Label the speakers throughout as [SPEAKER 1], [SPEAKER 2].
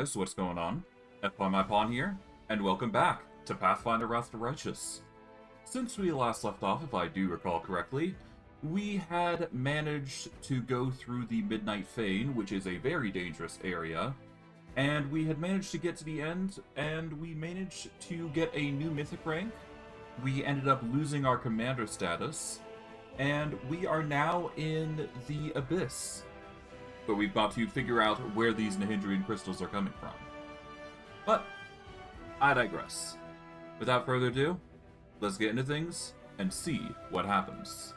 [SPEAKER 1] guys, what's going on? My Pawn here, and welcome back to Pathfinder Wrath of the Righteous. Since we last left off, if I do recall correctly, we had managed to go through the Midnight Fane, which is a very dangerous area, and we had managed to get to the end, and we managed to get a new mythic rank. We ended up losing our commander status, and we are now in the Abyss. But we've got to figure out where these Nahindrian crystals are coming from. But I digress. Without further ado, let's get into things and see what happens.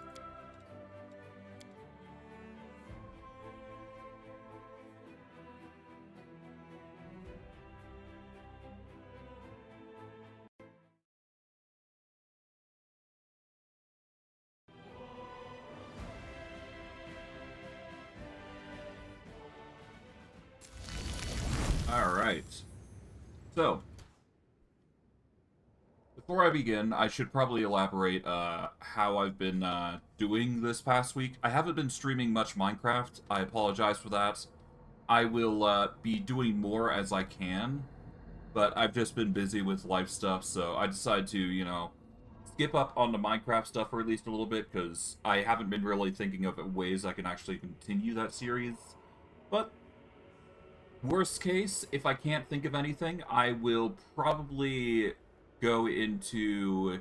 [SPEAKER 1] Alright. So, before I begin, I should probably elaborate how I've been doing this past week. I haven't been streaming much Minecraft. I apologize for that. I will be doing more as I can, but I've just been busy with life stuff, so I decided to, skip up on the Minecraft stuff for at least a little bit, because I haven't been really thinking of ways I can actually continue that series. But worst case, if I can't think of anything, I will probably go into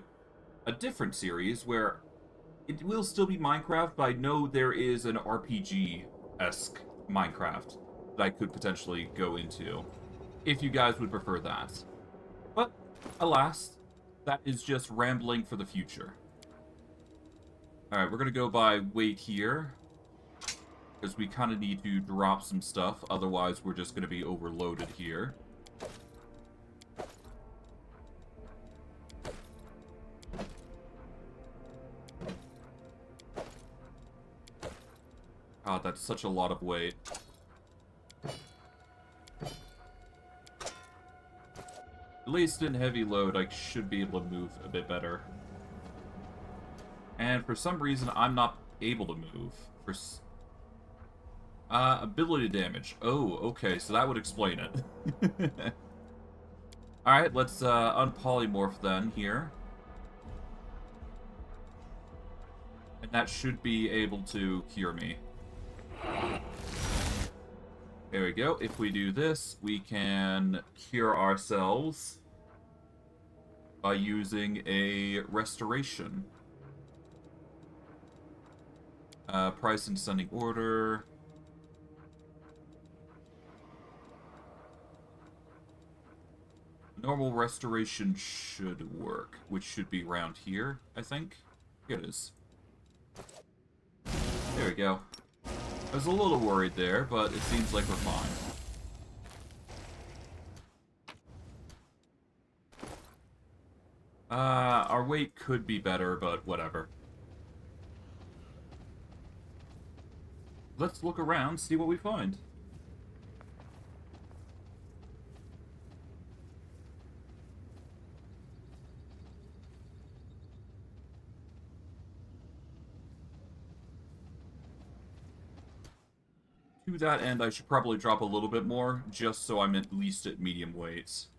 [SPEAKER 1] a different series where it will still be Minecraft, but I know there is an RPG-esque Minecraft that I could potentially go into, if you guys would prefer that. But, alas, that is just rambling for the future. Alright, we're gonna go by weight here, because we kind of need to drop some stuff, otherwise we're just going to be overloaded here. God, that's such a lot of weight. At least in heavy load, I should be able to move a bit better. And for some reason, I'm not able to move. Ability damage. Oh, okay, so that would explain it. Alright, let's unpolymorph then here. And that should be able to cure me. There we go. If we do this, we can cure ourselves by using a restoration. Price in descending order. Normal restoration should work, which should be around here, I think. Here it is. There we go. I was a little worried there, but it seems like we're fine. Our weight could be better, but whatever. Let's look around, see what we find. To that end, I should probably drop a little bit more, just so I'm at least at medium weights.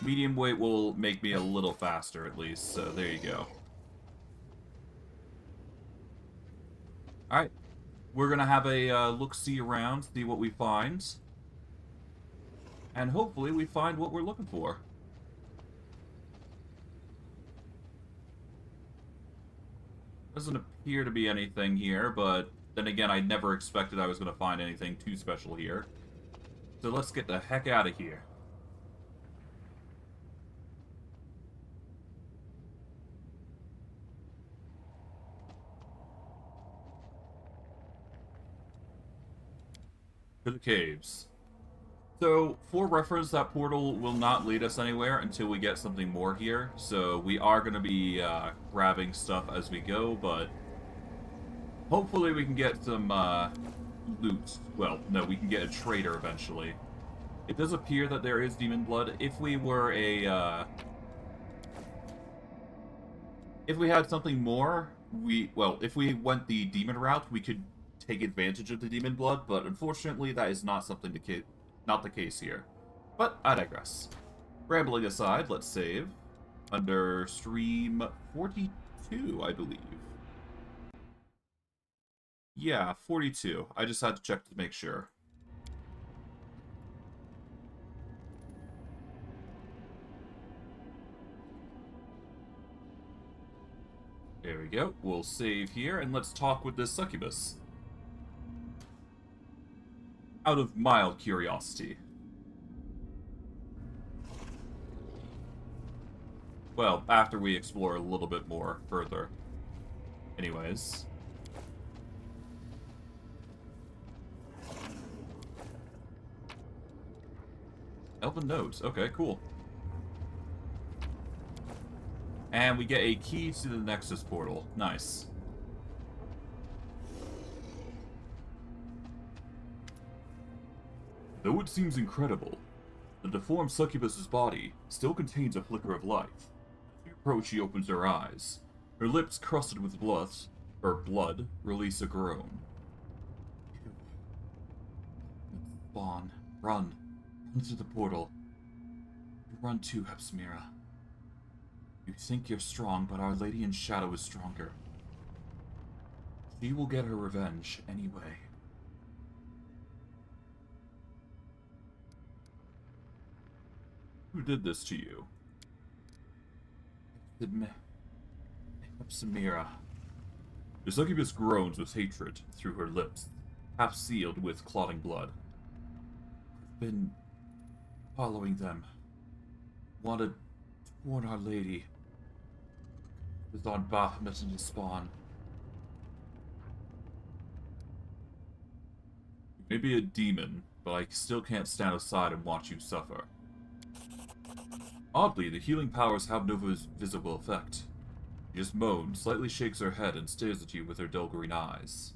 [SPEAKER 1] Medium weight will make me a little faster, at least, so there you go. Alright, we're gonna have a look-see around, see what we find. And hopefully we find what we're looking for. Doesn't appear to be anything here, but then again, I never expected I was going to find anything too special here. So let's get the heck out of here. To the caves. So, for reference, that portal will not lead us anywhere until we get something more here. So, we are going to be grabbing stuff as we go, but hopefully we can get some loot. Well, no, we can get a trader eventually. It does appear that there is demon blood. If we were if we had something more, if we went the demon route, we could take advantage of the demon blood, but unfortunately that is not not the case here. But I digress. Rambling aside, let's save under stream 42, I believe. Yeah, 42. I just had to check to make sure. There we go. We'll save here, and let's talk with this succubus. Out of mild curiosity. Well, after we explore a little bit more further. Anyways. Elven nodes. Okay, cool. And we get a key to the Nexus portal. Nice. Though it seems incredible, the deformed succubus's body still contains a flicker of life. As we approach, she opens her eyes. Her lips crusted with blood, release a groan. Spawn, run. Run through the portal. You run too, Hepsimira. You think you're strong, but Our Lady in Shadow is stronger. She will get her revenge anyway. Who did this to you? Hepsimira. The succubus groans with hatred through her lips, half sealed with clotting blood. I've been following them. Wanted to warn Our Lady. It was on Baphomet and his spawn. You may be a demon, but I still can't stand aside and watch you suffer. Oddly, the healing powers have no visible effect. She just moans, slightly shakes her head, and stares at you with her dull green eyes.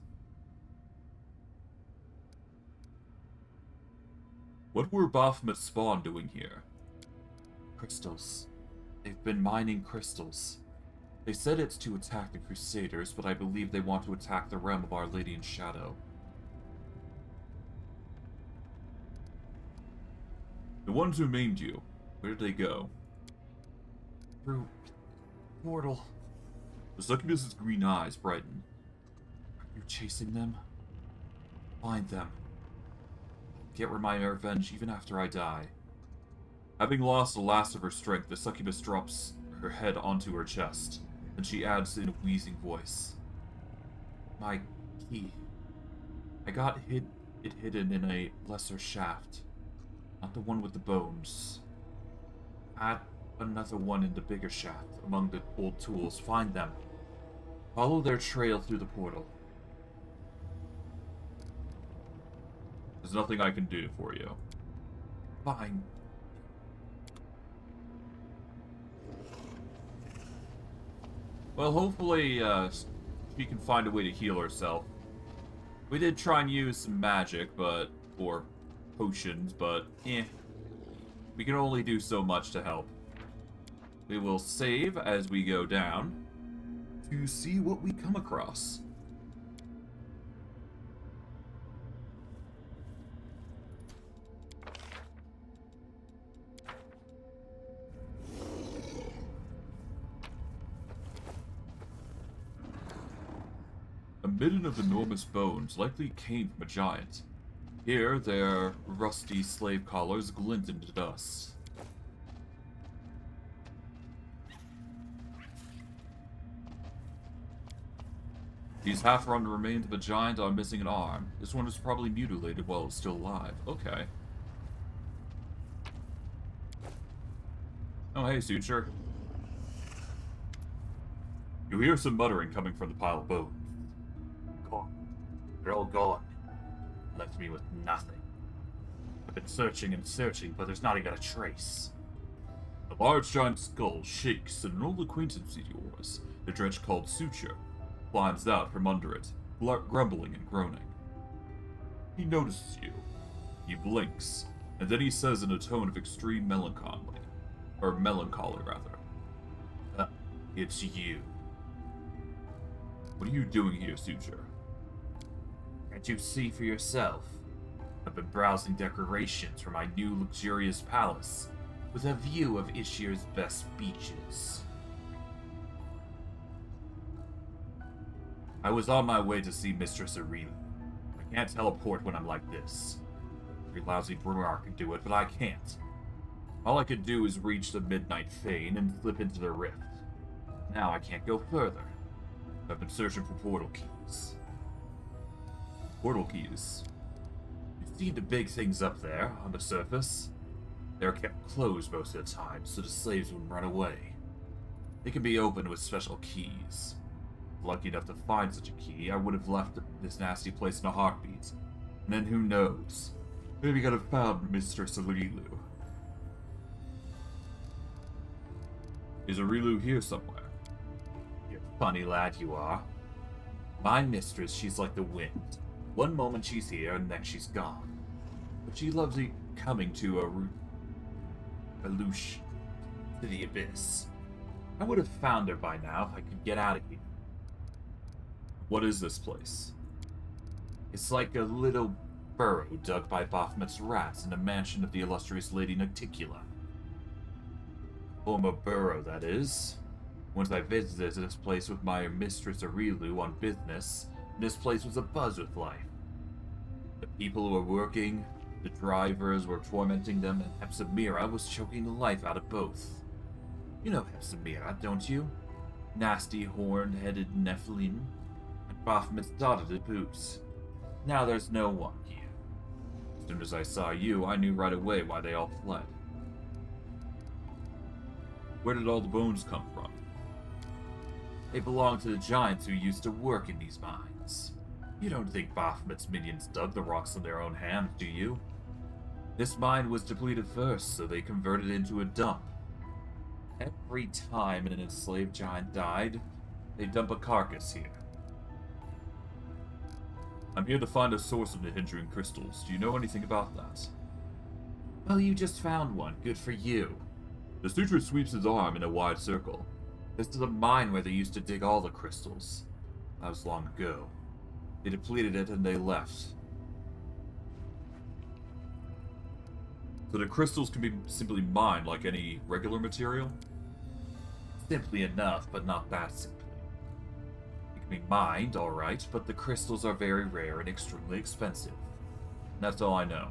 [SPEAKER 1] What were Baphomet's spawn doing here? Crystals. They've been mining crystals. They said it's to attack the Crusaders, but I believe they want to attack the realm of Our Lady in Shadow. The ones who maimed you, where did they go? Through portal. The succubus's green eyes brighten. Are you chasing them? Find them. Get my revenge even after I die. Having lost the last of her strength, the succubus drops her head onto her chest. Then she adds in a wheezing voice. My key. I got it hidden in a lesser shaft. Not the one with the bones. Add another one in the bigger shaft, among the old tools. Find them. Follow their trail through the portal. There's nothing I can do for you. Fine. Well, hopefully, she can find a way to heal herself. We did try and use some magic, or potions, but, we can only do so much to help. We will save as we go down to see what we come across. A midden of enormous bones likely came from a giant. Here, their rusty slave collars glint into dust. These half-run remains of a giant are missing an arm. This one was probably mutilated while it was still alive. Okay. Oh, hey, Suture. You hear some muttering coming from the pile of bones. Gone. They're all gone. Left me with nothing. I've been searching and searching, but there's not even a trace. A large giant skull shakes, and an old acquaintance of yours, the dredge called Suture, climbs out from under it, grumbling and groaning. He notices you. He blinks, and then he says in a tone of extreme melancholy, it's you. What are you doing here, Suture? Can't you see for yourself? I've been browsing decorations for my new luxurious palace, with a view of Ishir's best beaches. I was on my way to see Mistress Arena. I can't teleport when I'm like this. Every lousy Brumar can do it, but I can't. All I could do is reach the Midnight Fane and slip into the rift. Now I can't go further. I've been searching for portal keys. Portal keys? You've seen the big things up there, on the surface. They're kept closed most of the time, so the slaves wouldn't run away. They can be opened with special keys. Lucky enough to find such a key, I would have left this nasty place in a heartbeat. And then who knows? Maybe I could have found Mistress Regil. Is Regil here somewhere? You funny lad you are. My mistress, she's like the wind. One moment she's here, and next she's gone. But she loves coming to a Lush to the abyss. I would have found her by now if I could get out of here. What is this place? It's like a little burrow dug by Baphomet's rats in the mansion of the illustrious Lady Nocticula. Former burrow, that is. Once I visited this place with my mistress Arilu on business, and this place was abuzz with life. The people who were working, the drivers were tormenting them, and Hepzibah was choking the life out of both. You know Hepzibah, don't you? Nasty, horn-headed Nephilim, and Baphomet's daughter to boot. Now there's no one here. As soon as I saw you, I knew right away why they all fled. Where did all the bones come from? They belong to the giants who used to work in these mines. You don't think Baphomet's minions dug the rocks on their own hands, do you? This mine was depleted first, so they converted it into a dump. Every time an enslaved giant died, they dump a carcass here. I'm here to find a source of the hindering crystals. Do you know anything about that? Well, you just found one. Good for you. The suture sweeps his arm in a wide circle. This is a mine where they used to dig all the crystals. That was long ago. They depleted it and they left. So the crystals can be simply mined like any regular material? Simply enough, but not that simply. It can be mined, alright, but the crystals are very rare and extremely expensive. And that's all I know.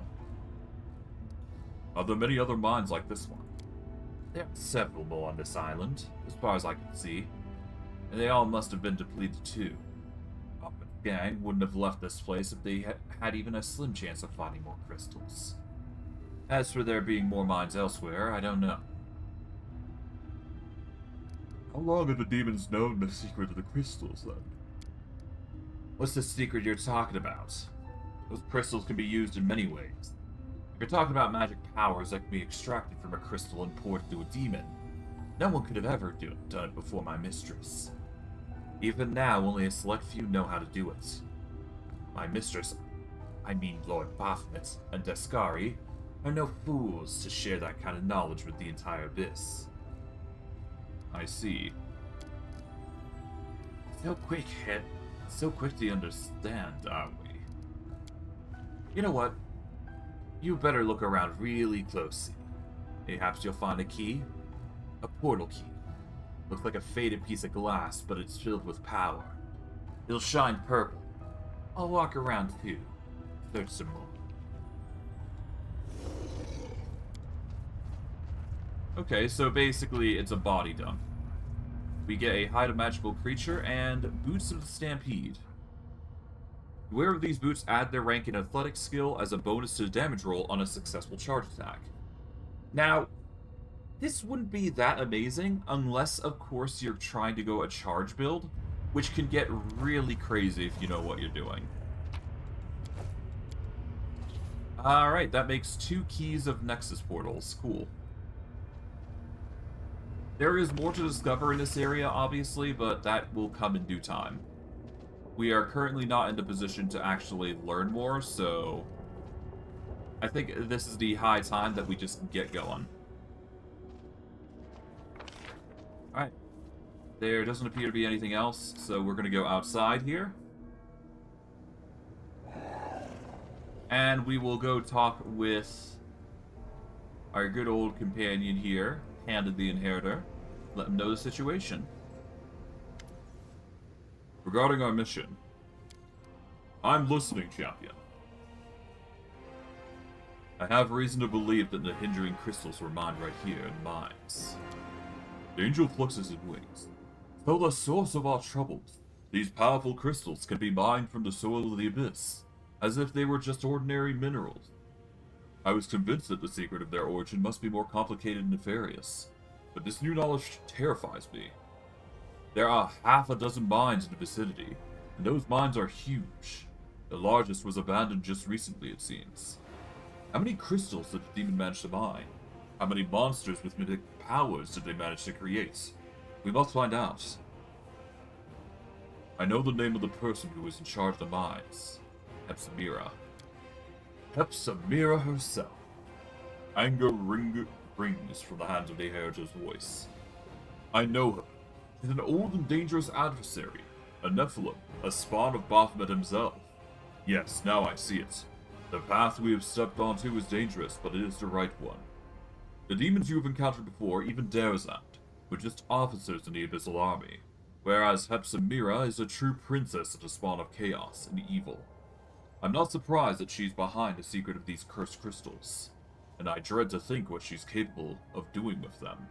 [SPEAKER 1] Are there many other mines like this one? There are several more on this island, as far as I can see. And they all must have been depleted too. Baphomet's gang wouldn't have left this place if they had even a slim chance of finding more crystals. As for there being more mines elsewhere, I don't know. How long have the demons known the secret of the crystals, then? What's the secret you're talking about? Those crystals can be used in many ways. If you're talking about magic powers that can be extracted from a crystal and poured into a demon, no one could have ever done it before my mistress. Even now, only a select few know how to do it. My mistress, I mean Lord Baphomet and Deskari, are no fools to share that kind of knowledge with the entire abyss. I see. So quick to understand, are we? You know what? You better look around really closely. Perhaps you'll find a key. A portal key. Looks like a faded piece of glass, but it's filled with power. It'll shine purple. I'll walk around too. Search some more. Okay, so basically it's a body dump. We get a hide a magical creature and boots of the stampede. The wearer of these boots add their rank in athletics skill as a bonus to the damage roll on a successful charge attack. Now, this wouldn't be that amazing unless, of course, you're trying to go a charge build, which can get really crazy if you know what you're doing. Alright, that makes 2 keys of Nexus portals. Cool. There is more to discover in this area, obviously, but that will come in due time. We are currently not in the position to actually learn more, so I think this is the high time that we just get going. Alright. There doesn't appear to be anything else, so we're going to go outside here. And we will go talk with our good old companion here, Handed the Inheritor. Let him know the situation. Regarding our mission, I'm listening, champion. I have reason to believe that the hindering crystals were mined right here in mines. The angel fluxes and wings. Though the source of our troubles, these powerful crystals can be mined from the soil of the abyss, as if they were just ordinary minerals. I was convinced that the secret of their origin must be more complicated and nefarious, but this new knowledge terrifies me. There are half a dozen mines in the vicinity, and those mines are huge. The largest was abandoned just recently, it seems. How many crystals did the demon manage to mine? How many monsters with mythic powers did they manage to create? We must find out. I know the name of the person who was in charge of the mines. Hepsamira. Hepsamira herself. Anger rings from the hands of the Inheritor's voice. I know her. She's an old and dangerous adversary. A Nephilim, a spawn of Baphomet himself. Yes, now I see it. The path we have stepped onto is dangerous, but it is the right one. The demons you have encountered before, even Darazat, were just officers in the Abyssal Army, whereas Hepsamira is a true princess and a spawn of chaos and evil. I'm not surprised that she's behind the secret of these cursed crystals, and I dread to think what she's capable of doing with them.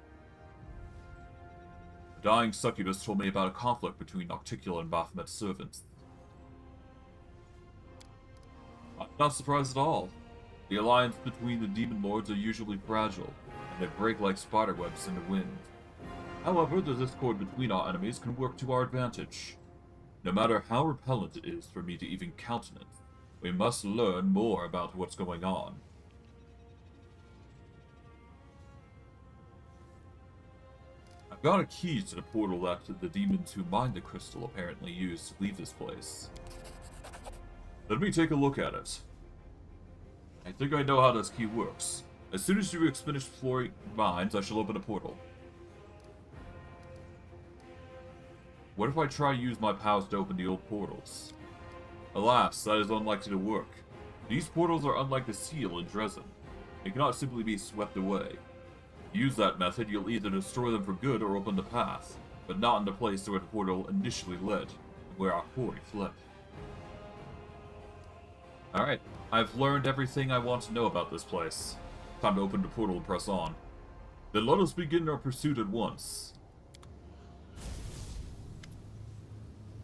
[SPEAKER 1] The dying succubus told me about a conflict between Nocticula and Baphomet's servants. I'm not surprised at all. The alliance between the demon lords are usually fragile, and they break like spiderwebs in the wind. However, the discord between our enemies can work to our advantage. No matter how repellent it is for me to even countenance, we must learn more about what's going on. I've got a key to the portal that the demons who mined the crystal apparently used to leave this place. Let me take a look at it. I think I know how this key works. As soon as you finish exploring mines, I shall open a portal. What if I try to use my powers to open the old portals? Alas, that is unlikely to work. These portals are unlike the seal in Dresden. They cannot simply be swept away. Use that method, you'll either destroy them for good or open the path, but not in the place where the portal initially led, and where our quarry fled. Alright, I've learned everything I want to know about this place. Time to open the portal and press on. Then let us begin our pursuit at once.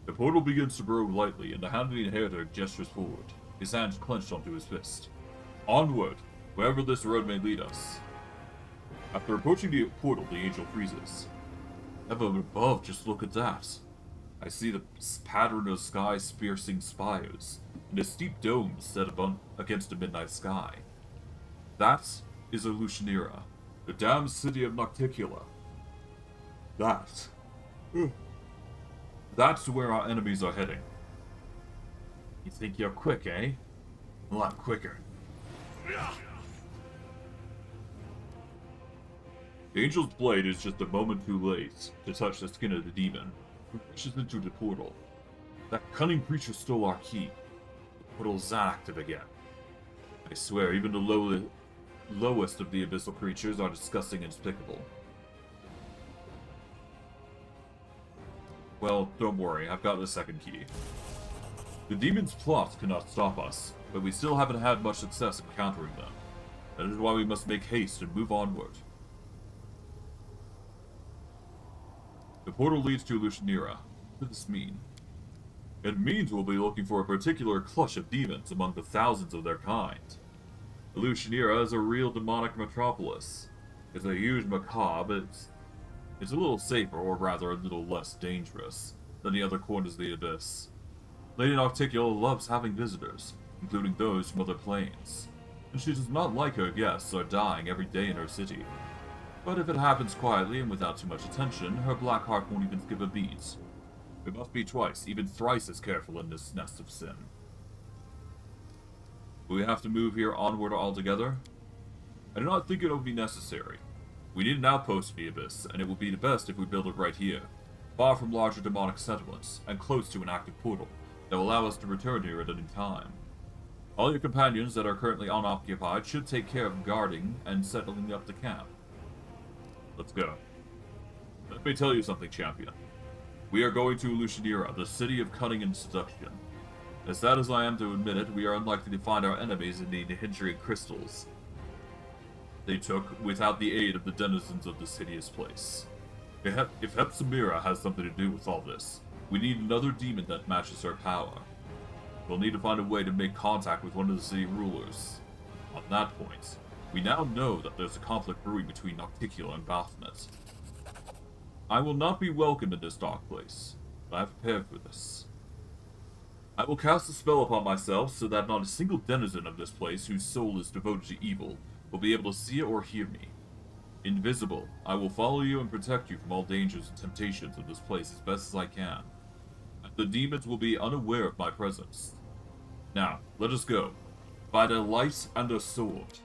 [SPEAKER 1] The portal begins to grow lightly, and the Hand of the Inheritor gestures forward, his hands clenched onto his fist. Onward, wherever this road may lead us. After approaching the portal, the angel freezes. Heaven above, just look at that. I see the pattern of sky-piercing spires, and a steep dome set against the midnight sky. That is Elushanira, the damned city of Nocticula. That's where our enemies are heading. You think you're quick, eh? A lot quicker. The angel's blade is just a moment too late to touch the skin of the demon, who pushes into the portal. That cunning creature stole our key. The portal's active again. I swear, even the lowest of the abyssal creatures are disgusting and despicable. Well, don't worry, I've got the second key. The demon's plots cannot stop us, but we still haven't had much success in countering them. That is why we must make haste and move onward. The portal leads to Elushanira. What does this mean? It means we'll be looking for a particular clutch of demons among the thousands of their kind. Elushanira is a real demonic metropolis. It's a huge macabre, but it's a little safer, or rather a little less dangerous, than the other corners of the abyss. Lady Nocticula loves having visitors, including those from other planes, and she does not like her guests are dying every day in her city. But if it happens quietly and without too much attention, her black heart won't even skip a beat. We must be twice, even thrice as careful in this nest of sin. Will we have to move here onward altogether? I do not think it will be necessary. We need an outpost in the abyss, and it will be the best if we build it right here, far from larger demonic settlements, and close to an active portal that will allow us to return here at any time. All your companions that are currently unoccupied should take care of guarding and settling up the camp. Let's go. Let me tell you something, champion. We are going to Lucianira, the city of cunning and seduction. As sad as I am to admit it, we are unlikely to find our enemies in the Nihindrian crystals they took without the aid of the denizens of this hideous place. If Hepsamira has something to do with all this, we need another demon that matches her power. We'll need to find a way to make contact with one of the city rulers. On that point, we now know that there's a conflict brewing between Nocticula and Baphomet. I will not be welcome in this dark place, but I have prepared for this. I will cast a spell upon myself so that not a single denizen of this place whose soul is devoted to evil will be able to see or hear me. Invisible, I will follow you and protect you from all dangers and temptations of this place as best as I can. The demons will be unaware of my presence. Now, let us go. By the light and the sword.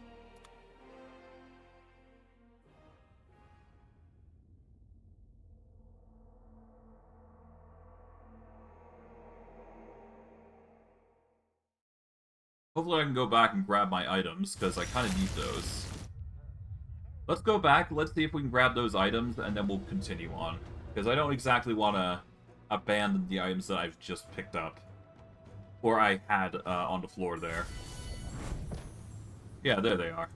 [SPEAKER 1] Hopefully I can go back and grab my items, because I kind of need those. Let's go back, let's see if we can grab those items, and then we'll continue on. Because I don't exactly want to abandon the items that I've just picked up. Or I had on the floor there. Yeah, there they are.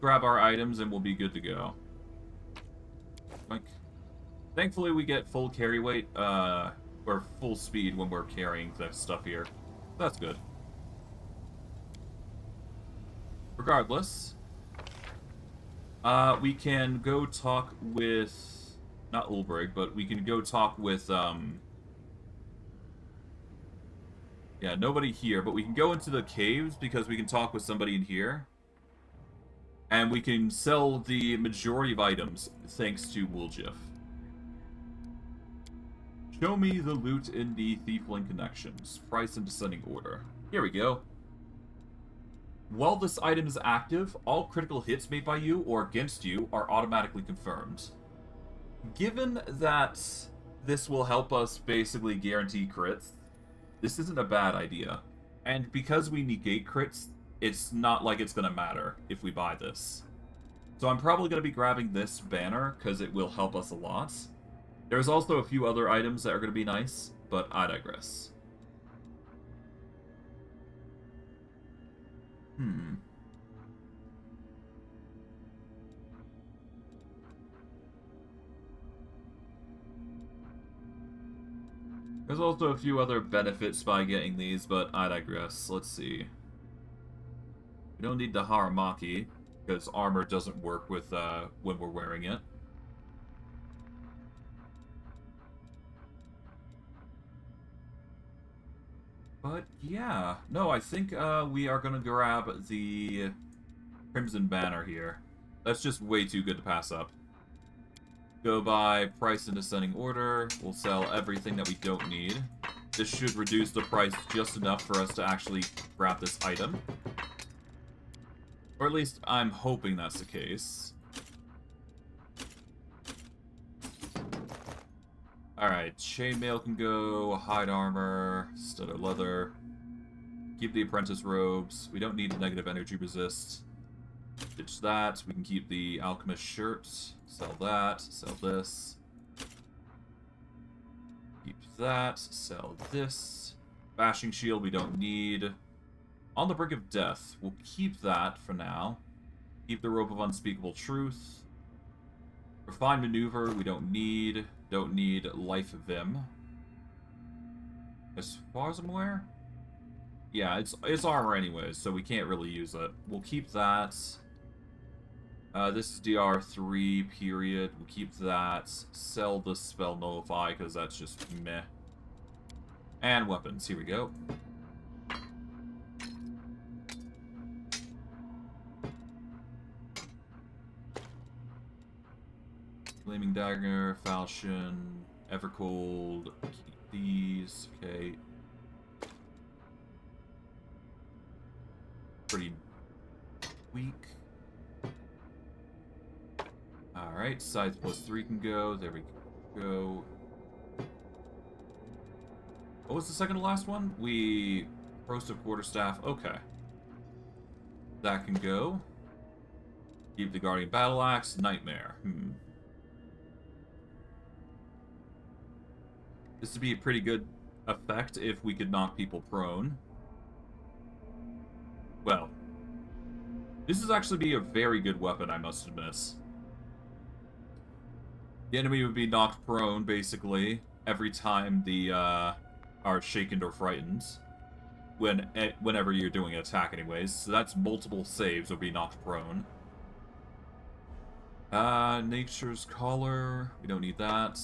[SPEAKER 1] Grab our items and we'll be good to go. Like, thankfully we get full carry weight, or full speed when we're carrying the stuff here. That's good. Regardless, we can go talk with... Not Ulbrich, but we can go talk with, yeah, nobody here, but we can go into the caves because we can talk with somebody in here. And we can sell the majority of items thanks to Wooljiff. Show me the loot in the Thiefling Connections. Price in descending order. Here we go. While this item is active, all critical hits made by you or against you are automatically confirmed. Given that this will help us basically guarantee crits, this isn't a bad idea. And because we negate crits, it's not like it's going to matter if we buy this. So I'm probably going to be grabbing this banner because it will help us a lot. There's also a few other items that are going to be nice, but I digress. There's also a few other benefits by getting these, but I digress. Let's see. We don't need the Haramaki, because armor doesn't work with when we're wearing it. But yeah, no, I think we are going to grab the Crimson Banner here. That's just way too good to pass up. Go by price in descending order. We'll sell everything that we don't need. This should reduce the price just enough for us to actually grab this item. Or at least I'm hoping that's the case. Alright, chainmail can go, hide armor, studded leather. Keep the apprentice robes. We don't need negative energy resist. Ditch that. We can keep the alchemist shirt. Sell that. Sell this. Keep that. Sell this. Bashing shield we don't need. On the brink of death. We'll keep that for now. Keep the rope of unspeakable truth. Refined maneuver we don't need. Don't need life vim. As far as I'm aware. Yeah, it's armor anyways, so we can't really use it. We'll keep that. This is DR3, period. We'll keep that. Sell the spell nullify, because that's just meh. And weapons, here we go. Flaming Dagger, Falchion, Evercold. Keep these, okay. Pretty weak. Alright, Scythe +3 can go. There we go. What was the second to last one? We... Roasted quarterstaff. Okay. That can go. Keep the Guardian Battle Axe. Nightmare. This would be a pretty good effect if we could knock people prone. Well, this is actually be a very good weapon, I must admit. The enemy would be knocked prone, basically, every time the are shaken or frightened. Whenever you're doing an attack, anyways. So that's multiple saves would be knocked prone. Nature's Collar. We don't need that.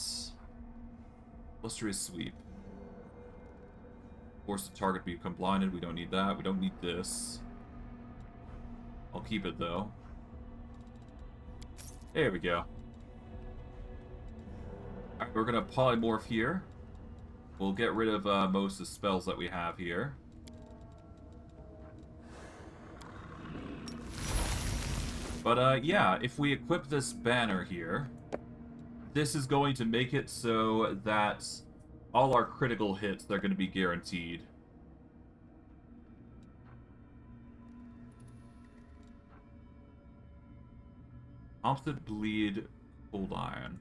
[SPEAKER 1] Illustrious Sweep. Force the target to become blinded. We don't need that. We don't need this. I'll keep it, though. There we go. Alright, we're gonna polymorph here. We'll get rid of most of the spells that we have here. But yeah, if we equip this banner here, this is going to make it so that all our critical hits are going to be guaranteed. Opposite bleed, cold iron.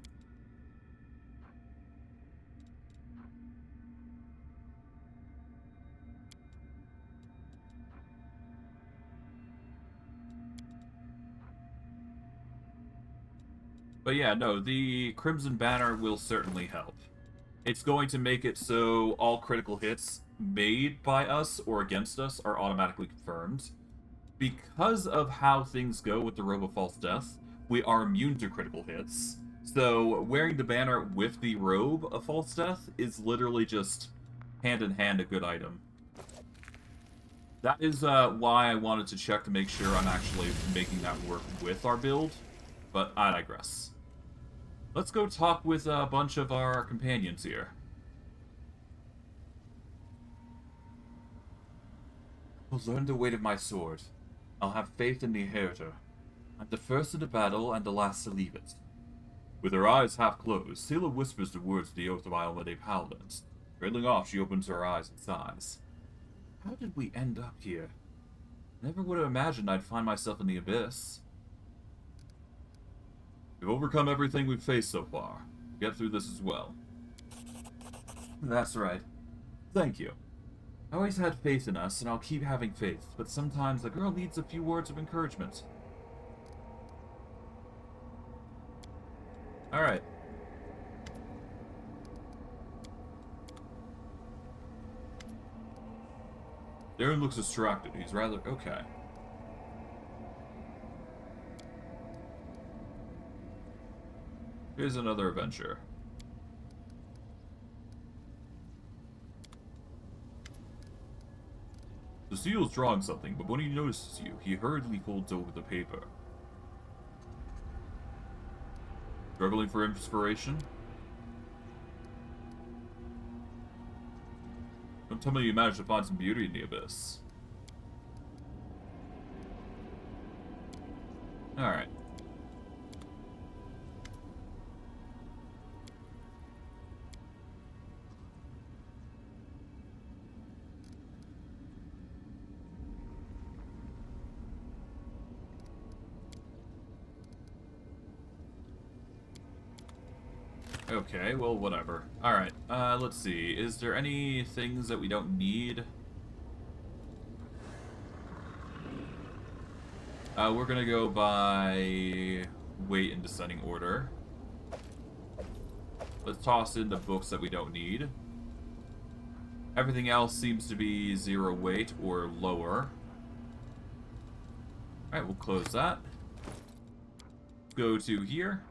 [SPEAKER 1] But yeah, no, the Crimson Banner will certainly help. It's going to make it so all critical hits made by us or against us are automatically confirmed. Because of how things go with the Robe of False Death, we are immune to critical hits. So wearing the banner with the Robe of False Death is literally just hand-in-hand a good item. That is why I wanted to check to make sure I'm actually making that work with our build, but I digress. Let's go talk with a bunch of our companions here. I'll learn the weight of my sword. I'll have faith in the inheritor. I'm the first in the battle and the last to leave it. With her eyes half closed, Sela whispers the words of the oath of Iolade Paladins. Trailing off, she opens her eyes and sighs. How did we end up here? Never would have imagined I'd find myself in the abyss. We've overcome everything we've faced so far. We'll get through this as well. That's right. Thank you. I always had faith in us, and I'll keep having faith, but sometimes a girl needs a few words of encouragement. Alright. Darren looks distracted. He's rather... okay. Here's another adventure. The seal's drawing something, but when he notices you, he hurriedly holds over the paper. Struggling for inspiration? Don't tell me you managed to find some beauty in the abyss. Alright. Okay, well, whatever. Alright, let's see. Is there any things that we don't need? We're gonna go by weight in descending order. Let's toss in the books that we don't need. Everything else seems to be 0 weight or lower. Alright, we'll close that. Go to here.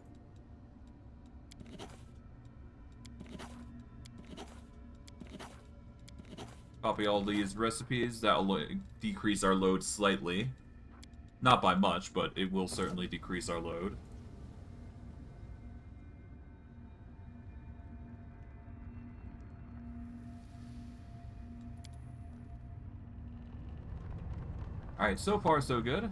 [SPEAKER 1] Copy all these recipes. That'll decrease our load slightly. Not by much, but it will certainly decrease our load. Alright, so far so good.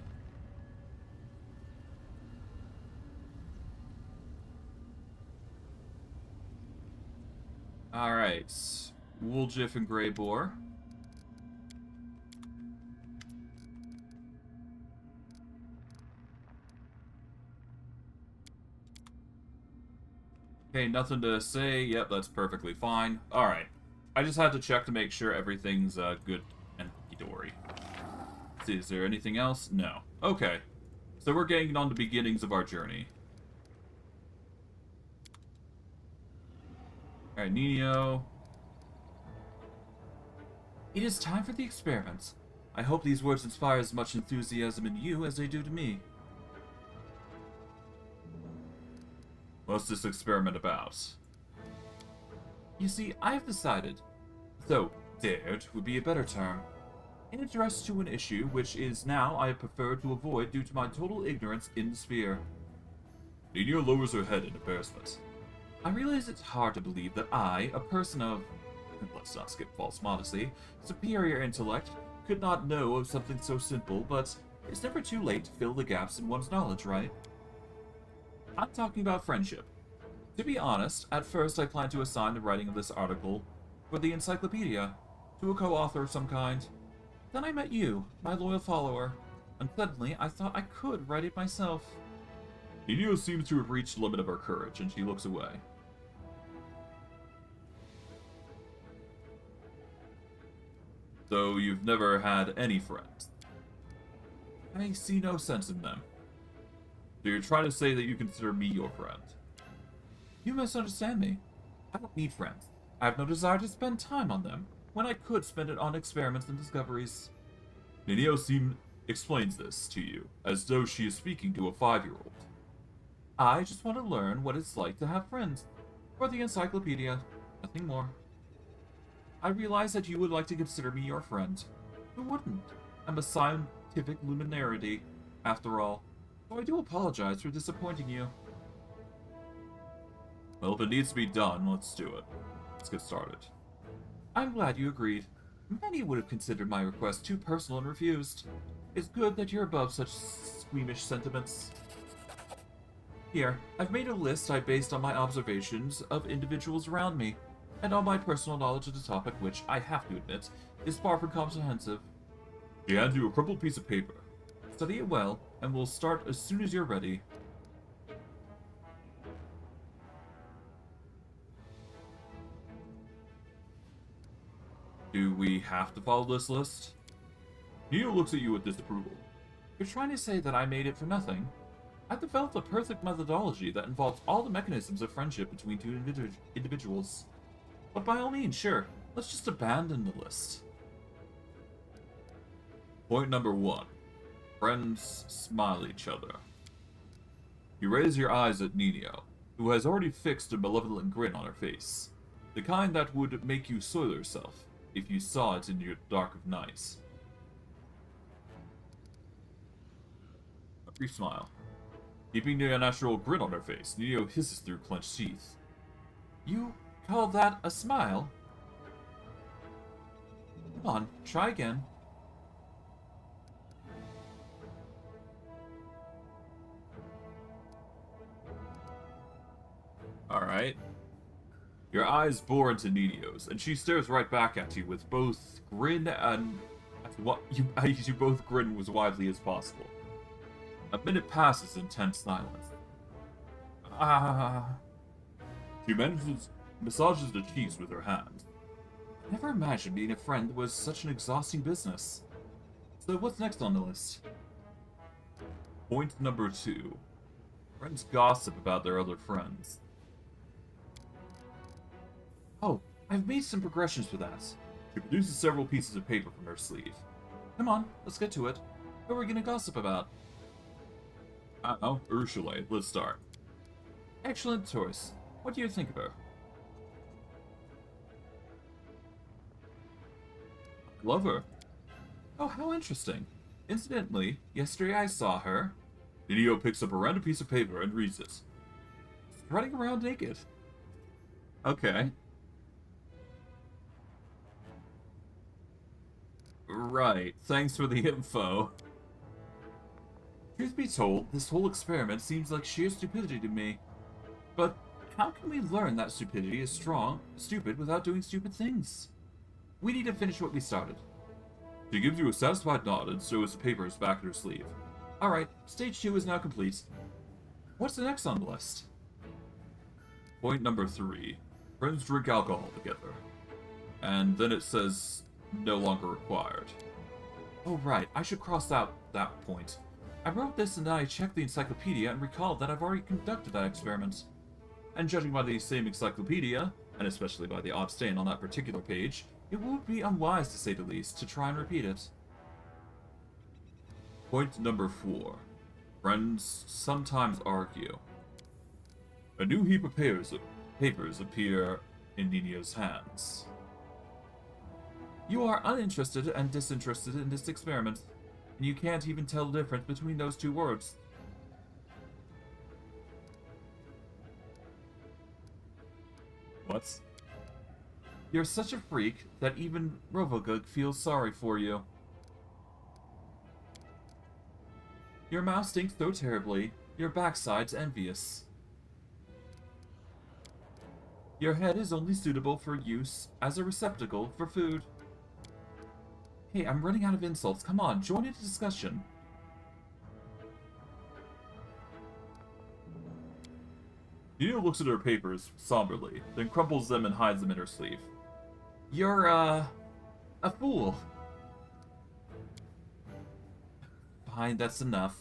[SPEAKER 1] Alright. Wooljiff and Grey Boar. Okay, nothing to say. Yep, that's perfectly fine. Alright. I just had to check to make sure everything's good and hunky-dory. See, is there anything else? No. Okay. So we're getting on the beginnings of our journey. Alright, Nino. It is time for the experiments. I hope these words inspire as much enthusiasm in you as they do to me. What's this experiment about? You see, I have decided, though dared would be a better term, in address to an issue which is now I prefer to avoid due to my total ignorance in the sphere. Nino lowers her head in embarrassment. I realize it's hard to believe that I, a person of, let's not skip false modesty, superior intellect, could not know of something so simple, but it's never too late to fill the gaps in one's knowledge, right? I'm talking about friendship. To be honest, at first I planned to assign the writing of this article for the encyclopedia to a co-author of some kind. Then I met you, my loyal follower, and suddenly I thought I could write it myself. Nino seems to have reached the limit of her courage, and she looks away. So you've never had any friends? I see no sense in them. So you're trying to say that you consider me your friend? You misunderstand me. I don't need friends. I have no desire to spend time on them, when I could spend it on experiments and discoveries. Nino explains this to you, as though she is speaking to a 5-year-old. I just want to learn what it's like to have friends. For the encyclopedia, nothing more. I realize that you would like to consider me your friend. Who wouldn't? I'm a scientific luminarity, after all. So I do apologize for disappointing you. Well, if it needs to be done, let's do it. Let's get started. I'm glad you agreed. Many would have considered my request too personal and refused. It's good that you're above such squeamish sentiments. Here, I've made a list I based on my observations of individuals around me, and on my personal knowledge of the topic which, I have to admit, is far from comprehensive. She hands you a crumpled piece of paper. Study it well, and we'll start as soon as you're ready. Do we have to follow this list? Nino looks at you with disapproval. You're trying to say that I made it for nothing? I've developed a perfect methodology that involves all the mechanisms of friendship between two individuals. But by all means, sure, let's just abandon the list. Point number 1. Friends smile at each other. You raise your eyes at Nino, who has already fixed a malevolent grin on her face. The kind that would make you soil yourself, if you saw it in your dark of nights. A brief smile. Keeping the unnatural grin on her face, Nino hisses through clenched teeth. You call that a smile? Come on, try again. Alright. Your eyes bore into Nino's, and she stares right back at you with both grin and... as you both grin as widely as possible. A minute passes in tense silence. She massages the cheeks with her hand. I never imagined being a friend was such an exhausting business. So what's next on the list? Point number 2. Friends gossip about their other friends. Oh, I've made some progressions for that. She produces several pieces of paper from her sleeve. Come on, let's get to it. What are we gonna gossip about? Ursula, let's start. Excellent choice. What do you think of her? I love her. Oh, how interesting. Incidentally, yesterday I saw her. Nino picks up a random piece of paper and reads it. Running around naked. Okay. Right, thanks for the info. Truth be told, this whole experiment seems like sheer stupidity to me. But How can we learn that stupidity is stupid without doing stupid things? We need to finish what we started. She gives you a satisfied nod and shows the papers back in her sleeve. Alright, stage 2 is now complete. What's the next on the list? Point number 3. Friends drink alcohol together. And then it says, no longer required. Oh right, I should cross out that point. I wrote this and then I checked the encyclopedia and recalled that I've already conducted that experiment. And judging by the same encyclopedia, and especially by the odd stain on that particular page, it would be unwise, to say the least, to try and repeat it. Point number 4. Friends sometimes argue. A new heap of papers appear in Nina's hands. You are uninterested and disinterested in this experiment, and you can't even tell the difference between those two words. What? You're such a freak that even Rovagug feels sorry for you. Your mouth stinks so terribly, your backside's envious. Your head is only suitable for use as a receptacle for food. Hey, I'm running out of insults. Come on, join in the discussion. Nina looks at her papers somberly, then crumples them and hides them in her sleeve. You're, a fool. Fine, that's enough.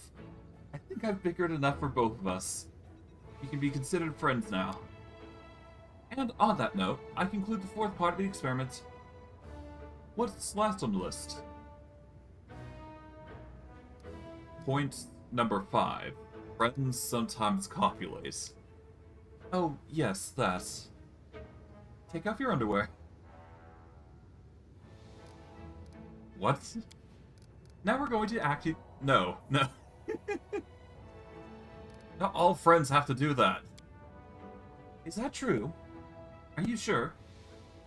[SPEAKER 1] I think I've bickered enough for both of us. We can be considered friends now. And on that note, I conclude the 4th part of the experiment. What's last on the list? Point number 5. Friends sometimes copulate. Oh, yes, that. Take off your underwear. What? Now we're going to actually... No. Not all friends have to do that. Is that true? Are you sure?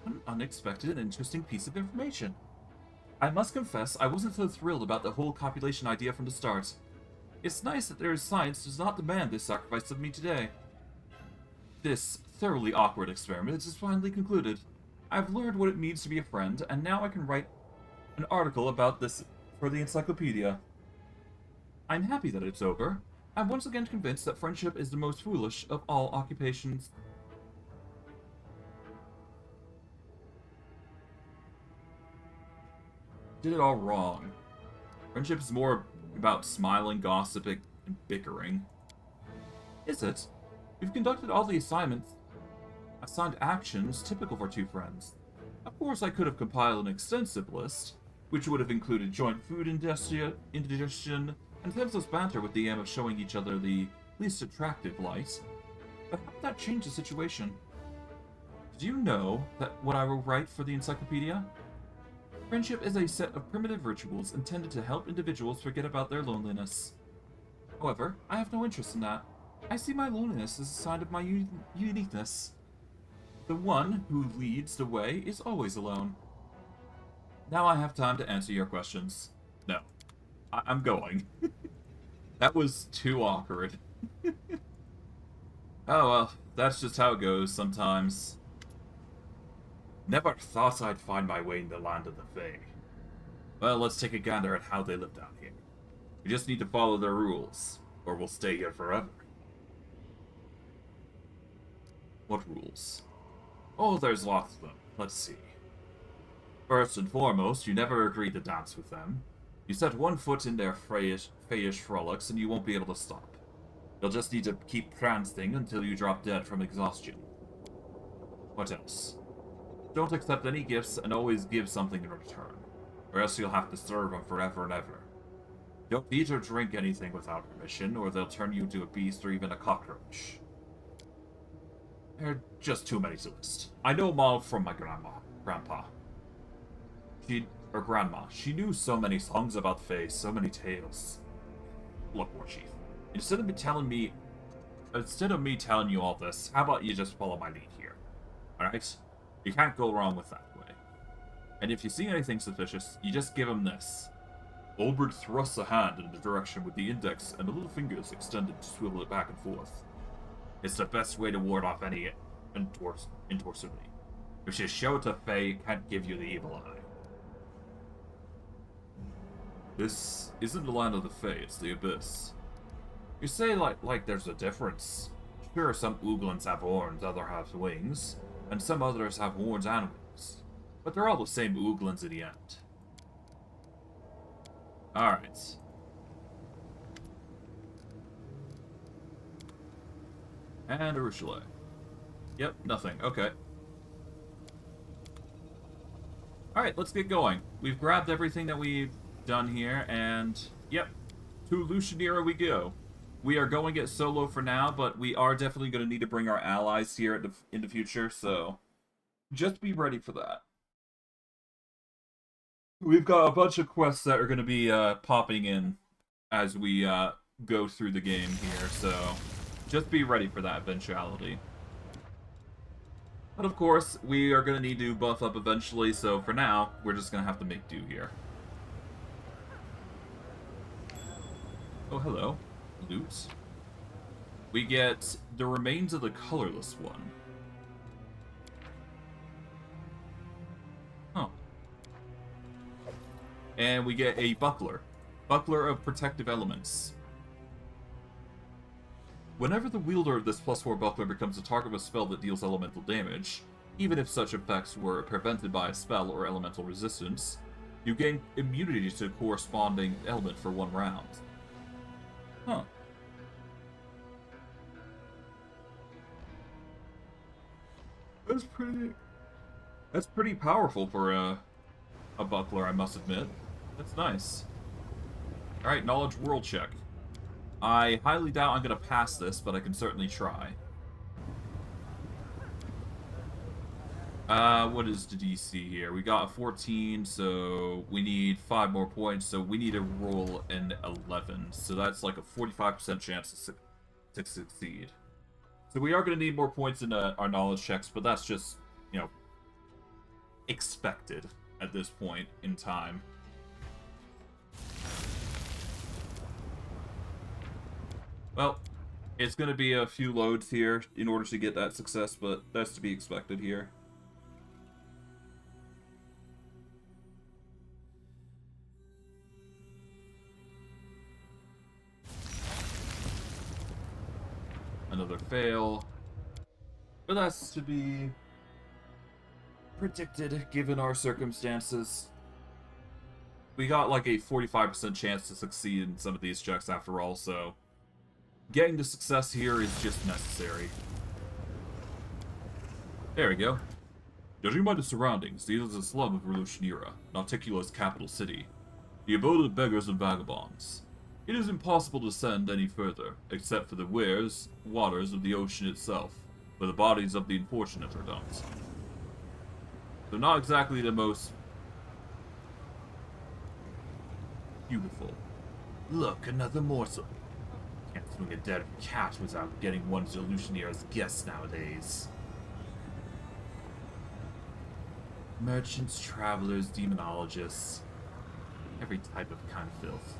[SPEAKER 1] An unexpected and interesting piece of information. I must confess, I wasn't so thrilled about the whole copulation idea from the start. It's nice that their science does not demand this sacrifice of me today. This thoroughly awkward experiment is finally concluded. I've learned what it means to be a friend, and now I can write an article about this for the encyclopedia. I'm happy that it's over. I'm once again convinced that friendship is the most foolish of all occupations. Did it all wrong. Friendship is more about smiling, gossiping, and bickering. Is it? We've conducted all the assigned actions typical for two friends. Of course, I could have compiled an extensive list, which would have included joint food indigestion and senseless banter with the aim of showing each other the least attractive light. But how would that change the situation? Did you know that what I will write for the encyclopedia? Friendship is a set of primitive rituals intended to help individuals forget about their loneliness. However, I have no interest in that. I see my loneliness as a sign of my uniqueness. The one who leads the way is always alone. Now I have time to answer your questions. No. I'm going. That was too awkward. Oh well, that's just how it goes sometimes. Never thought I'd find my way in the land of the Fae. Well, let's take a gander at how they live down here. We just need to follow their rules, or we'll stay here forever. What rules? Oh, there's lots of them. Let's see. First and foremost, you never agree to dance with them. You set one foot in their fayish frolics and you won't be able to stop. You'll just need to keep prancing until you drop dead from exhaustion. What else? Don't accept any gifts and always give something in return, or else you'll have to serve them forever and ever. Don't eat or drink anything without permission, or they'll turn you into a beast or even a cockroach. There are just too many to list. I know them all from my grandpa. Grandma. She knew so many songs about the Fae, so many tales. Look, War Chief, instead of me telling you all this, how about you just follow my lead here? Alright? You can't go wrong with that way. And if you see anything suspicious, you just give him this. Olbert thrusts a hand in the direction with the index and the little fingers extended to swivel it back and forth. It's the best way to ward off any entorcity. Which is show to Fae can't give you the evil eye. This isn't the land of the Fae, it's the Abyss. You say like there's a difference. Sure, some Ooglins have horns, others have wings, and some others have horns and wings. But they're all the same Ooglins in the end. Alright. And Urushalay. Yep, nothing. Okay. Alright, let's get going. We've grabbed everything that we've done here, and yep, to Lushanira we go. We are going it solo for now, but we are definitely going to need to bring our allies here in the future, so just be ready for that. We've got a bunch of quests that are going to be popping in as we go through the game here, so just be ready for that eventuality. But of course, we are going to need to buff up eventually, so for now, we're just going to have to make do here. Oh, hello. Loot. We get the remains of the colorless one. Huh. And we get a buckler. Buckler of protective elements. Whenever the wielder of this +4 buckler becomes the target of a spell that deals elemental damage, even if such effects were prevented by a spell or elemental resistance, you gain immunity to the corresponding element for 1 round. Huh. That's pretty powerful for a buckler, I must admit. That's nice. Alright, knowledge world check. I highly doubt I'm going to pass this, but I can certainly try. What is the DC here? We got a 14, so we need 5 more points, so we need to roll an 11. So that's like a 45% chance to succeed. So we are going to need more points in our knowledge checks, but that's just, you know, expected at this point in time. Well, it's going to be a few loads here in order to get that success, but that's to be expected here. Another fail. But that's to be predicted given our circumstances. We got like a 45% chance to succeed in some of these checks after all, so getting the success here is just necessary. There we go. Judging by the surroundings, these is the slum of Lushanira, Nauticula's capital city, the abode of beggars and vagabonds. It is impossible to ascend any further, except for the waters of the ocean itself, where the bodies of the unfortunate are dumped. So not exactly the most beautiful. Look, another morsel. Can't swing a dead cat without getting one to Lushanira's guests nowadays. Merchants, travelers, demonologists. Every type of kind of filth.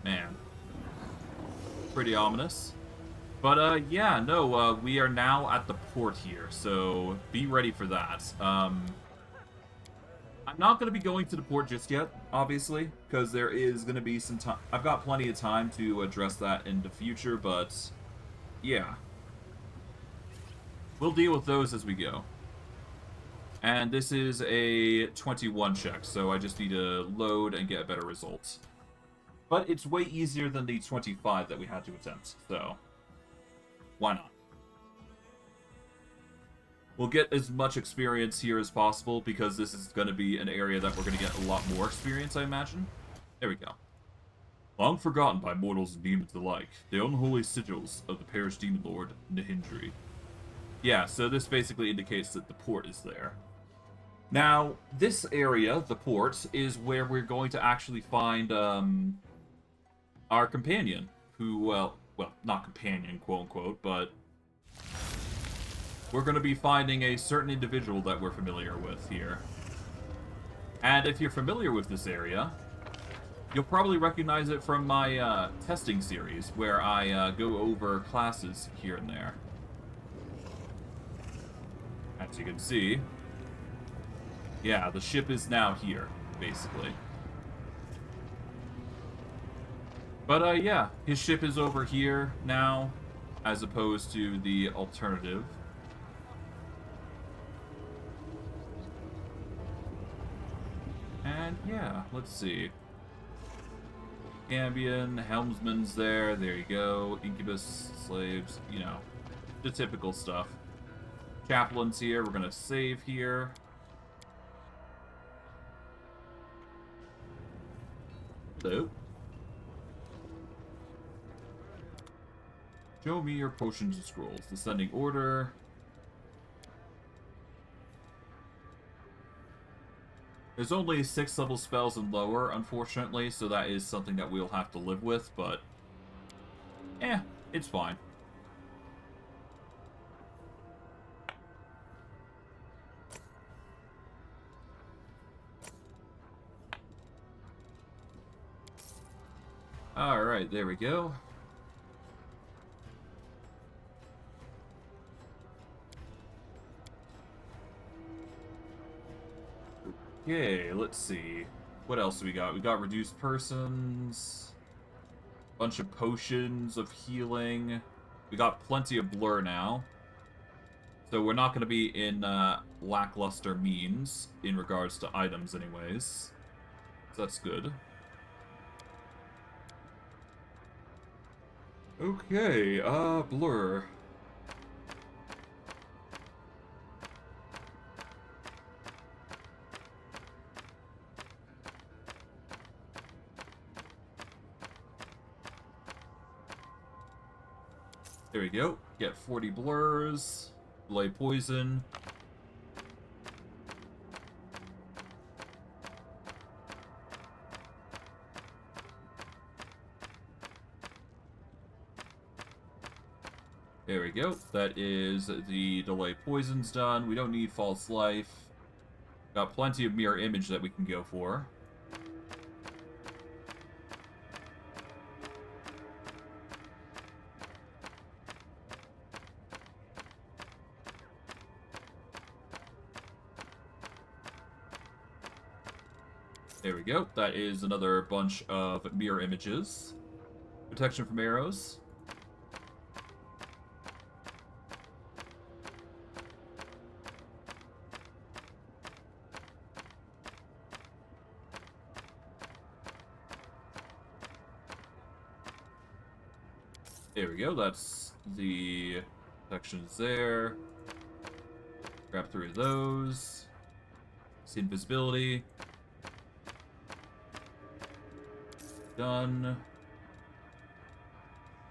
[SPEAKER 1] Man. Pretty ominous. But, yeah, no, we are now at the port here, so be ready for that. I'm not going to be going to the port just yet, obviously, because there is going to be some time. I've got plenty of time to address that in the future, but yeah. We'll deal with those as we go. And this is a 21 check, so I just need to load and get a better result. But it's way easier than the 25 that we had to attempt, so why not? We'll get as much experience here as possible, because this is going to be an area that we're going to get a lot more experience, I imagine. There we go. Long forgotten by mortals and demons alike, the unholy sigils of the perished demon lord, Nihindri. Yeah, so this basically indicates that the port is there. Now, this area, the port, is where we're going to actually find our companion, who, well, not companion, quote-unquote, but we're going to be finding a certain individual that we're familiar with here. And if you're familiar with this area, You'll probably recognize it from my testing series, where I go over classes here and there. As you can see, yeah, the ship is now here, basically. But yeah, his ship is over here now, as opposed to the alternative. And yeah, let's see. Ambien, helmsman's there you go. Incubus, slaves, you know, the typical stuff. Chaplain's here, we're gonna save here. Hello. Show me your potions and scrolls. Descending order. There's only 6 level spells and lower, unfortunately, so that is something that we'll have to live with, but... it's fine. Alright, there we go. Okay, let's see. What else do we got? We got reduced persons, bunch of potions of healing. We got plenty of blur now. So we're not going to be in lackluster means in regards to items anyways. So that's good. Okay, blur. There we go. Get 40 blurs. Delay poison. There we go. That is the delay poisons done. We don't need false life. Got plenty of mirror image that we can go for. There we go. That is another bunch of mirror images. Protection from arrows. There we go. That's the protections there. Grab 3 of those. See invisibility. Done.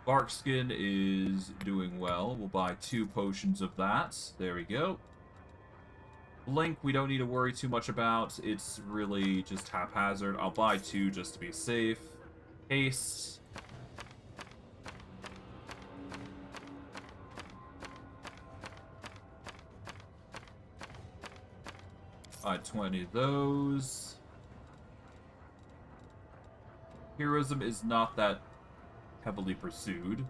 [SPEAKER 1] Bark skin is doing well. We'll buy 2 potions of that. There we go. Blink, we don't need to worry too much about. It's really just haphazard. I'll buy 2 just to be safe. Haste. Buy 20 of those. Heroism is not that heavily pursued,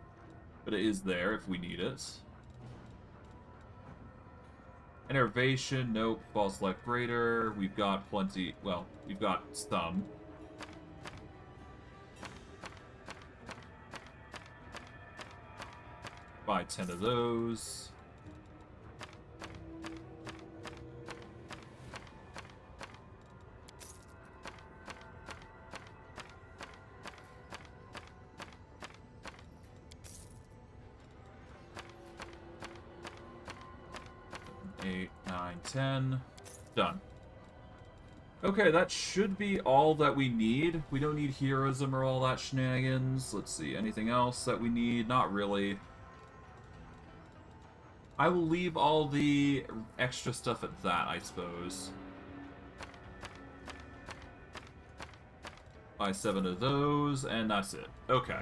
[SPEAKER 1] but it is there if we need it. Enervation, nope. False life greater. We've got plenty. Well, we've got some. Buy 10 of those. Eight, 9, 10. Done. Okay, that should be all that we need. We don't need heroism or all that shenanigans. Let's see, anything else that we need? Not really. I will leave all the extra stuff at that, I suppose. Buy 7 of those, and that's it. Okay.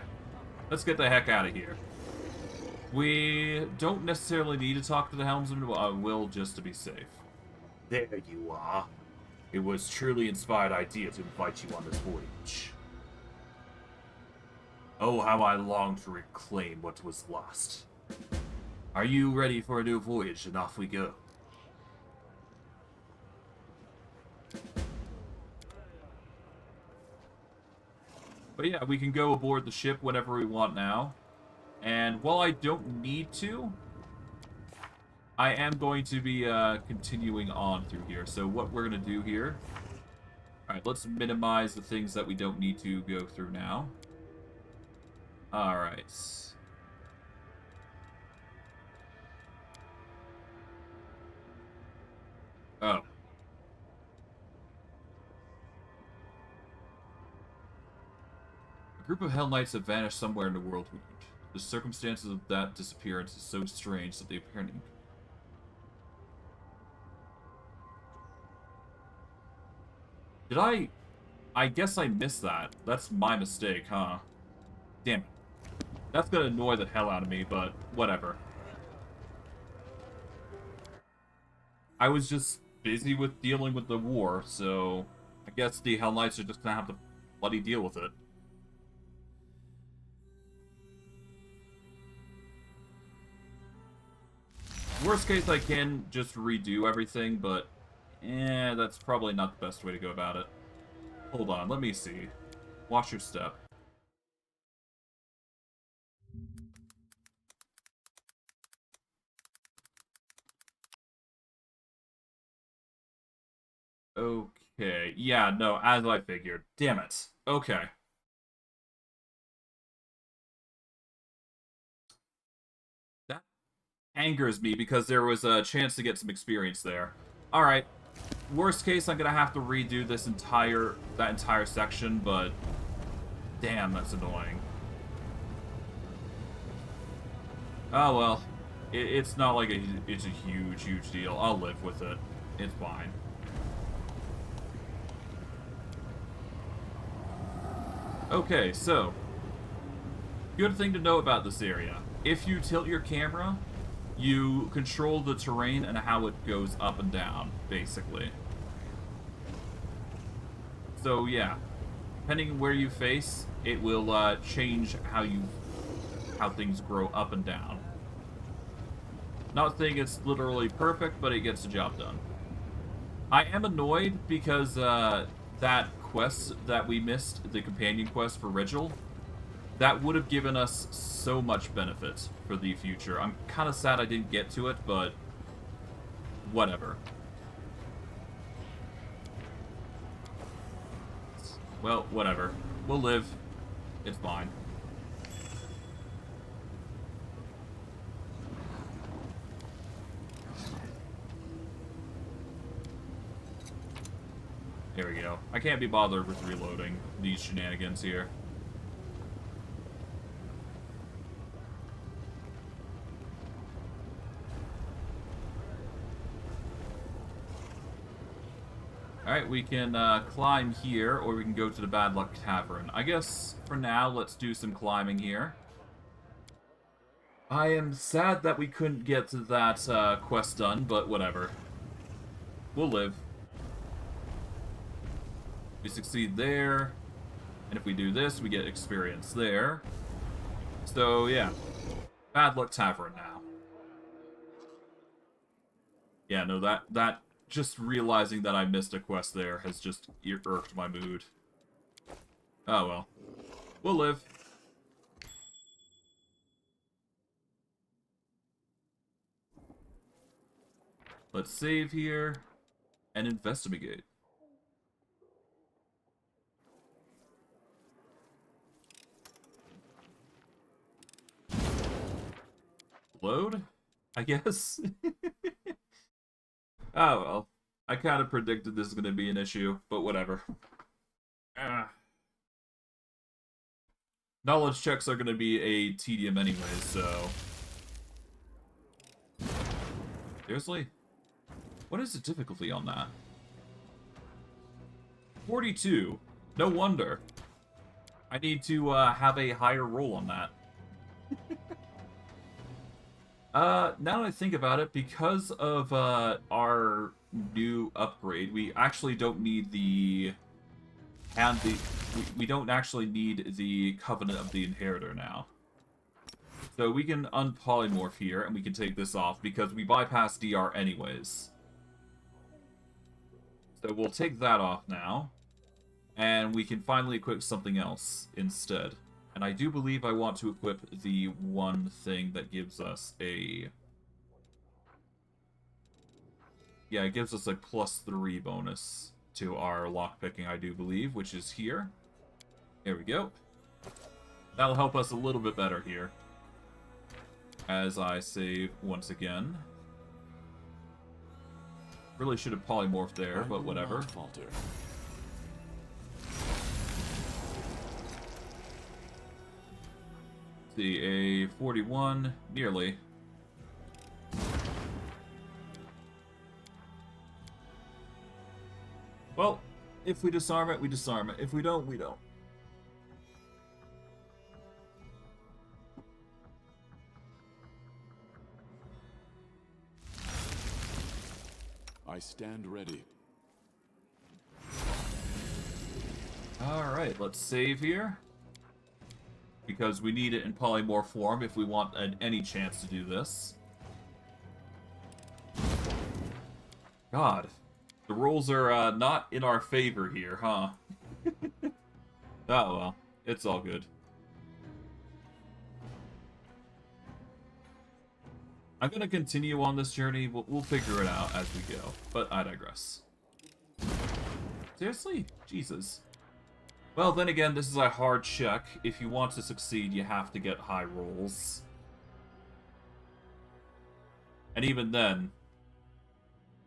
[SPEAKER 1] Let's get the heck out of here. We don't necessarily need to talk to the helmsman, but I will just to be safe.
[SPEAKER 2] There you are. It was truly inspired idea to invite you on this voyage.
[SPEAKER 1] Oh, how I long to reclaim what was lost. Are you ready for a new voyage? And off we go. But yeah, we can go aboard the ship whenever we want now. And while I don't need to, I am going to be continuing on through here. So what we're going to do here... Alright, let's minimize the things that we don't need to go through now. Alright. Oh. A group of Hell Knights have vanished somewhere in the world. The circumstances of that disappearance is so strange that they apparently... Did I guess I missed that. That's my mistake, huh? Damn it. That's gonna annoy the hell out of me, but whatever. I was just busy with dealing with the war, so I guess the Hell Knights are just gonna have to bloody deal with it. Worst case, I can just redo everything, but that's probably not the best way to go about it. Hold on, let me see. Watch your step. Okay, yeah, no, as I figured. Damn it. Okay. That angers me because there was a chance to get some experience there. Alright. Worst case, I'm gonna have to redo this that entire section, but damn, that's annoying. Oh well, it's not like it's a huge deal. I'll live with it. It's fine. Okay, so good thing to know about this area. If you tilt your camera, you control the terrain and how it goes up and down, basically. So yeah, depending on where you face, it will change how things grow up and down. Not saying it's literally perfect, but it gets the job done. I am annoyed because that quest that we missed, the companion quest for Regil, that would have given us so much benefit for the future. I'm kind of sad I didn't get to it, but whatever. Well, whatever. We'll live. It's fine. There we go. I can't be bothered with reloading these shenanigans here. Alright, we can climb here, or we can go to the Bad Luck Tavern. I guess, for now, let's do some climbing here. I am sad that we couldn't get to that quest done, but whatever. We'll live. We succeed there, and if we do this, we get experience there. So, yeah. Bad Luck Tavern now. Yeah, no, that just realizing that I missed a quest there has just irked my mood. Oh well. We'll live. Let's save here and investigate. Load, I guess. Oh well. I kind of predicted this is going to be an issue, but whatever. Knowledge checks are going to be a tedium anyways, so... Seriously? What is the difficulty on that? 42. No wonder. I need to have a higher roll on that. Now that I think about it, because of our new upgrade, we actually don't need the we don't actually need the Covenant of the Inheritor now. So we can unpolymorph here, and we can take this off, because we bypass DR anyways. So we'll take that off now, and we can finally equip something else instead. And I do believe I want to equip the one thing that gives us a... Yeah, it gives us a +3 bonus to our lockpicking, I do believe, which is here. Here we go. That'll help us a little bit better here. As I save once again. Really should have polymorphed there, but whatever. See, a 41, nearly. Well, if we disarm it, we disarm it. If we don't, we don't.
[SPEAKER 2] I stand ready.
[SPEAKER 1] Alright, let's save here. Because we need it in polymorph form if we want any chance to do this. God. The rolls are not in our favor here, huh? Oh well, it's all good. I'm gonna continue on this journey, we'll figure it out as we go, but I digress. Seriously? Jesus. Well, then again, this is a hard check. If you want to succeed, you have to get high rolls. And even then,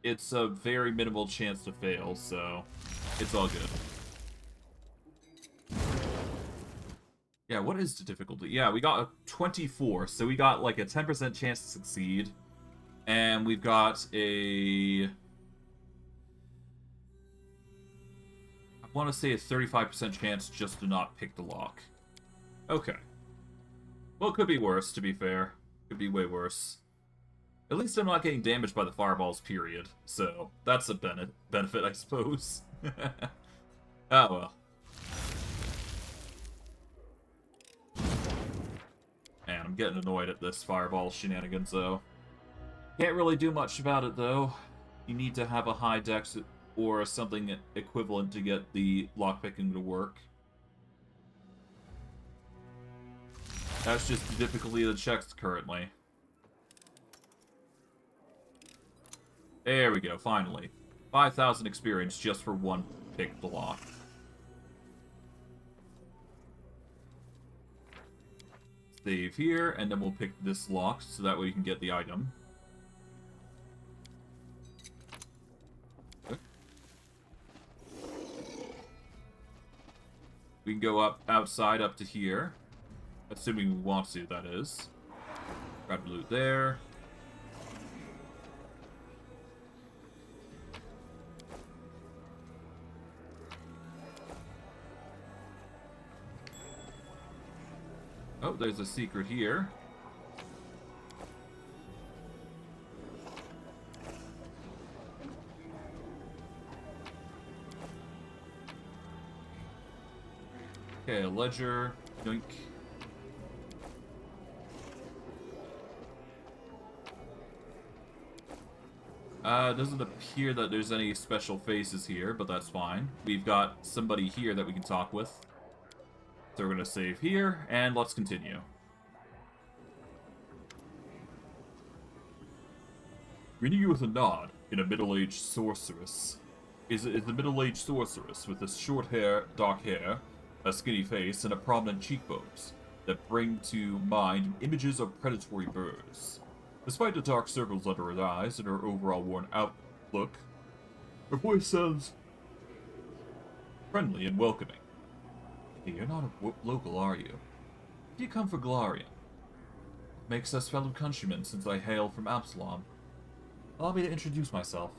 [SPEAKER 1] it's a very minimal chance to fail, so it's all good. Yeah, what is the difficulty? Yeah, we got a 24, so we got like a 10% chance to succeed. And we've got a... I want to say a 35% chance just to not pick the lock. Okay. Well, it could be worse, to be fair. Could be way worse. At least I'm not getting damaged by the fireballs, period. So, that's a benefit, I suppose. Oh, well. Man, I'm getting annoyed at this fireball shenanigans, though. Can't really do much about it, though. You need to have a high dex or something equivalent to get the lockpicking to work. That's just the difficulty of the checks currently. There we go, finally. 5,000 experience just for one pick the lock. Save here, and then we'll pick this lock, so that way you can get the item. Okay. We can go up outside up to here. Assuming we want to, that is. Grab the loot there. Oh, there's a secret here. Okay, a ledger. Yoink. It doesn't appear that there's any special faces here, but that's fine. We've got somebody here that we can talk with. So we're going to save here, and let's continue. Greeting you with a nod in a middle-aged sorceress. Is a middle-aged sorceress with a short hair, dark hair, a skinny face, and a prominent cheekbones that bring to mind images of predatory birds. Despite the dark circles under her eyes and her overall worn out look, her voice sounds friendly and welcoming. You're not a local, are you? Do you come for Glarian? Makes us fellow countrymen since I hail from Absalom. Allow me to introduce myself.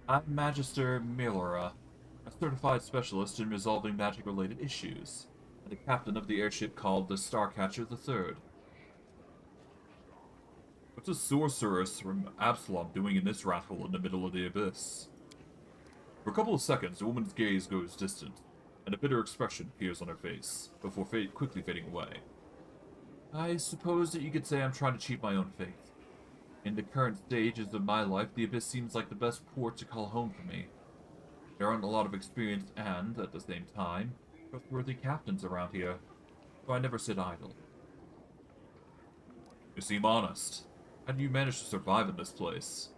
[SPEAKER 1] I'm Magister Milora, a certified specialist in resolving magic-related issues, and a captain of the airship called the Starcatcher III. What's a sorceress from Absalom doing in this rathhole in the middle of the abyss? For a couple of seconds, the woman's gaze goes distant. and a bitter expression appears on her face, before quickly fading away. I suppose that you could say I'm trying to cheat my own faith. In the current stages of my life, the Abyss seems like the best port to call home for me. There aren't a lot of experienced and, at the same time, trustworthy captains around here, so I never sit idle. You seem honest. How do you manage to survive in this place?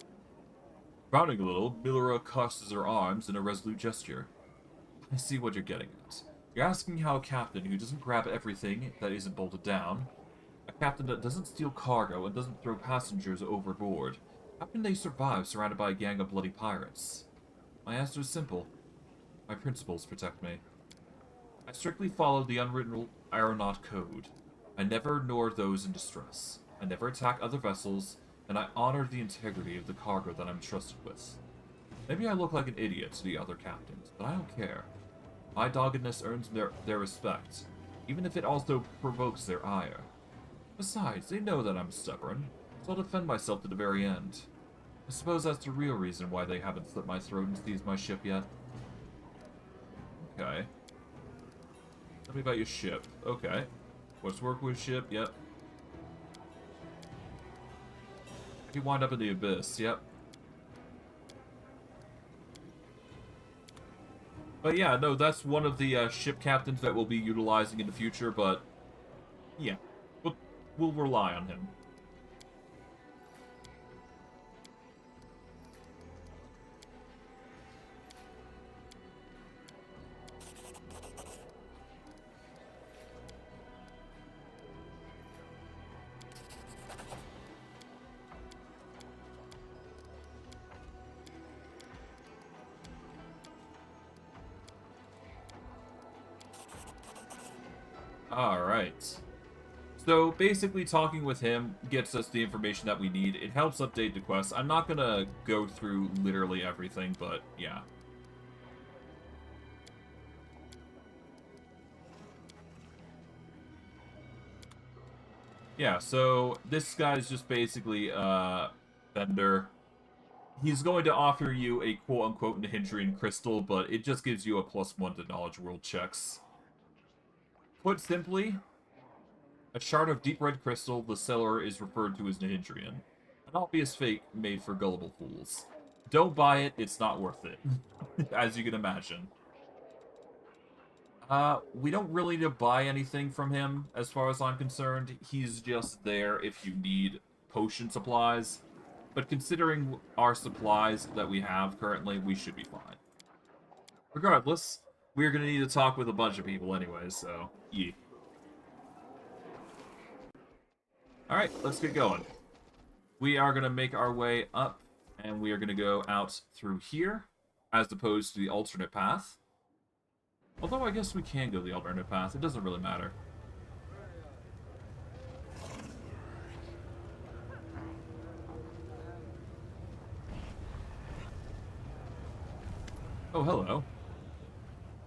[SPEAKER 1] Frowning a little, Millera crosses her arms in a resolute gesture. I see what you're getting at. You're asking how a captain who doesn't grab everything that isn't bolted down, a captain that doesn't steal cargo and doesn't throw passengers overboard, how can they survive surrounded by a gang of bloody pirates? My answer is simple. My principles protect me. I strictly follow the unwritten aeronaut code. I never ignore those in distress. I never attack other vessels, and I honor the integrity of the cargo that I'm trusted with. Maybe I look like an idiot to the other captains, but I don't care. My doggedness earns their respect, even if it also provokes their ire. Besides, they know that I'm stubborn, so I'll defend myself to the very end. I suppose that's the real reason why they haven't slit my throat and seized my ship yet. Okay. Tell me about your ship. Okay. What's work with ship? Yep. You wind up in the Abyss. Yep. But yeah, no, that's one of the ship captains that we'll be utilizing in the future, but yeah, we'll rely on him. Alright. So, basically talking with him gets us the information that we need. It helps update the quest. I'm not gonna go through literally everything, but yeah. Yeah, so this guy's just basically vendor. He's going to offer you a quote-unquote Nihindrian crystal, but it just gives you a +1 to knowledge world checks. Put simply, a shard of deep red crystal, the seller is referred to as Nihindrian. An obvious fake made for gullible fools. Don't buy it, it's not worth it. As you can imagine. We don't really need to buy anything from him, as far as I'm concerned. He's just there if you need potion supplies. But considering our supplies that we have currently, we should be fine. Regardless, we're going to need to talk with a bunch of people anyway, so yeah. Alright, let's get going. We are going to make our way up, and we are going to go out through here, as opposed to the alternate path. Although I guess we can go the alternate path, it doesn't really matter. Oh, hello.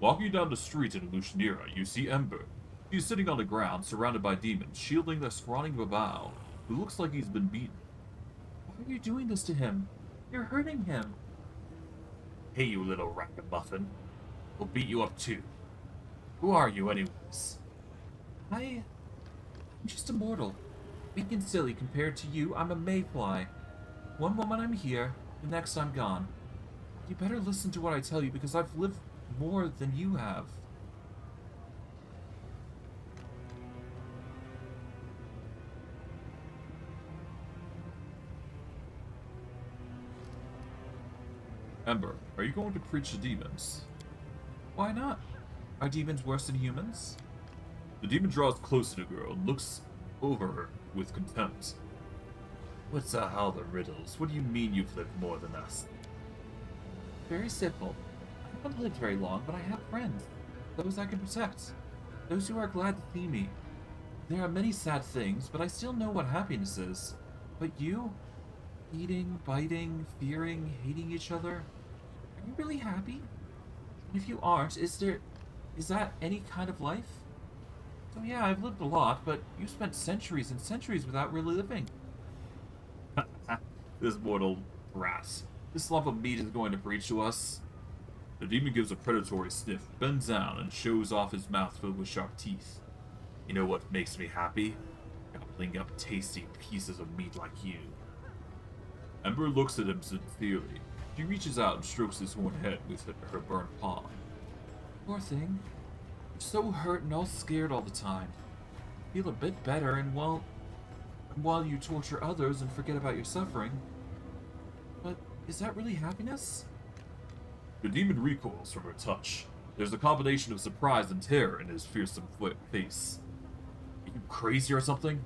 [SPEAKER 1] Walking down the street in Lucianira, you see Ember. He's sitting on the ground, surrounded by demons, shielding the scrawny Babao, who looks like he's been beaten. Why are you doing this to him? You're hurting him. Hey, you little ragamuffin. We'll beat you up too. Who are you, anyways? I'm just a mortal. Weak and silly compared to you, I'm a mayfly. One moment I'm here, the next I'm gone. You better listen to what I tell you, because I've lived more than you have. Ember, are you going to preach to demons? Why not? Are demons worse than humans? The demon draws close to the girl and looks over her with contempt. What's all the riddles? What do you mean you've lived more than us? Very simple. I haven't lived very long, but I have friends. Those I can protect. Those who are glad to see me. There are many sad things, but I still know what happiness is. But you? Eating, biting, fearing, hating each other? Are you really happy? And if you aren't, is that any kind of life? So yeah, I've lived a lot, but you spent centuries and centuries without really living. This mortal brat. This lump of meat is going to preach to us. The demon gives a predatory sniff, bends down, and shows off his mouth filled with sharp teeth. You know what makes me happy? Gobbling up tasty pieces of meat like you. Ember looks at him sincerely. She reaches out and strokes his horned head with her burnt palm. Poor thing. You're so hurt and all scared all the time. Feel a bit better, and while you torture others and forget about your suffering. But is that really happiness? The demon recoils from her touch. There's a combination of surprise and terror in his fearsome face. Are you crazy or something?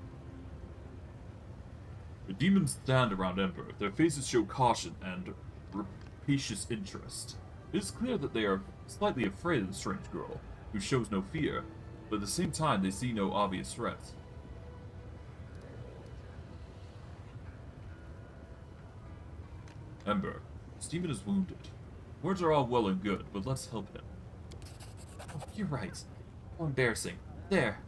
[SPEAKER 1] The demons stand around Ember. Their faces show caution and rapacious interest. It is clear that they are slightly afraid of the strange girl, who shows no fear, but at the same time they see no obvious threat. Ember, this demon is wounded. Words are all well and good, but let's help him. Oh, you're right. How embarrassing. There.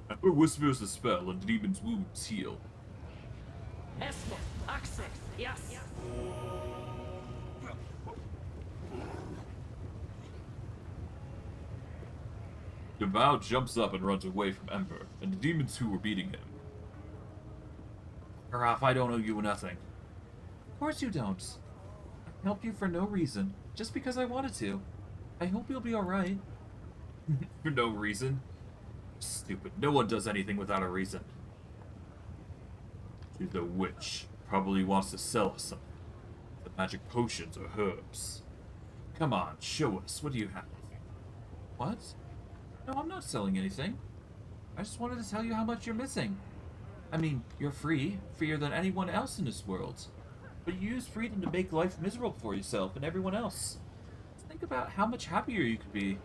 [SPEAKER 1] Ember whispers a spell and the demon's wounds heal.
[SPEAKER 3] Yes.
[SPEAKER 1] Devout jumps up and runs away from Ember, and the demons who were beating him. Off, I don't owe you nothing. Of course you don't. I helped you for no reason, just because I wanted to. I hope you'll be alright. For no reason? Stupid. No one does anything without a reason. She's a witch. Probably wants to sell us something. The magic potions or herbs. Come on, show us. What do you have? What? No, I'm not selling anything. I just wanted to tell you how much you're missing. I mean, you're free. Freer than anyone else in this world. But you use freedom to make life miserable for yourself and everyone else. Think about how much happier you could be.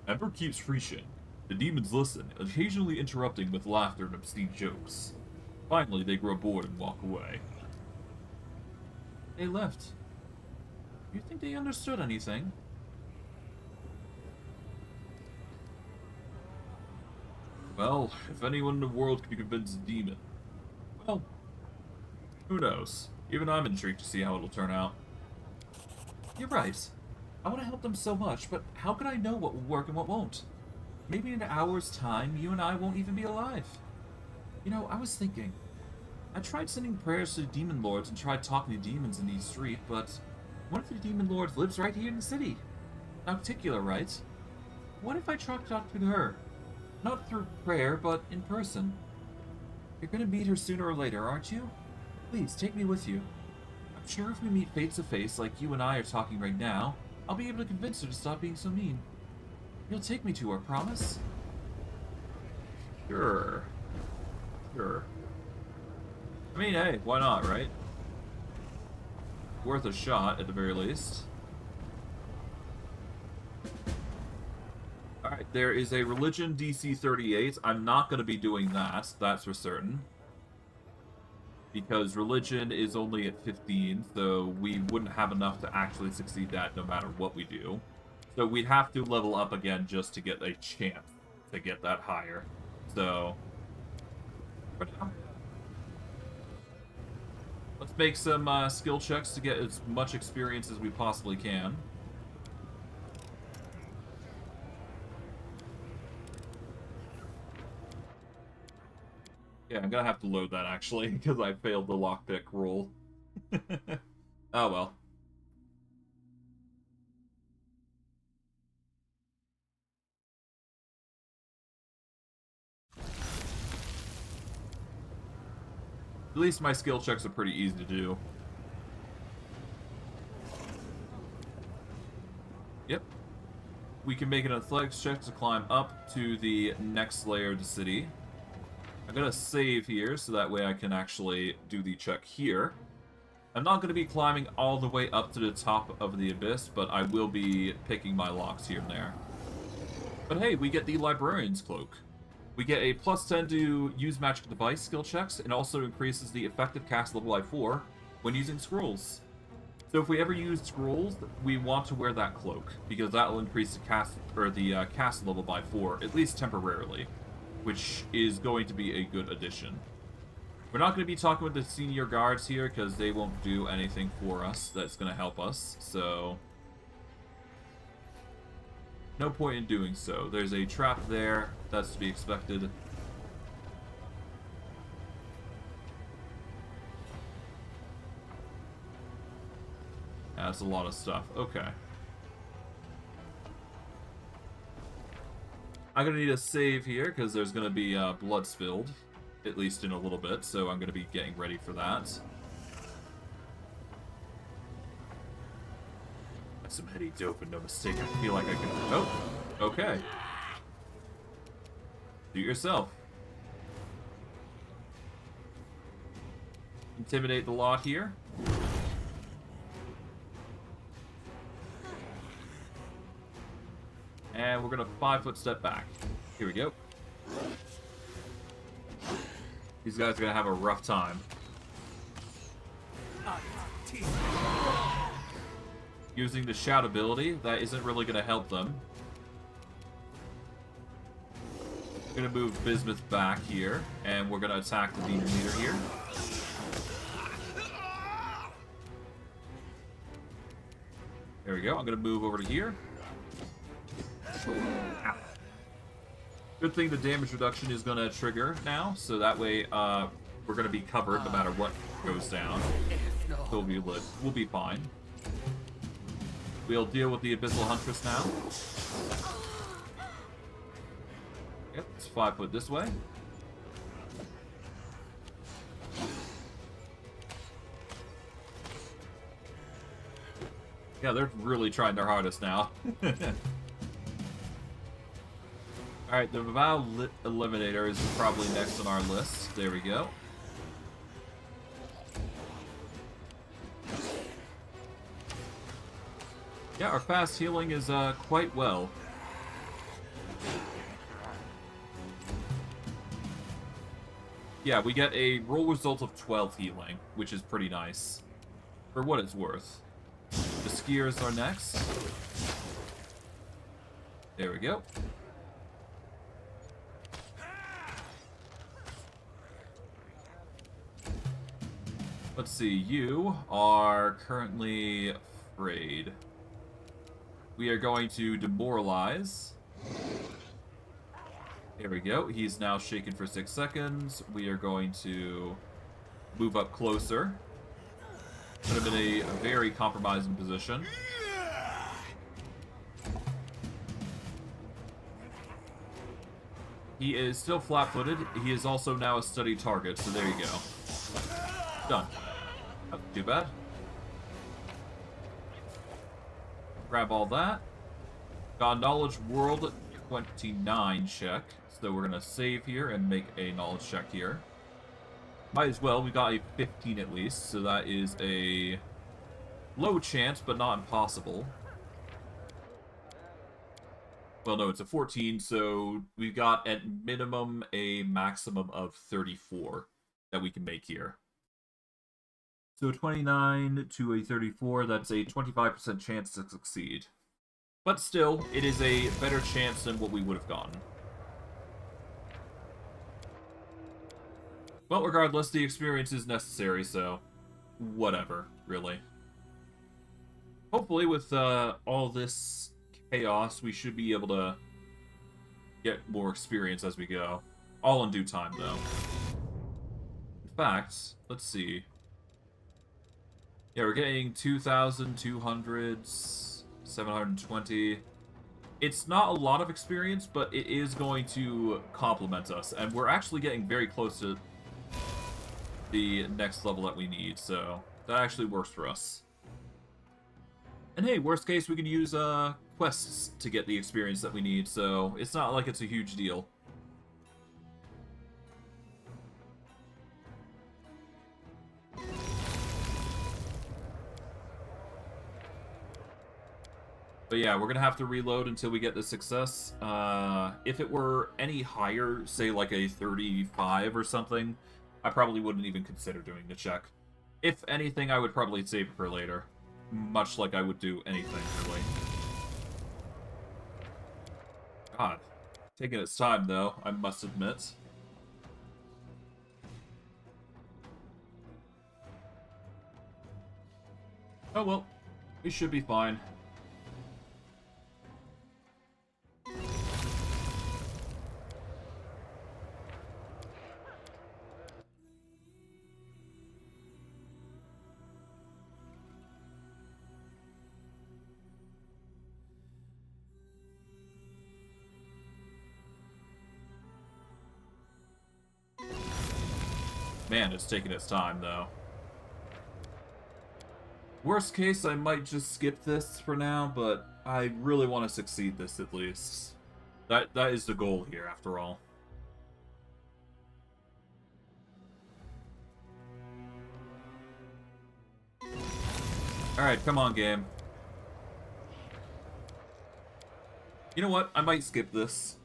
[SPEAKER 1] Ember keeps preaching. The demons listen, occasionally interrupting with laughter and obscene jokes. Finally, they grow bored and walk away. They left. You think they understood anything? Well, if anyone in the world could convince a demon, well, who knows? Even I'm intrigued to see how it'll turn out. You're right. I want to help them so much, but how could I know what will work and what won't? Maybe in an hour's time, you and I won't even be alive. You know, I was thinking. I tried sending prayers to the demon lords and tried talking to demons in East Street, but one of the demon lords lives right here in the city. Nocticular, right? What if I tried to talk to her? Not through prayer, but in person. You're gonna meet her sooner or later, aren't you? Please, take me with you. I'm sure if we meet face to face like you and I are talking right now, I'll be able to convince her to stop being so mean. You'll take me to her, promise? Sure. I mean, hey, why not, right? Worth a shot, at the very least. Alright, there is a religion DC 38. I'm not going to be doing that, that's for certain. Because religion is only at 15, so we wouldn't have enough to actually succeed that no matter what we do. So we'd have to level up again just to get a chance to get that higher. So, for now, let's make some skill checks to get as much experience as we possibly can. Yeah, I'm gonna have to load that actually, because I failed the lockpick roll. Oh well. At least my skill checks are pretty easy to do. Yep. We can make an athletics check to climb up to the next layer of the city. I'm gonna save here, so that way I can actually do the check here. I'm not gonna be climbing all the way up to the top of the abyss, but I will be picking my locks here and there. But hey, we get the Librarian's Cloak. We get a +10 to use magic device skill checks, and also increases the effective cast level by 4 when using scrolls. So if we ever use scrolls, we want to wear that cloak, because that will increase the cast level by 4, at least temporarily, which is going to be a good addition. We're not going to be talking with the senior guards here, because they won't do anything for us that's going to help us, so No point in doing so. There's a trap there. That's to be expected. That's a lot of stuff. Okay. I'm going to need a save here, because there's going to be blood spilled. At least in a little bit, so I'm going to be getting ready for that. That's some heady dope and no mistake. I feel like I can... Oh! Okay. Do it yourself. Intimidate the lot here. And we're going to 5-foot step back. Here we go. These guys are going to have a rough time. Using the shout ability, that isn't really going to help them. We're going to move Bismuth back here, and we're going to attack the demon leader here. There we go. I'm going to move over to here. Ow. Good thing the damage reduction is going to trigger now, so that way we're going to be covered no matter what goes down. So we'll be fine. We'll deal with the Abyssal Huntress now. Yep, it's 5-foot this way. Yeah, they're really trying their hardest now. Alright, the Vow Eliminator is probably next on our list. There we go. Yeah, our fast healing is quite well. Yeah, we get a roll result of 12 healing, which is pretty nice. For what it's worth. The skiers are next. There we go. Let's see, you are currently afraid. We are going to demoralize. There we go. He's now shaken for 6 seconds. We are going to move up closer. Put him in a very compromising position. He is still flat-footed. He is also now a steady target, so there you go. Done. Not too bad. Grab all that. Got a Knowledge World 29 check. So we're going to save here and make a knowledge check here. Might as well. We got a 15 at least. So that is a low chance, but not impossible. Well, no, it's a 14. So we've got at minimum a maximum of 34 that we can make here. So 29 to a 34, that's a 25% chance to succeed. But still, it is a better chance than what we would have gotten. Well, regardless, the experience is necessary, so whatever, really. Hopefully, with all this chaos, we should be able to get more experience as we go. All in due time, though. In fact, let's see. Yeah, we're getting 2,200, 720. It's not a lot of experience, but it is going to complement us. And we're actually getting very close to the next level that we need, so that actually works for us. And hey, worst case, we can use quests to get the experience that we need, so it's not like it's a huge deal. But yeah, we're going to have to reload until we get the success. If it were any higher, say like a 35 or something, I probably wouldn't even consider doing the check. If anything, I would probably save it for later. Much like I would do anything, really. God. Taking its time, though, I must admit. Oh well. We should be fine. Man, it's taking its time, though. Worst case, I might just skip this for now, but I really want to succeed this at least. That is the goal here, after all. Alright, come on, game. You know what? I might skip this.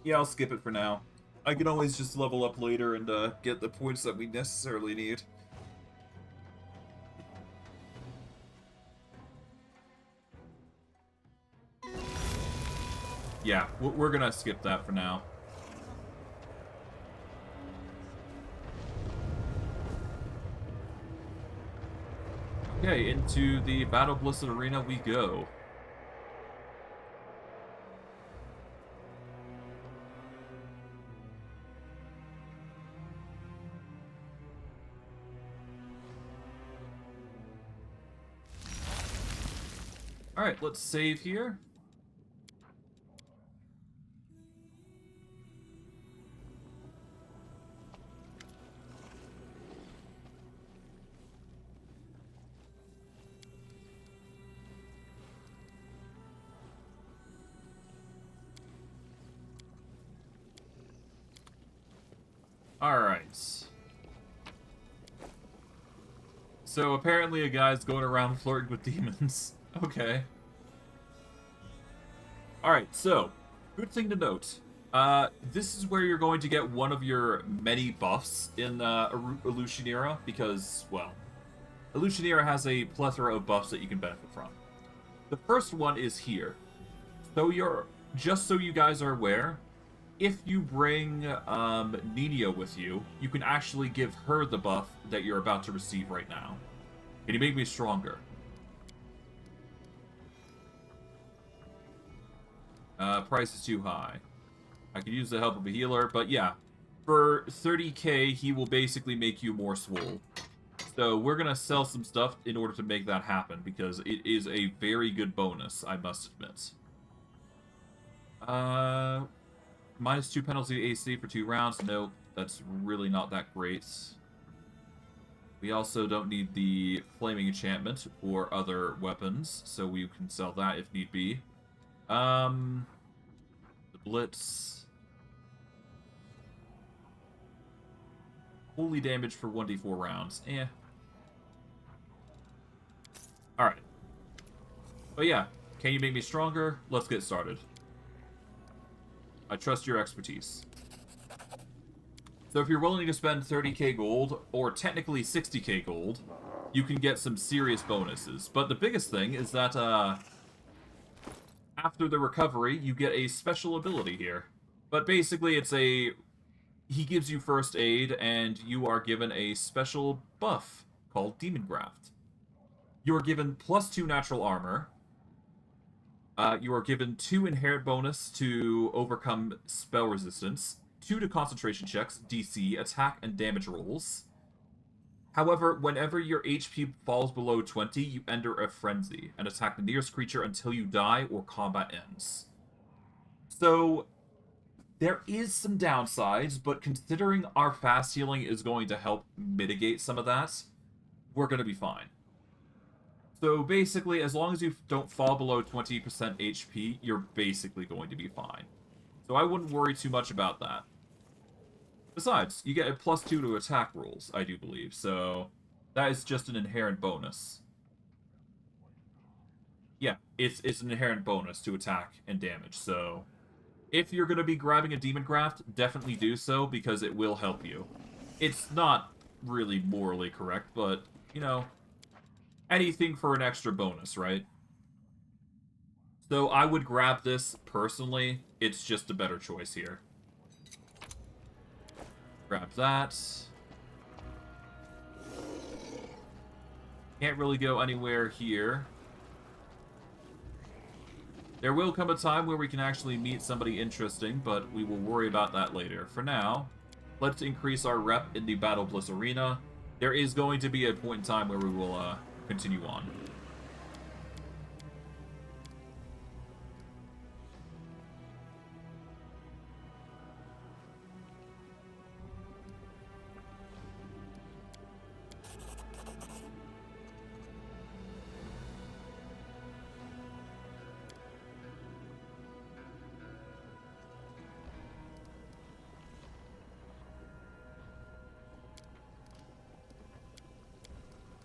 [SPEAKER 1] Yeah, I'll skip it for now. I can always just level up later and get the points that we necessarily need. Yeah, we're gonna skip that for now. Okay, into the Battlebliss Arena we go. Alright, let's save here. Alright. So apparently a guy's going around flirting with demons. Okay. Alright, so, good thing to note. This is where you're going to get one of your many buffs in Illusionera, because, well, Illusionera has a plethora of buffs that you can benefit from. The first one is here. So just so you guys are aware, if you bring Minagho with you, you can actually give her the buff that you're about to receive right now. Can you make me stronger? Price is too high. I could use the help of a healer, but yeah. For 30k, he will basically make you more swole. So we're going to sell some stuff in order to make that happen, because it is a very good bonus, I must admit. -2 penalty AC for 2 rounds. Nope, that's really not that great. We also don't need the flaming enchantment for other weapons, so we can sell that if need be. The blitz. Holy damage for 1d4 rounds. Eh. Alright. But yeah, can you make me stronger? Let's get started. I trust your expertise. So if you're willing to spend 30k gold, or technically 60k gold, you can get some serious bonuses. But the biggest thing is that, after the recovery, you get a special ability here. But basically, it's a... He gives you first aid, and you are given a special buff called Demongraft. You are given +2 natural armor. You are given 2 inherent bonus to overcome spell resistance, 2 to concentration checks, DC, attack, and damage rolls. However, whenever your HP falls below 20, you enter a frenzy and attack the nearest creature until you die or combat ends. So, there is some downsides, but considering our fast healing is going to help mitigate some of that, we're going to be fine. So basically, as long as you don't fall below 20% HP, you're basically going to be fine. So I wouldn't worry too much about that. Besides, you get a +2 to attack rolls, I do believe, so that is just an inherent bonus. Yeah, it's an inherent bonus to attack and damage, so... If you're going to be grabbing a Demongraft, definitely do so, because it will help you. It's not really morally correct, but, you know, anything for an extra bonus, right? So I would grab this personally. It's just a better choice here. Grab that. Can't really go anywhere here. There will come a time where we can actually meet somebody interesting, but we will worry about that later. For now, let's increase our rep in the Battlebliss Arena. There is going to be a point in time where we will continue on.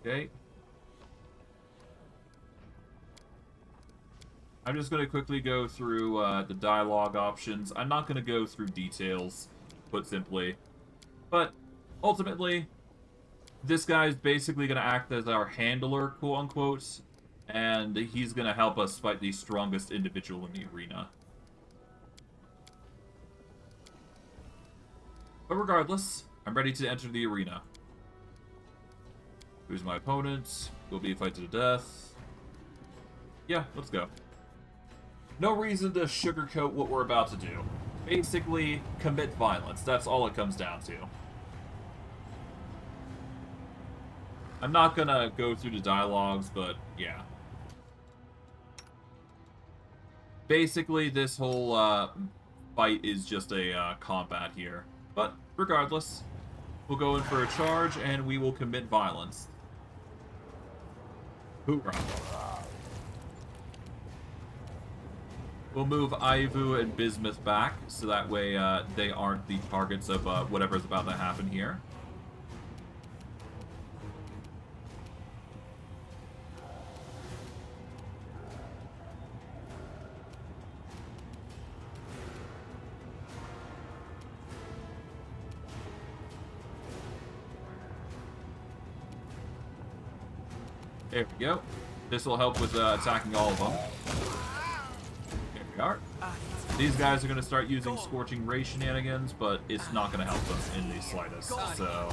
[SPEAKER 1] Okay. I'm just going to quickly go through the dialogue options. I'm not going to go through details, put simply. But, ultimately, this guy's basically going to act as our handler, quote-unquote, and he's going to help us fight the strongest individual in the arena. But regardless, I'm ready to enter the arena. Who's my opponent? Will be a fight to the death. Yeah, let's go. No reason to sugarcoat what we're about to do. Basically, commit violence. That's all it comes down to. I'm not gonna go through the dialogues, but yeah. Basically, this whole fight is just a combat here. But regardless, we'll go in for a charge and we will commit violence. Hoorah. We'll move Ivu and Bismuth back, so that way they aren't the targets of whatever's about to happen here. There we go. This will help with attacking all of them. Here we are. These guys are going to start using Scorching Ray shenanigans, but it's not going to help them in the slightest, so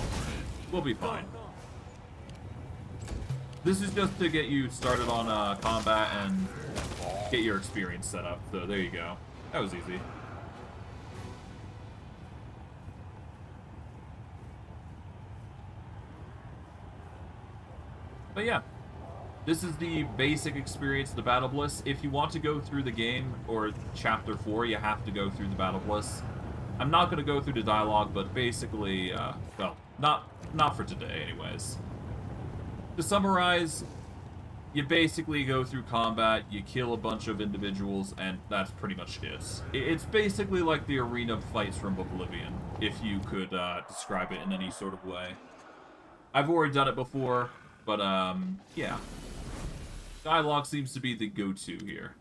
[SPEAKER 1] we'll be fine. This is just to get you started on combat and get your experience set up, so there you go. That was easy. But yeah. This is the basic experience of the Battlebliss. If you want to go through the game, or Chapter 4, you have to go through the Battlebliss. I'm not going to go through the dialogue, but basically, well, not for today, anyways. To summarize, you basically go through combat, you kill a bunch of individuals, and that's pretty much it. It's basically like the arena fights from Oblivion, if you could describe it in any sort of way. I've already done it before, but, yeah. Dialogue seems to be the go-to here.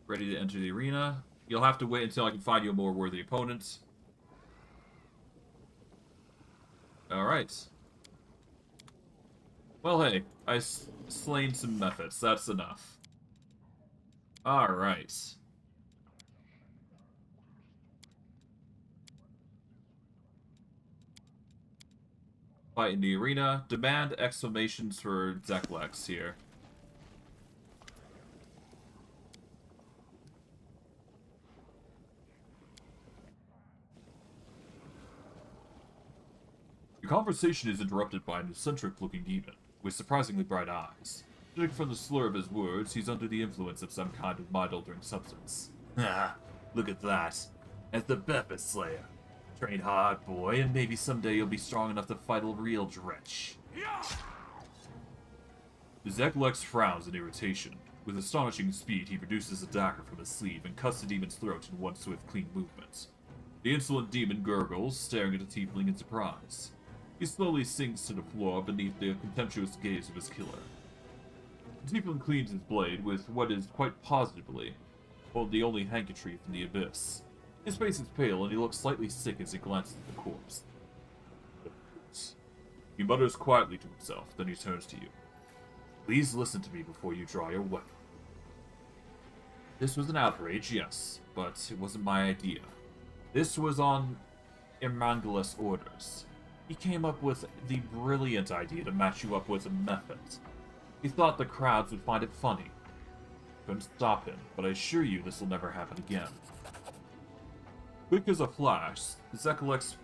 [SPEAKER 1] Ready to enter the arena. You'll have to wait until I can find you a more worthy opponent. Alright. Well, hey, I slain some methods. That's enough. Alright. Fight in the arena. Demand exclamations for Zeklex here. Your conversation is interrupted by an eccentric-looking demon with surprisingly bright eyes. Judging from the slur of his words, he's under the influence of some kind of mind-altering substance. Ah, look at that. As the Bepis Slayer. Train hard, boy, and maybe someday you'll be strong enough to fight a real dretch. Zeklex frowns in irritation. With astonishing speed, he produces a dagger from his sleeve and cuts the demon's throat in one swift, clean movement. The insolent demon gurgles, staring at the tiefling in surprise. He slowly sinks to the floor beneath the contemptuous gaze of his killer. The tiefling cleans his blade with what is quite positively the only handkerchief in the abyss. His face is pale, and he looks slightly sick as he glances at the corpse. He mutters quietly to himself, then he turns to you. Please listen to me before you draw your weapon. This was an outrage, yes, but it wasn't my idea. This was on Emangalis' orders. He came up with the brilliant idea to match you up with a method. He thought the crowds would find it funny. Couldn't stop him, but I assure you this will never happen again. Quick as a flash, Zeklex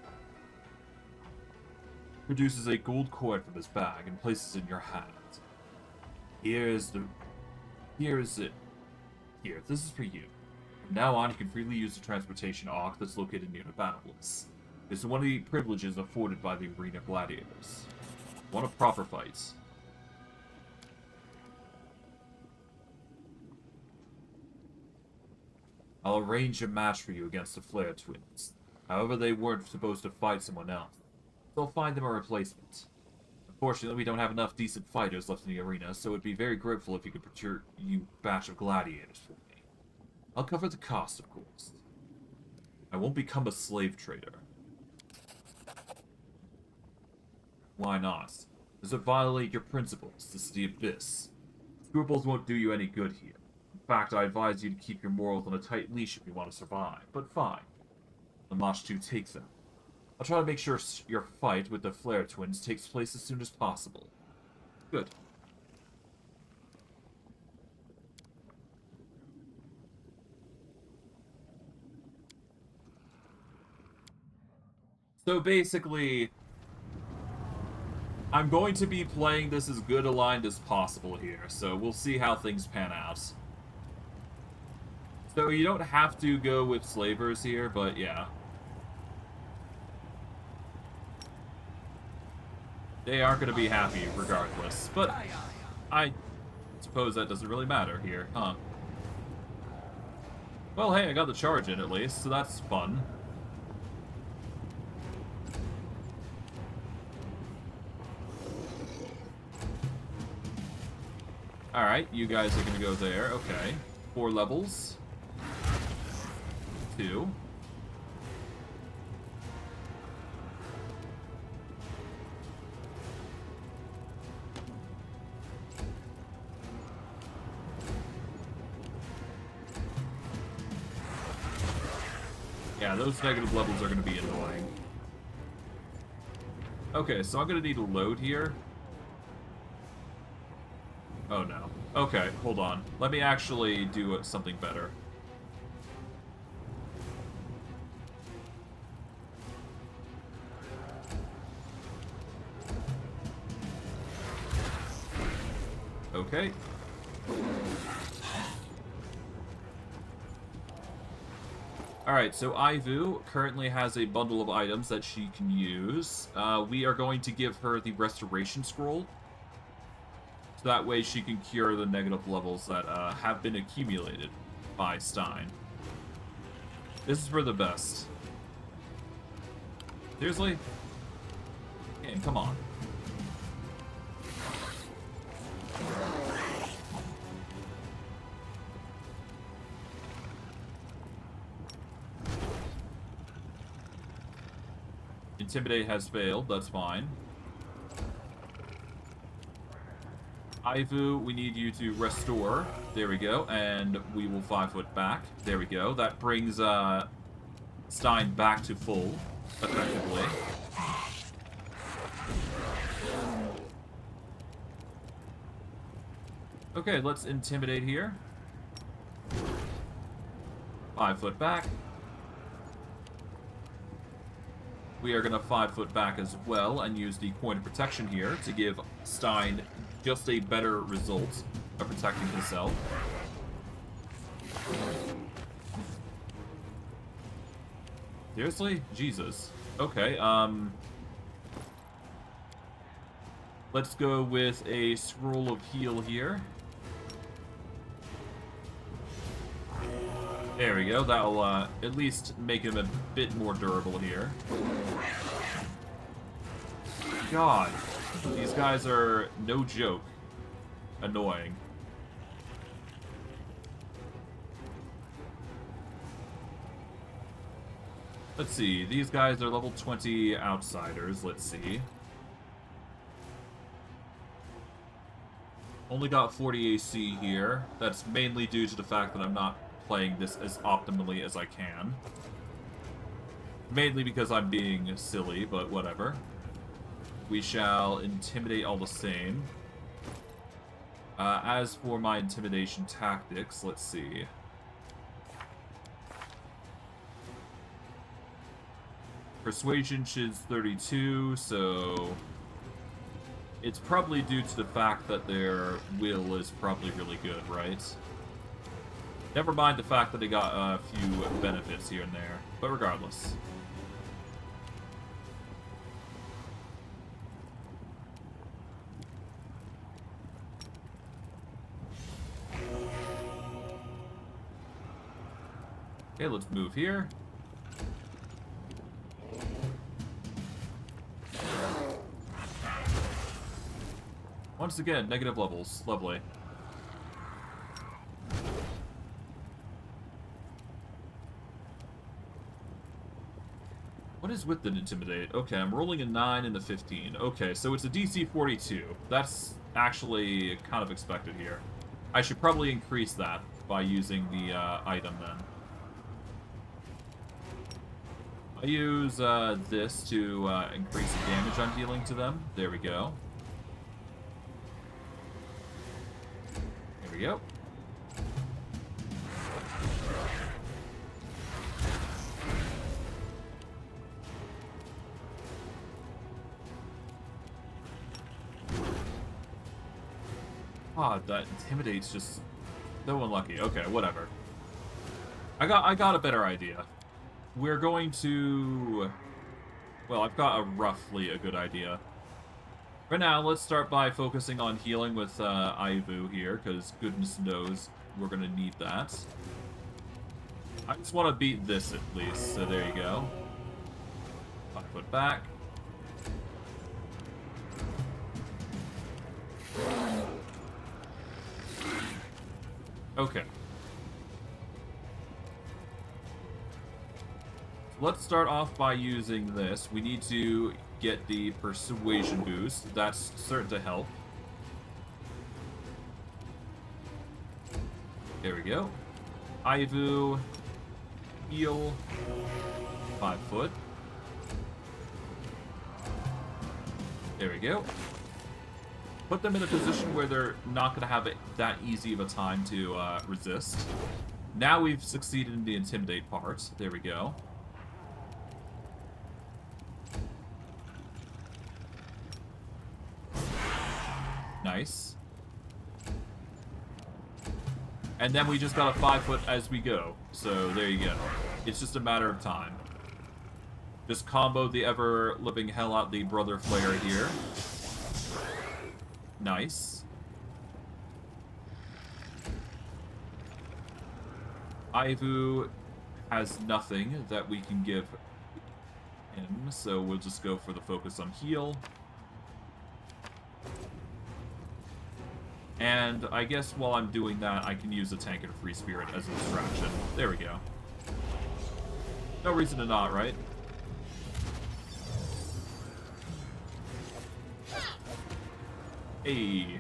[SPEAKER 1] produces a gold coin from his bag and places it in your hand. Here, this is for you. From now on, you can freely use the transportation arc that's located near the Battlebliss. This is one of the privileges afforded by the arena gladiators. Want a proper fight? I'll arrange a match for you against the Flare twins. However, they weren't supposed to fight someone else, so I'll find them a replacement. Unfortunately, we don't have enough decent fighters left in the arena, so it'd be very grateful if you could procure a batch of gladiators for me. I'll cover the cost, of course. I won't become a slave trader. Why not? Does it violate your principles? This is the Abyss. Scruples won't do you any good here. In fact, I advise you to keep your morals on a tight leash if you want to survive. But fine. The Mosh 2 takes them. I'll try to make sure your fight with the Flare twins takes place as soon as possible. Good. So basically, I'm going to be playing this as good aligned as possible here, so we'll see how things pan out. So you don't have to go with slavers here, but yeah. They aren't going to be happy regardless, but I suppose that doesn't really matter here, huh? Well, hey, I got the charge in at least, so that's fun. Alright, you guys are going to go there, okay. 4 levels. 2. Yeah, those negative levels are going to be annoying. Okay, so I'm going to need a load here. Oh no. Okay, hold on. Let me actually do something better. Okay. Alright, so Ivu currently has a bundle of items that she can use. We are going to give her the Restoration Scroll. So that way she can cure the negative levels that have been accumulated by Stein. This is for the best. Seriously? Game, come on. Intimidate has failed, that's fine. Ivu, we need you to restore. There we go, and we will 5-foot back. There we go. That brings Stein back to full, effectively. Okay, let's intimidate here. 5-foot back. We are going to 5-foot back as well and use the Coin of Protection here to give Stein just a better result of protecting himself. Seriously? Jesus. Okay, let's go with a Scroll of Heal here. There we go, that'll at least make him a bit more durable here. God, these guys are no joke annoying. Let's see, these guys are level 20 outsiders, let's see. Only got 40 AC here. That's mainly due to the fact that I'm not playing this as optimally as I can. Mainly because I'm being silly, but whatever. We shall intimidate all the same. As for my intimidation tactics, let's see. Persuasion is 32, so it's probably due to the fact that their will is probably really good, right? Never mind the fact that they got a few benefits here and there, but regardless. Okay, let's move here. Once again, negative levels. Lovely. What is with an Intimidate? Okay, I'm rolling a 9 and a 15. Okay, so it's a DC 42. That's actually kind of expected here. I should probably increase that by using the item then. I use this to increase the damage I'm dealing to them. There we go. There we go. Ah, that Intimidate's just so unlucky. Okay, whatever. I got a better idea. We're going to... Well, I've got roughly a good idea. For now, let's start by focusing on healing with Aivu here, because goodness knows we're going to need that. I just want to beat this at least, so there you go. 5 foot back. Okay. Let's start off by using this. We need to get the persuasion boost. That's certain to help. There we go. Aivu. Heal. 5 foot. There we go. Put them in a position where they're not going to have it that easy of a time to resist. Now we've succeeded in the Intimidate part. There we go. Nice. And then we just got a 5 foot as we go. So there you go. It's just a matter of time. Just combo the ever-living hell out the Brother Flare here. Nice. Aivu has nothing that we can give him, so we'll just go for the focus on heal. And I guess while I'm doing that, I can use a tank and a free spirit as a distraction. There we go. No reason to not, right? Hey.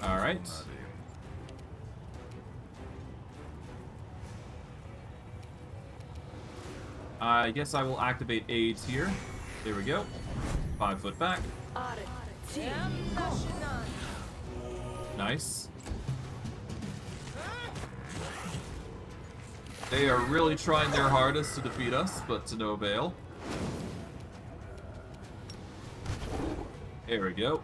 [SPEAKER 1] All right. I guess I will activate aids here. There we go. 5 foot back. Nice. They are really trying their hardest to defeat us, but to no avail. There we go.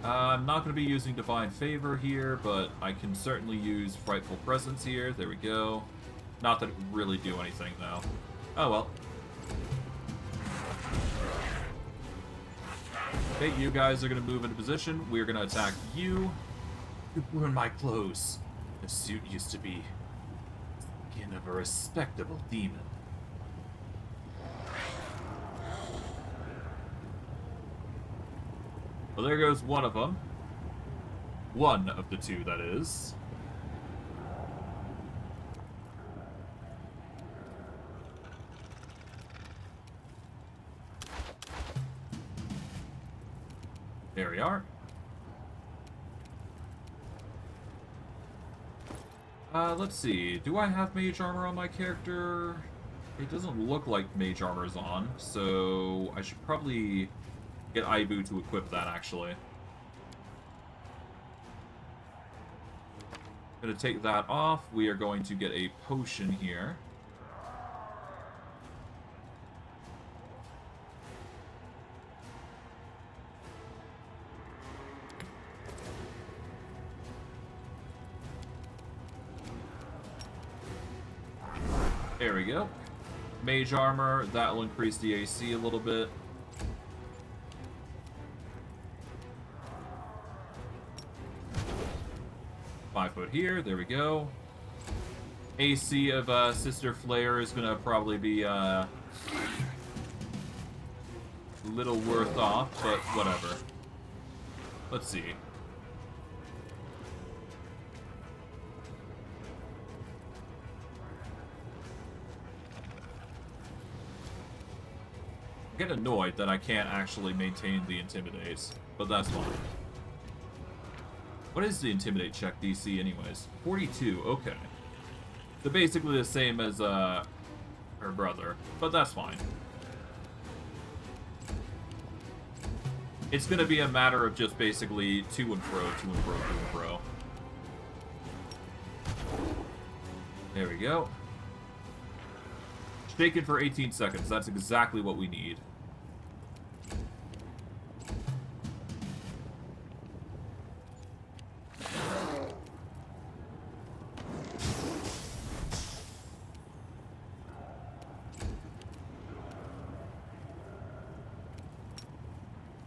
[SPEAKER 1] I'm not going to be using Divine Favor here, but I can certainly use Frightful Presence here. There we go. Not that it would really do anything, though. Oh, well. Okay, you guys are going to move into position. We're going to attack you. You ruined my clothes. The suit used to be the skin of a respectable demon. Well, there goes one of them. One of the two, that is. There we are. Let's see. Do I have mage armor on my character? It doesn't look like mage armor is on, so I should probably get Aivu to equip that, actually. Gonna take that off. We are going to get a potion here. There we go. Mage armor, that will increase the AC a little bit. Five foot here, there we go. AC of Sister Flare is gonna probably be a little worth off, but whatever. Let's see. I get annoyed that I can't actually maintain the Intimidate, but that's fine. What is the Intimidate check DC anyways? 42, okay. So basically the same as her brother, but that's fine. It's gonna be a matter of just basically to and fro, to and fro, to and fro. There we go. Shaken for 18 seconds. That's exactly what we need.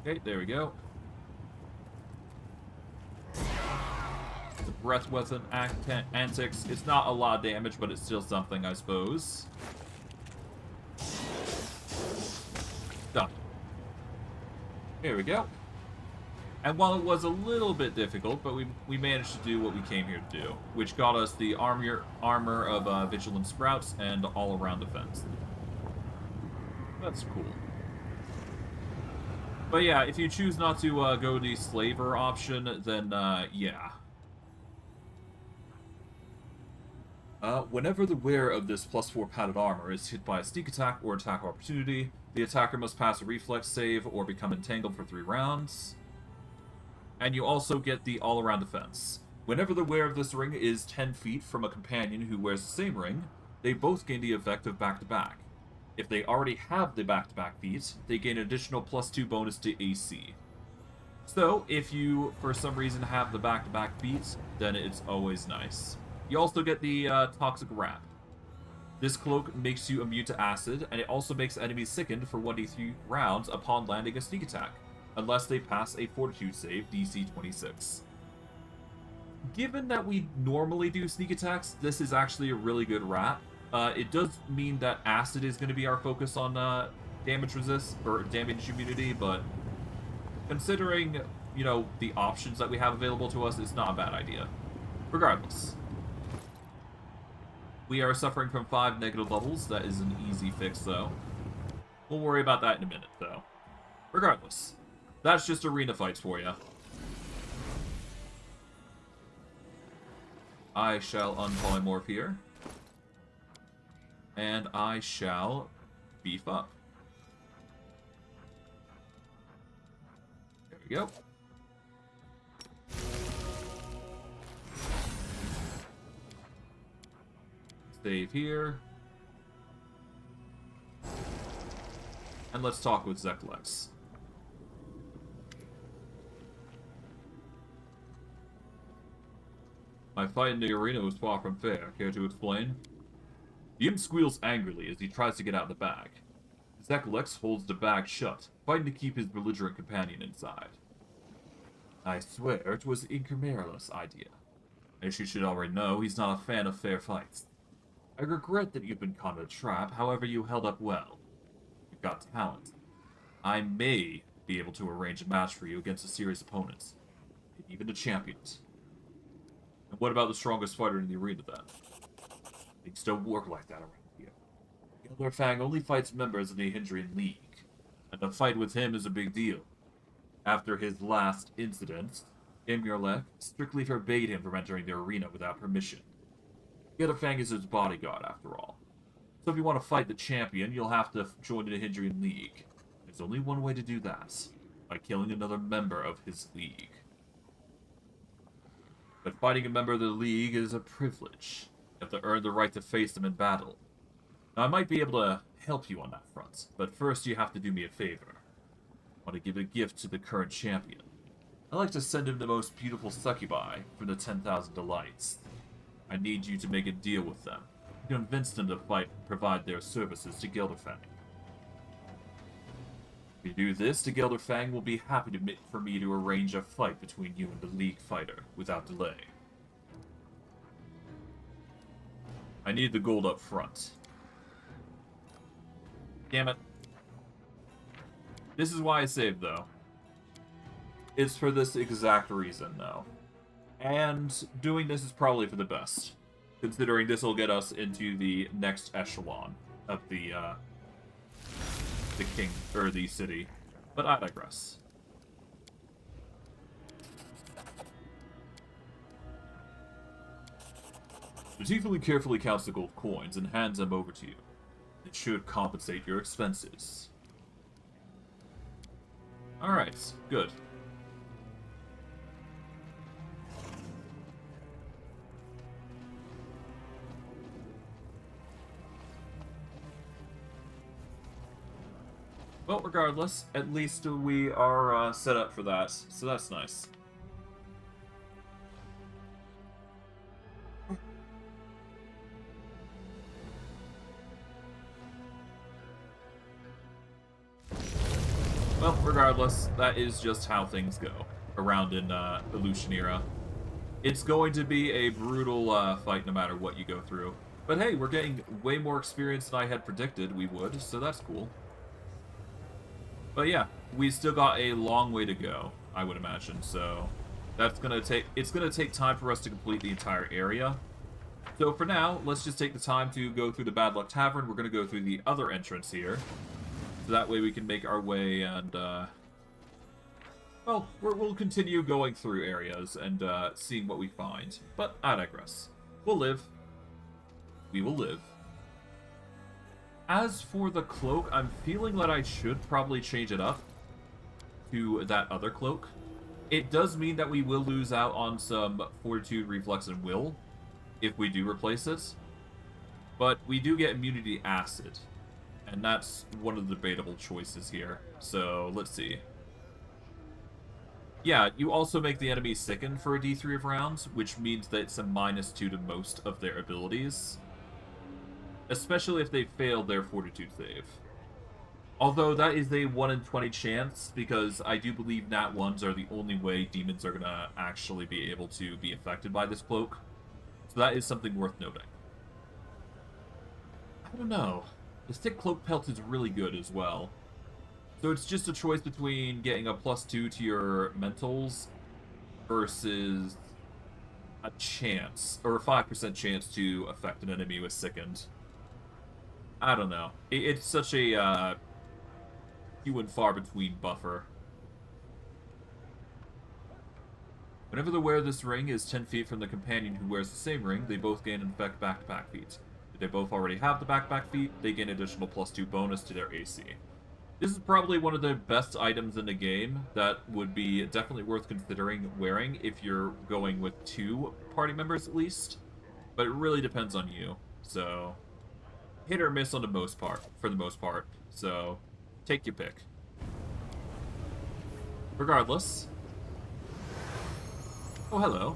[SPEAKER 1] Okay, there we go. The breath weapon antics. It's not a lot of damage, but it's still something, I suppose. Done. Here we go. And while it was a little bit difficult, but we managed to do what we came here to do, which got us the armor of Vigilant Sprouts and all-around defense. That's cool. But yeah, if you choose not to go the Slaver option, then yeah. Whenever the wearer of this +4 padded armor is hit by a sneak attack or attack opportunity, the attacker must pass a reflex save or become entangled for 3 rounds. And you also get the all-around defense. Whenever the wearer of this ring is 10 feet from a companion who wears the same ring, they both gain the effect of back-to-back. If they already have the back-to-back feat, they gain an additional +2 bonus to AC. So, if you, for some reason, have the back-to-back feat, then it's always nice. You also get the Toxic Wrap. This cloak makes you immune to acid, and it also makes enemies sickened for 1d3 rounds upon landing a sneak attack, unless they pass a Fortitude save DC 26. Given that we normally do sneak attacks, this is actually a really good wrap. It does mean that acid is going to be our focus on damage resist, or damage immunity, but considering, you know, the options that we have available to us, it's not a bad idea. Regardless. We are suffering from 5 negative levels. That is an easy fix, though. We'll worry about that in a minute, though. Regardless. That's just arena fights for you. I shall unpolymorph here. And I shall beef up. There we go. Save here. And let's talk with Zeklex. My fight in the arena was far from fair. Care to explain? The imp squeals angrily as he tries to get out of the bag. Zeklex holds the bag shut, fighting to keep his belligerent companion inside. I swear it was Inkermerla's idea. As you should already know, he's not a fan of fair fights. I regret that you've been caught in a trap, however you held up well. You've got talent. I may be able to arrange a match for you against a serious opponent, even a champion. And what about the strongest fighter in the arena, then? Things don't work like that around here. Gilder Fang only fights members of the Hindrian League, and a fight with him is a big deal. After his last incident, Imurlek strictly forbade him from entering the arena without permission. Gilder Fang is his bodyguard, after all. So if you want to fight the champion, you'll have to join the Hindrian League. There's only one way to do that, by killing another member of his league. But fighting a member of the League is a privilege. You have to earn the right to face them in battle. Now, I might be able to help you on that front, but first you have to do me a favor. I want to give a gift to the current champion. I'd like to send him the most beautiful succubi from the 10,000 Delights. I need you to make a deal with them. convince them to provide their services to Gelderfang. If you do this, the Gelderfang will be happy for me to arrange a fight between you and the League fighter without delay. I need the gold up front. Damn it. This is why I saved, though. It's for this exact reason, though. And doing this is probably for the best, considering this will get us into the next echelon of the king, or the city. But I digress. Strategically carefully counts the gold coins and hands them over to you. It should compensate your expenses. Alright, good. Well, regardless, at least we are set up for that, so that's nice. Well, regardless, that is just how things go around in Illusion Era. It's going to be a brutal fight no matter what you go through. But hey, we're getting way more experience than I had predicted we would, so that's cool. But yeah, we still got a long way to go, I would imagine, so it's gonna take time for us to complete the entire area. So for now, let's just take the time to go through the Bad Luck Tavern. We're gonna go through the other entrance here. So that way we can make our way and, well, we'll continue going through areas and seeing what we find. But I digress. We'll live. We will live. As for the cloak, I'm feeling that I should probably change it up to that other cloak. It does mean that we will lose out on some Fortitude, Reflex, and Will if we do replace it. But we do get Immunity Acid, and that's one of the debatable choices here. So, let's see. Yeah, you also make the enemy sicken for a D3 of rounds, which means that it's a -2 to most of their abilities. Especially if they failed their Fortitude save. Although that is a 1 in 20 chance, because I do believe Nat 1s are the only way demons are going to actually be able to be affected by this cloak. So that is something worth noting. I don't know. The thick cloak pelt is really good as well. So it's just a choice between getting a +2 to your mentals versus a chance, or a 5% chance to affect an enemy with sickened. I don't know. It's such a few and far between buffer. Whenever the wearer of this ring is 10 feet from the companion who wears the same ring, they both gain an effect back-to-back feat. If they both already have the back-to-back feat, they gain additional +2 bonus to their AC. This is probably one of the best items in the game that would be definitely worth considering wearing if you're going with 2 party members at least. But it really depends on you, so hit or miss on the most part, for the most part. So take your pick. Regardless. Oh, hello.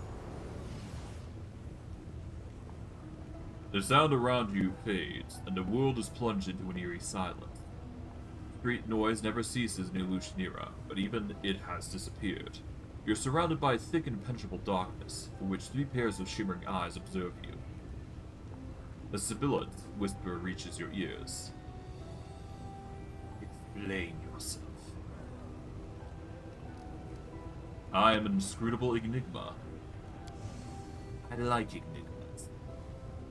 [SPEAKER 1] The sound around you fades, and the world is plunged into an eerie silence. Street noise never ceases in Illusion Era, but even it has disappeared. You're surrounded by thick impenetrable darkness, for which 3 pairs of shimmering eyes observe you. A sibilant whisper reaches your ears. Explain yourself. I am an inscrutable enigma. I like enigmas.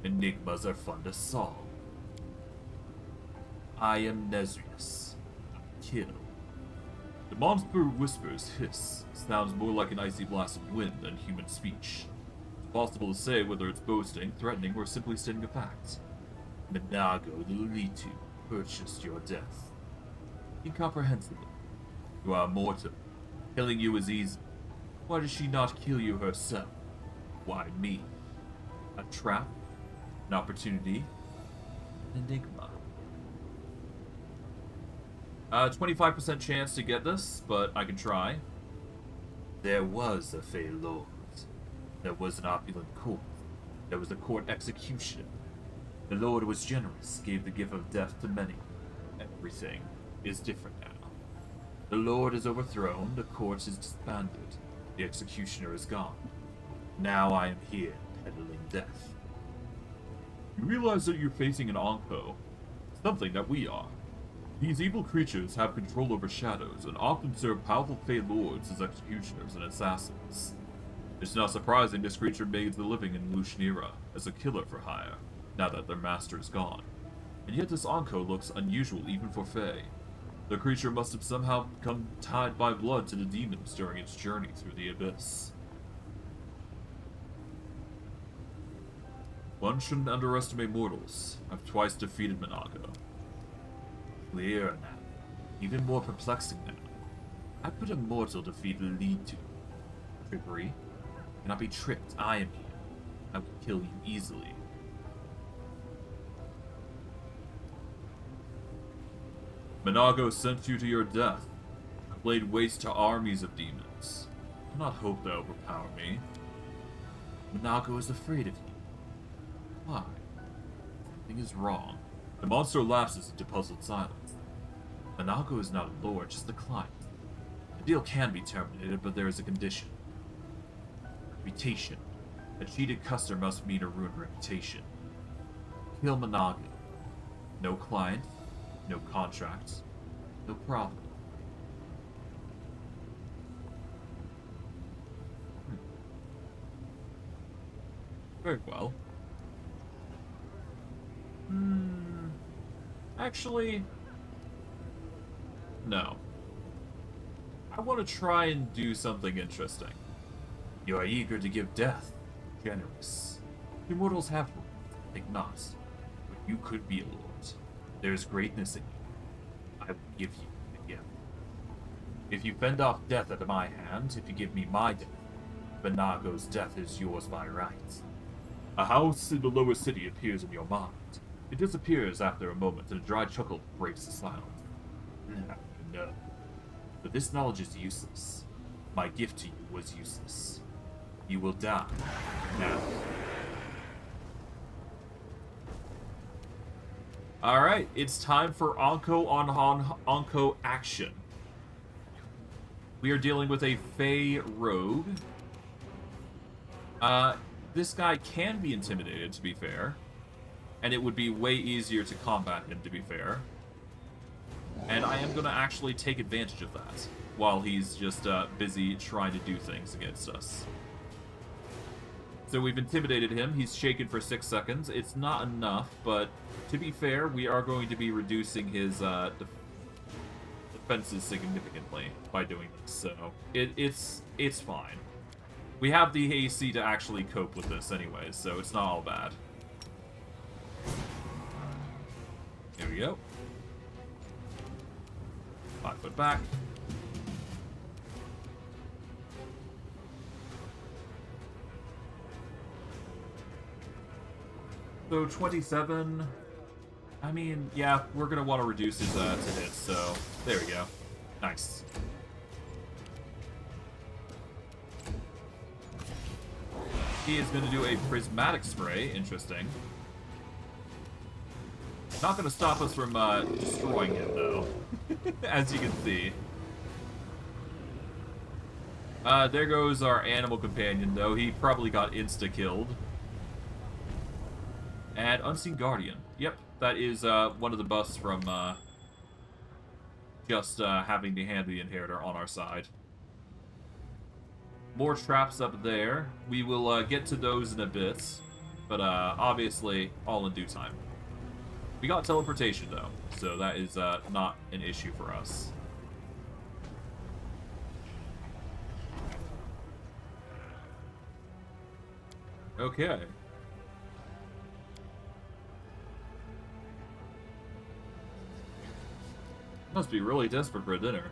[SPEAKER 1] Enigmas are fun to solve. I am Nesrius. Kill. The monster whisper's hiss sounds more like an icy blast of wind than human speech. It's possible to say whether it's boasting, threatening, or simply stating a fact. Minagho the Litu purchased your death. Incomprehensible. You are mortal. Killing you is easy. Why does she not kill you herself? Why me? A trap? An opportunity? An enigma? 25% chance to get this, but I can try. There was a Fey Lord. There was an opulent court. There was a court execution. The Lord was generous, gave the gift of death to many. Everything is different now. The Lord is overthrown, the court is disbanded, the executioner is gone. Now I am here, peddling death. You realize that you're facing an Onko, something that we are. These evil creatures have control over shadows and often serve powerful Fey lords as executioners and assassins. It's not surprising this creature made the living in Lushnira as a killer for hire, now that their master is gone. And yet this Onko looks unusual even for Fey. The creature must have somehow become tied by blood to the demons during its journey through the abyss. One shouldn't underestimate mortals. I've twice defeated Minagho. Clearer now. Even more perplexing now. How could a mortal defeat lead to? Trickery? Cannot be tricked. I am here. I will kill you easily. Minagho sent you to your death. I laid waste to armies of demons. Do not hope to overpower me. Minagho is afraid of you. Why? Something is wrong. The monster lapses into puzzled silence. Minagho is not a lord, just a client. The deal can be terminated, but there is a condition. Reputation. A cheated customer must meet a ruined reputation. Kill Minagho. No client, no contracts, no problem. Very well. Actually, no. I want to try and do something interesting. You are eager to give death. Generous. Immortals have one. Think not. But you could be a lord. There's greatness in you. I will give you a gift. If you fend off death at my hand, if you give me my death, Minagho's death is yours by right. A house in the lower city appears in your mind. It disappears after a moment, and a dry chuckle breaks the silence. Now you know. But this knowledge is useless. My gift to you was useless. You will die. Now. Alright, it's time for Onko on Onko action. We are dealing with a Fey rogue. This guy can be intimidated, to be fair. And it would be way easier to combat him, to be fair. And I am going to actually take advantage of that, while he's just busy trying to do things against us. So we've intimidated him. He's shaken for 6 seconds. It's not enough, but to be fair, we are going to be reducing his defenses significantly by doing this. So it's fine. We have the AC to actually cope with this anyways, so it's not all bad. Here we go. 5 foot back. So 27. I mean, yeah, we're gonna want to reduce his to hit. So there we go. Nice. He is gonna do a prismatic spray. Interesting. Not gonna stop us from destroying him though, as you can see. There goes our animal companion though. He probably got insta-killed. And Unseen Guardian. Yep, that is one of the buffs from just having the hand of the Inheritor on our side. More traps up there. We will get to those in a bit, but obviously all in due time. We got teleportation though, so that is not an issue for us. Okay. Must be really desperate for a dinner.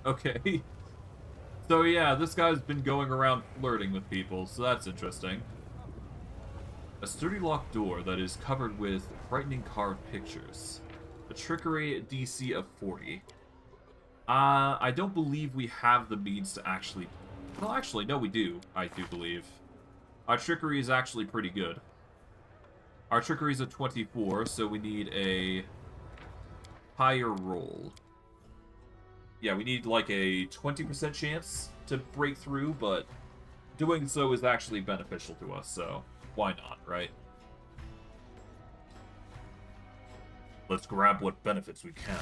[SPEAKER 1] Okay. So yeah, this guy's been going around flirting with people, so that's interesting. A sturdy locked door that is covered with frightening carved pictures. A trickery DC of 40. I don't believe we have the means to actually... Well, actually, no, we do. I do believe. Our trickery is actually pretty good. Our trickery is a 24, so we need a higher roll. Yeah, we need like a 20% chance to break through, but doing so is actually beneficial to us, so why not, right? Let's grab what benefits we can.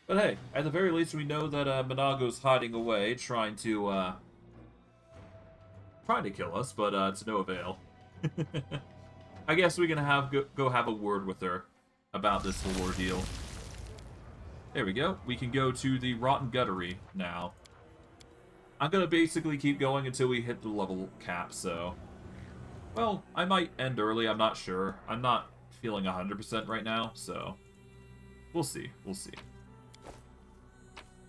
[SPEAKER 1] But hey, at the very least, we know that Minagho's hiding away, trying to kill us, but to no avail. I guess we can go have a word with her about this whole ordeal. There we go. We can go to the Rotten Guttery now. I'm gonna basically keep going until we hit the level cap, so... Well, I might end early, I'm not sure. I'm not feeling 100% right now, so... We'll see, we'll see.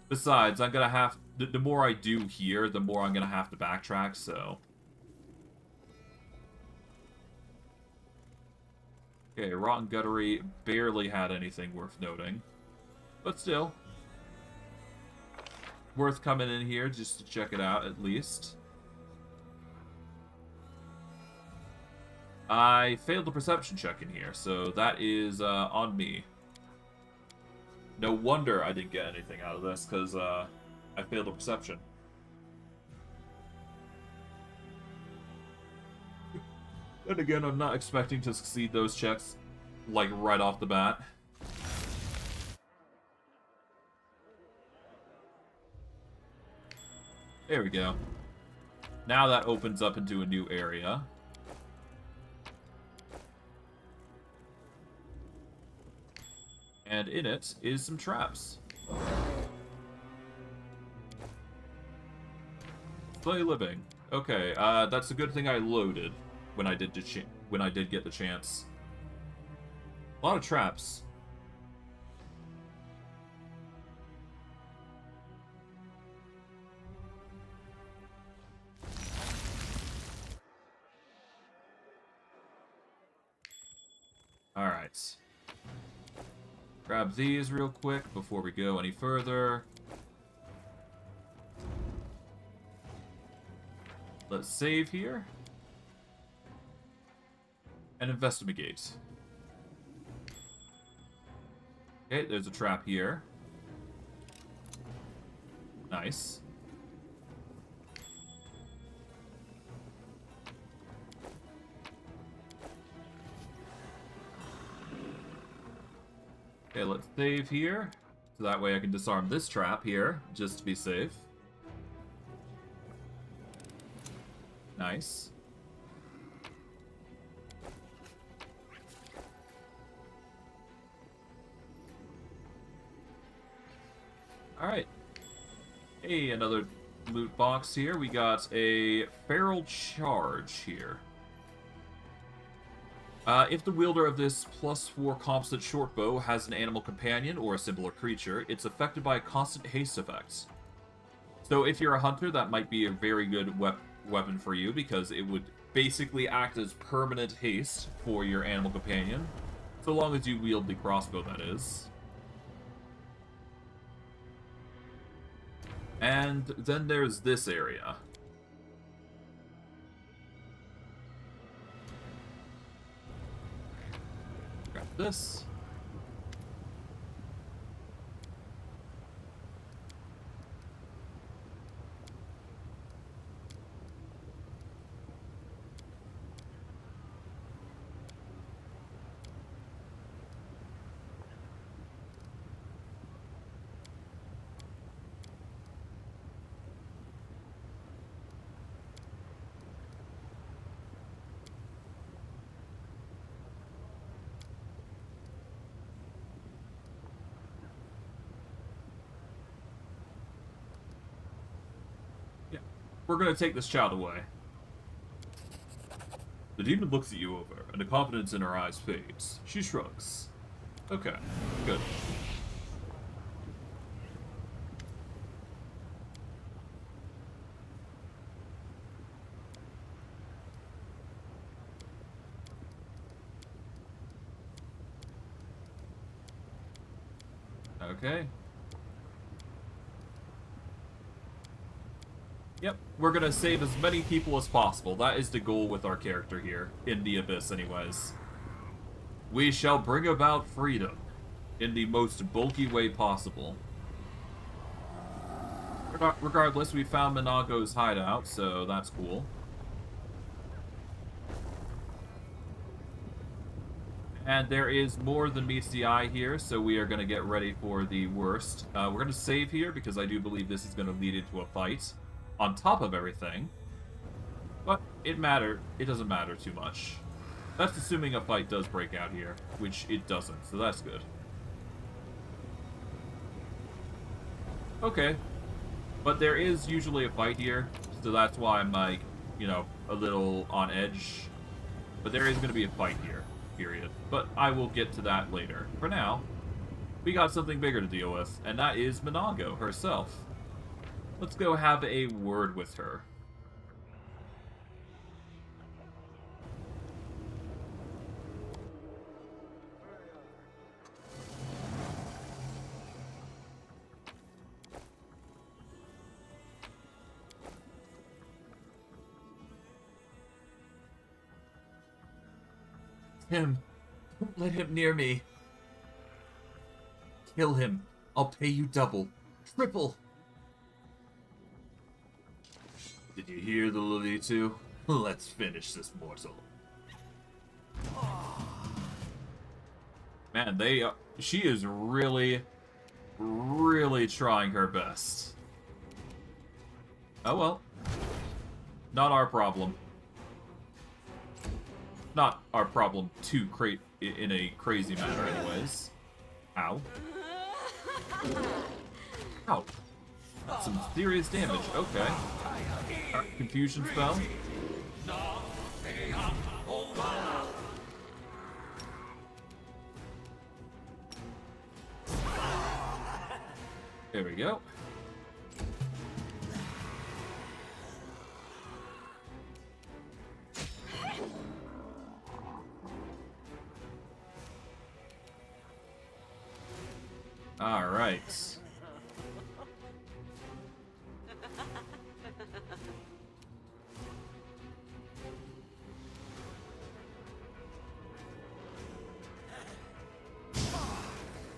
[SPEAKER 1] Besides, I'm gonna have... The more I do here, the more I'm gonna have to backtrack, so... Okay, Rotten Guttery barely had anything worth noting. But still. Worth coming in here just to check it out, at least. I failed the perception check in here, so that is on me. No wonder I didn't get anything out of this, because I failed the perception. And again, I'm not expecting to succeed those checks, like, right off the bat. There we go. Now that opens up into a new area. And in it is some traps. Slay living. Okay, that's a good thing I loaded when I did get the chance. A lot of traps. Alright. Grab these real quick before we go any further. Let's save here. And investigate. Okay, there's a trap here. Nice. Okay, let's save here. So that way I can disarm this trap here, just to be safe. Nice. Alright. Hey, another loot box here. We got a feral charge here. If the wielder of this +4 composite shortbow has an animal companion or a similar creature, it's affected by a constant haste effect. So if you're a hunter, that might be a very good weapon for you, because it would basically act as permanent haste for your animal companion. So long as you wield the crossbow, that is. And then there's this area. Grab this. We're gonna take this child away. The demon looks at you over, and the confidence in her eyes fades. She shrugs. Okay, good. Okay. Yep, we're gonna save as many people as possible. That is the goal with our character here, in the Abyss anyways. We shall bring about freedom in the most bulky way possible. Regardless, we found Minagho's hideout, so that's cool. And there is more than meets the eye here, so we are going to get ready for the worst. We're going to save here, because I do believe this is going to lead into a fight on top of everything. But it doesn't matter too much. That's assuming a fight does break out here, which it doesn't, so that's good. Okay. But there is usually a fight here, so that's why I'm like, you know, a little on edge. But there is going to be a fight here, period. But I will get to that later. For now, we got something bigger to deal with, and that is Minagho herself. Let's go have a word with her. Him. Don't let him near me. Kill him. I'll pay you double. Triple. Did you hear the Lolitu? Let's finish this mortal. Man, she is really, really trying her best. Oh well. Not our problem. Not our problem to create in a crazy manner anyways. Ow. Ow. Some serious damage. Okay. Confusion spell. There we go. All right.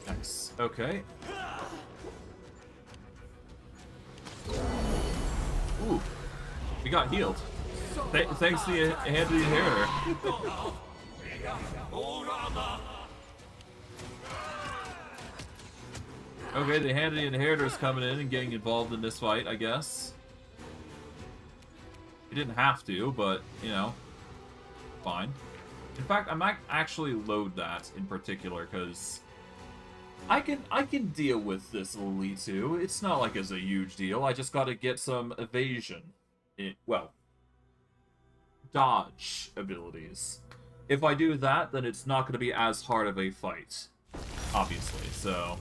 [SPEAKER 1] Nice. Okay. Ooh. We got healed. Thanks to the hand of the inheritor. Okay, the hand of the inheritor is coming in and getting involved in this fight, I guess. He didn't have to, but, you know, fine. In fact, I might actually load that in particular, because I can deal with this Lolitu. It's not like it's a huge deal. I just gotta get some evasion. Well, dodge abilities. If I do that, then it's not gonna be as hard of a fight, obviously, so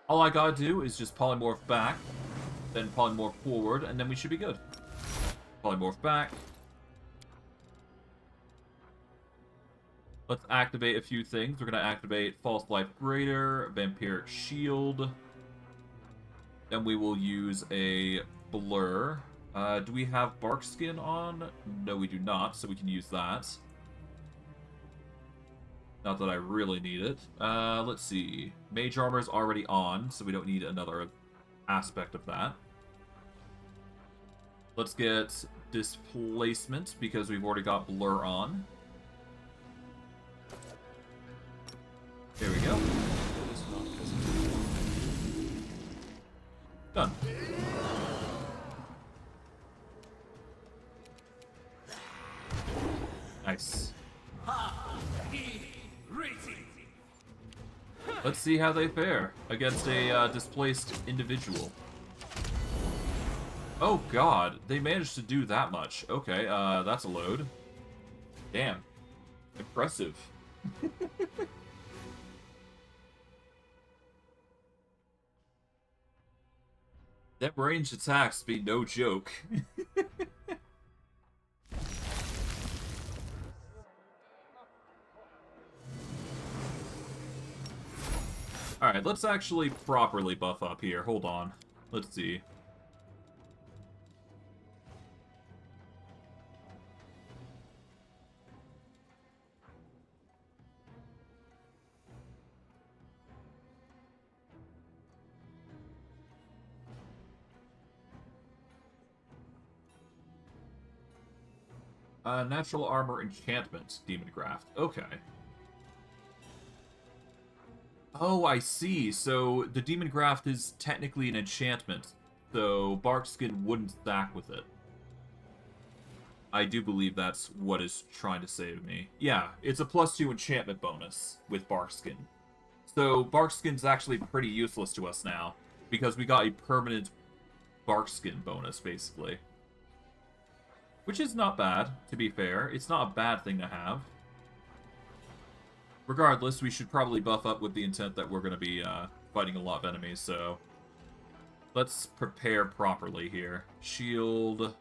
[SPEAKER 1] all I gotta do is just polymorph back, then polymorph forward, and then we should be good. Polymorph back. Let's activate a few things. We're gonna activate False Life Greater, Vampiric Shield. Then we will use a Blur. Do we have Bark Skin on? No, we do not, so we can use that. Not that I really need it. Let's see. Mage Armor is already on, so we don't need another aspect of that. Let's get Displacement, because we've already got Blur on. There we go. Done. Nice. Let's see how they fare against a displaced individual. Oh god, they managed to do that much. Okay, that's a load. Damn. Impressive. That ranged attacks be no joke. Alright, let's actually properly buff up here. Hold on. Let's see. Natural armor enchantment, Demon Graft. Okay. Oh, I see. So the Demon Graft is technically an enchantment, so Barkskin wouldn't stack with it. I do believe that's what is trying to say to me. Yeah, it's a +2 enchantment bonus with Barkskin. So Barkskin's actually pretty useless to us now, because we got a permanent Barkskin bonus, basically. Which is not bad, to be fair. It's not a bad thing to have. Regardless, we should probably buff up with the intent that we're going to be fighting a lot of enemies, so... Let's prepare properly here. Shield...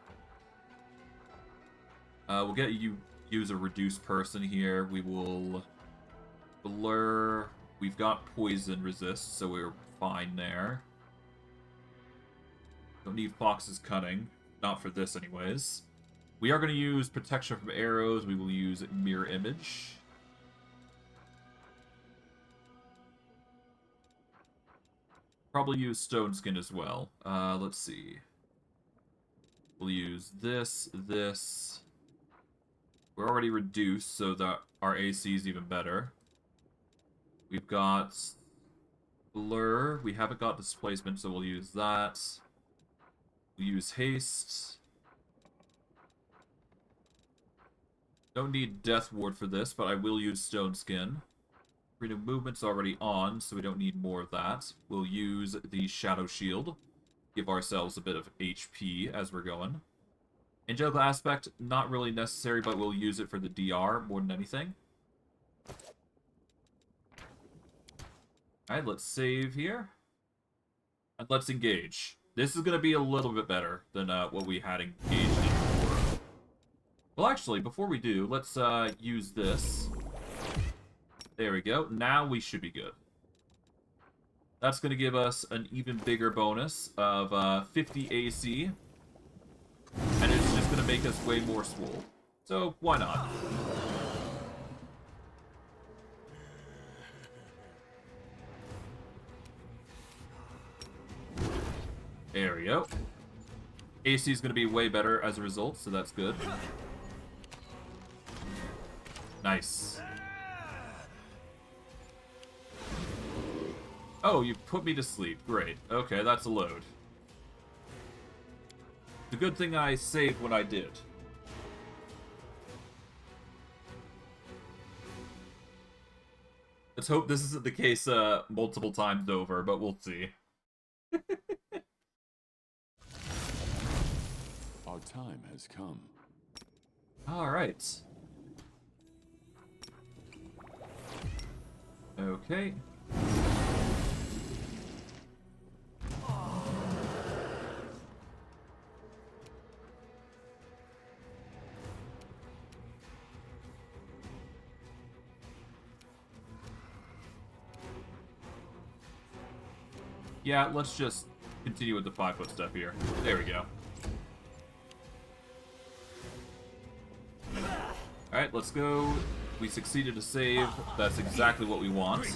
[SPEAKER 1] we'll get you use a reduced person here. We will... Blur... We've got poison resist, so we're fine there. Don't need Fox's Cunning. Not for this, anyways. We are going to use protection from arrows. We will use mirror image. Probably use stone skin as well. Let's see. We'll use this. We're already reduced, so that our AC is even better. We've got blur. We haven't got displacement, so we'll use that. We'll use haste. Don't need Death Ward for this, but I will use Stone Skin. Freedom Movement's already on, so we don't need more of that. We'll use the Shadow Shield. Give ourselves a bit of HP as we're going. Angelical Aspect, not really necessary, but we'll use it for the DR more than anything. Alright, let's save here. And let's engage. This is going to be a little bit better than what we had engaged in before. Well, actually, before we do, let's use this. There we go. Now we should be good. That's going to give us an even bigger bonus of 50 AC. And it's just going to make us way more swole. So, why not? There we go. AC is going to be way better as a result, so that's good. Nice. Oh, you put me to sleep. Great. Okay, that's a load. It's a good thing I saved when I did. Let's hope this isn't the case multiple times over, but we'll see.
[SPEAKER 2] Our time has come.
[SPEAKER 1] Alright. Okay. Yeah, let's just continue with the 5-foot step here. There we go. Alright, let's go. We succeeded to save. That's exactly what we want.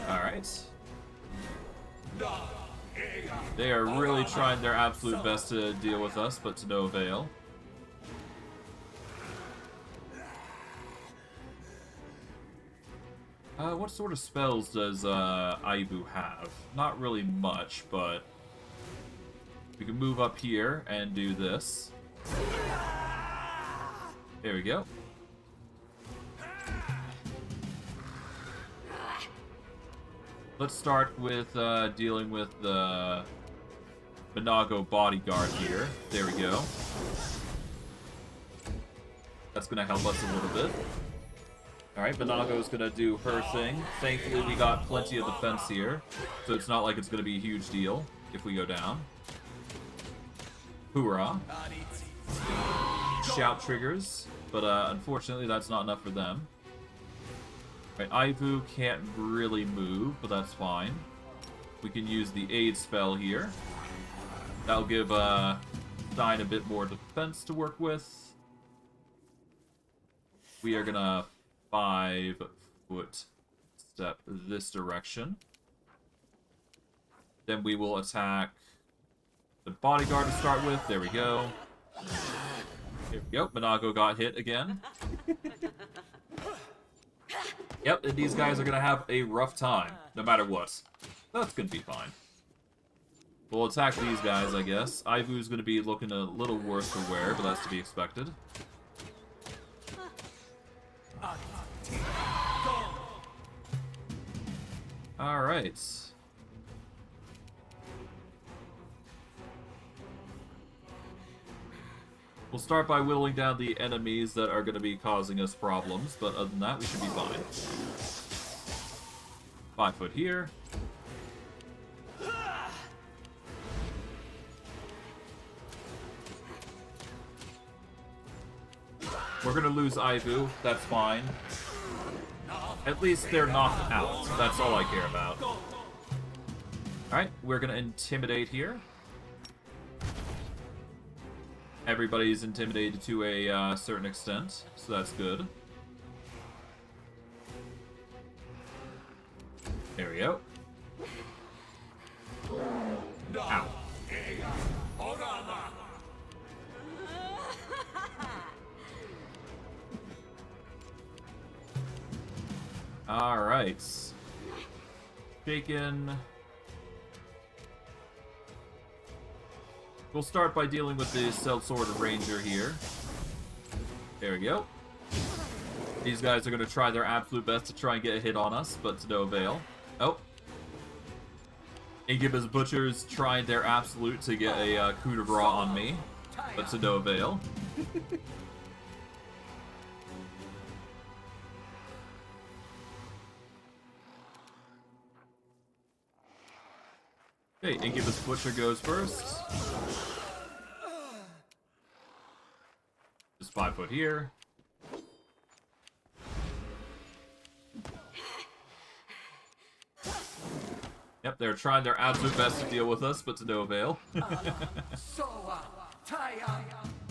[SPEAKER 1] Alright. They are really trying their absolute best to deal with us, but to no avail. What sort of spells does Aibu have? Not really much, but we can move up here and do this. There we go. Let's start with dealing with the Minagho bodyguard here. There we go. That's going to help us a little bit. Alright, Minagho's going to do her thing. Thankfully, we got plenty of defense here, so it's not like it's going to be a huge deal if we go down. Hoorah. Shout triggers, but unfortunately that's not enough for them. Right, Ivu can't really move, but that's fine. We can use the aid spell here. That'll give Stein a bit more defense to work with. We are gonna 5-foot step this direction. Then we will attack the bodyguard to start with. There we go. Here we go. Minagho got hit again. Yep, and these guys are gonna have a rough time, no matter what. That's gonna be fine. We'll attack these guys, I guess. Ivu's gonna be looking a little worse for wear, but that's to be expected. Alright. We'll start by whittling down the enemies that are going to be causing us problems, but other than that, we should be fine. 5 foot here. We're going to lose Ivu, that's fine. At least they're knocked out, that's all I care about. Alright, we're going to intimidate here. Everybody's intimidated to a certain extent, so that's good. There we go. Ow. Alright. Shaken. We'll start by dealing with the Sellsword Ranger here. There we go. These guys are going to try their absolute best to try and get a hit on us, but to no avail. Oh. Incubus Butchers tried their absolute to get a coup de grace on me, but to no avail. Okay, Incubus Butcher goes first. Just 5 foot here. Yep, they're trying their absolute best to deal with us, but to no avail.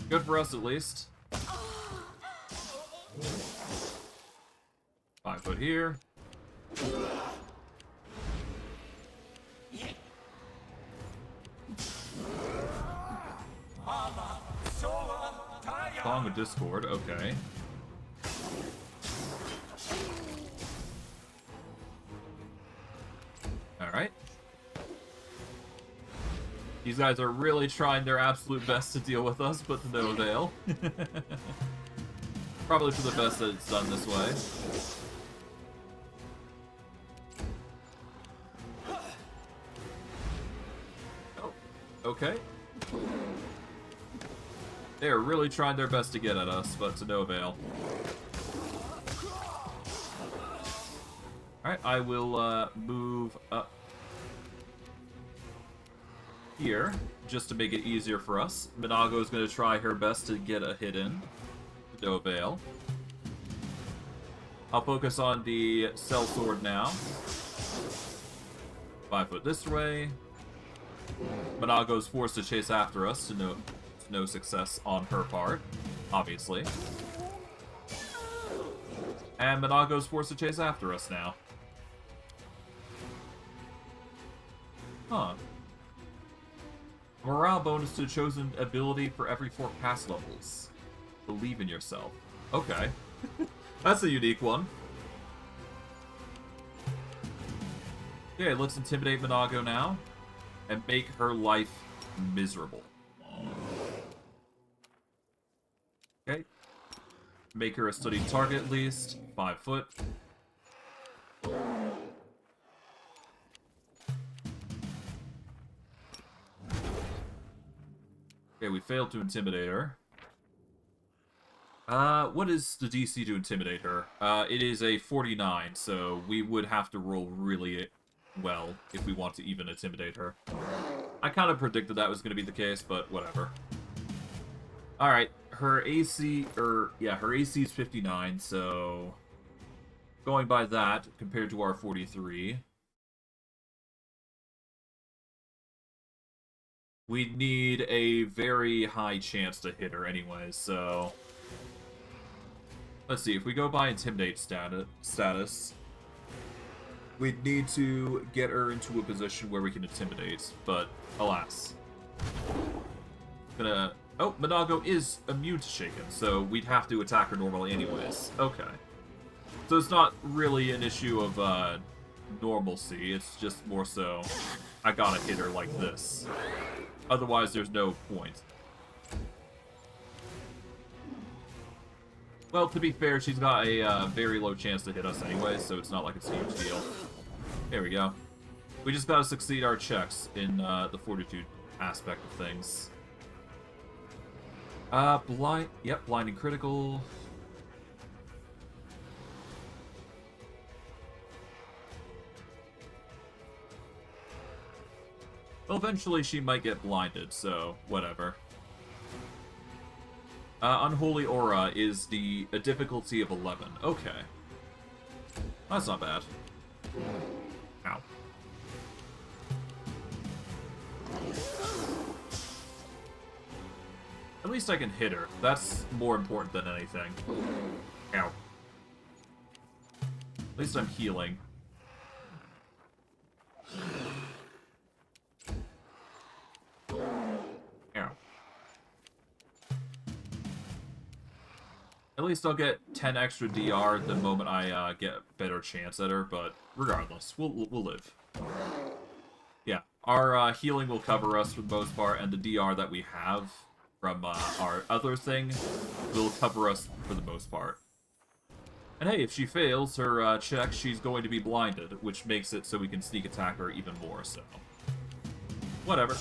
[SPEAKER 1] Good for us, at least. 5 foot here. Song of Discord, okay. Alright. These guys are really trying their absolute best to deal with us, but to no avail. Probably for the best that it's done this way. Oh, okay. They are really trying their best to get at us, but to no avail. Alright, I will move up here, just to make it easier for us. Minagho is going to try her best to get a hit in. To no avail. I'll focus on the Sellsword now. 5 foot this way. Minagho is forced to chase after us to no success on her part, obviously. And Minagho's forced to chase after us now. Huh. Morale bonus to chosen ability for every 4 pass levels. Believe in yourself. Okay. That's a unique one. Okay, let's intimidate Minagho now. And make her life miserable. Okay. Make her a studied target at least. 5 foot. Okay, we failed to intimidate her. What is the DC to intimidate her? It is a 49, so we would have to roll really well if we want to even intimidate her. I kind of predicted that was going to be the case, but whatever. Alright, her AC, her AC is 59, so going by that, compared to our 43, we'd need a very high chance to hit her anyway, so... Let's see, if we go by Intimidate status, we'd need to get her into a position where we can Intimidate, but alas. Oh, Minagho is immune to Shaken, so we'd have to attack her normally anyways. Okay. So it's not really an issue of normalcy, it's just more so I gotta hit her like this. Otherwise, there's no point. Well, to be fair, she's got a very low chance to hit us anyway, so it's not like it's a huge deal. There we go. We just gotta succeed our checks in the fortitude aspect of things. Yep, blinding critical. Well, eventually she might get blinded, so whatever. Unholy Aura is a difficulty of 11. Okay. That's not bad. Ow. At least I can hit her. That's more important than anything. Ow. At least I'm healing. Ow. At least I'll get 10 extra DR the moment I get a better chance at her, but regardless, we'll live. Yeah, our healing will cover us for the most part, and the DR that we have from our other thing will cover us for the most part. And hey, if she fails her check, she's going to be blinded, which makes it so we can sneak attack her even more, so... Whatever.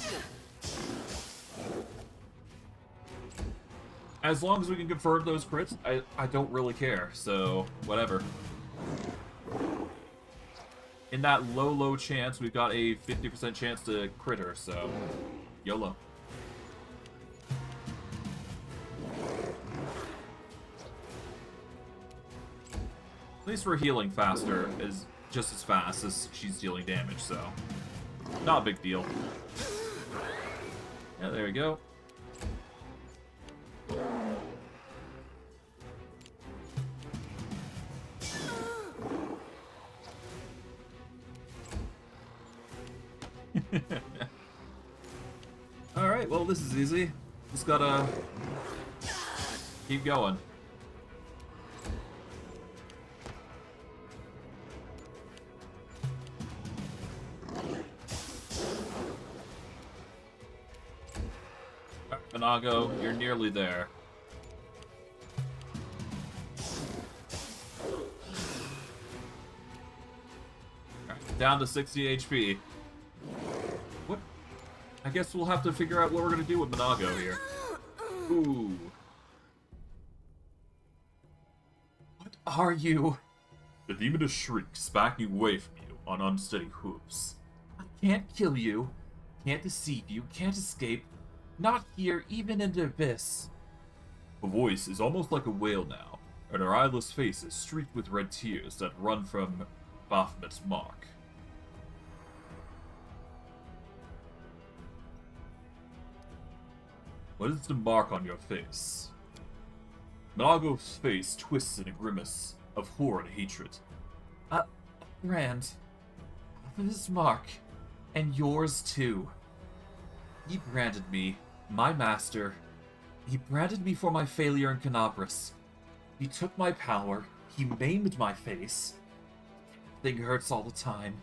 [SPEAKER 1] As long as we can confirm those crits, I don't really care, so whatever. In that low chance, we've got a 50% chance to crit her, so YOLO. At least we're healing faster, just as fast as she's dealing damage, so not a big deal. Yeah, there we go. Alright, well this is easy. Just gotta keep going. Minagho, you're nearly there. Right, down to 60 HP. What? I guess we'll have to figure out what we're gonna do with Minagho here. Ooh. What are you? The demoness shrieks, backing away from you on unsteady hooves. I can't kill you, can't deceive you, can't escape. Not here, even in the abyss. Her voice is almost like a wail now, and her eyeless face is streaked with red tears that run from Baphomet's mark. What is the mark on your face? Minagho's face twists in a grimace of horror and hatred. Brand. His mark. And yours too. He branded me. My master. He branded me for my failure in Canabras. He took my power. He maimed my face. The thing hurts all the time.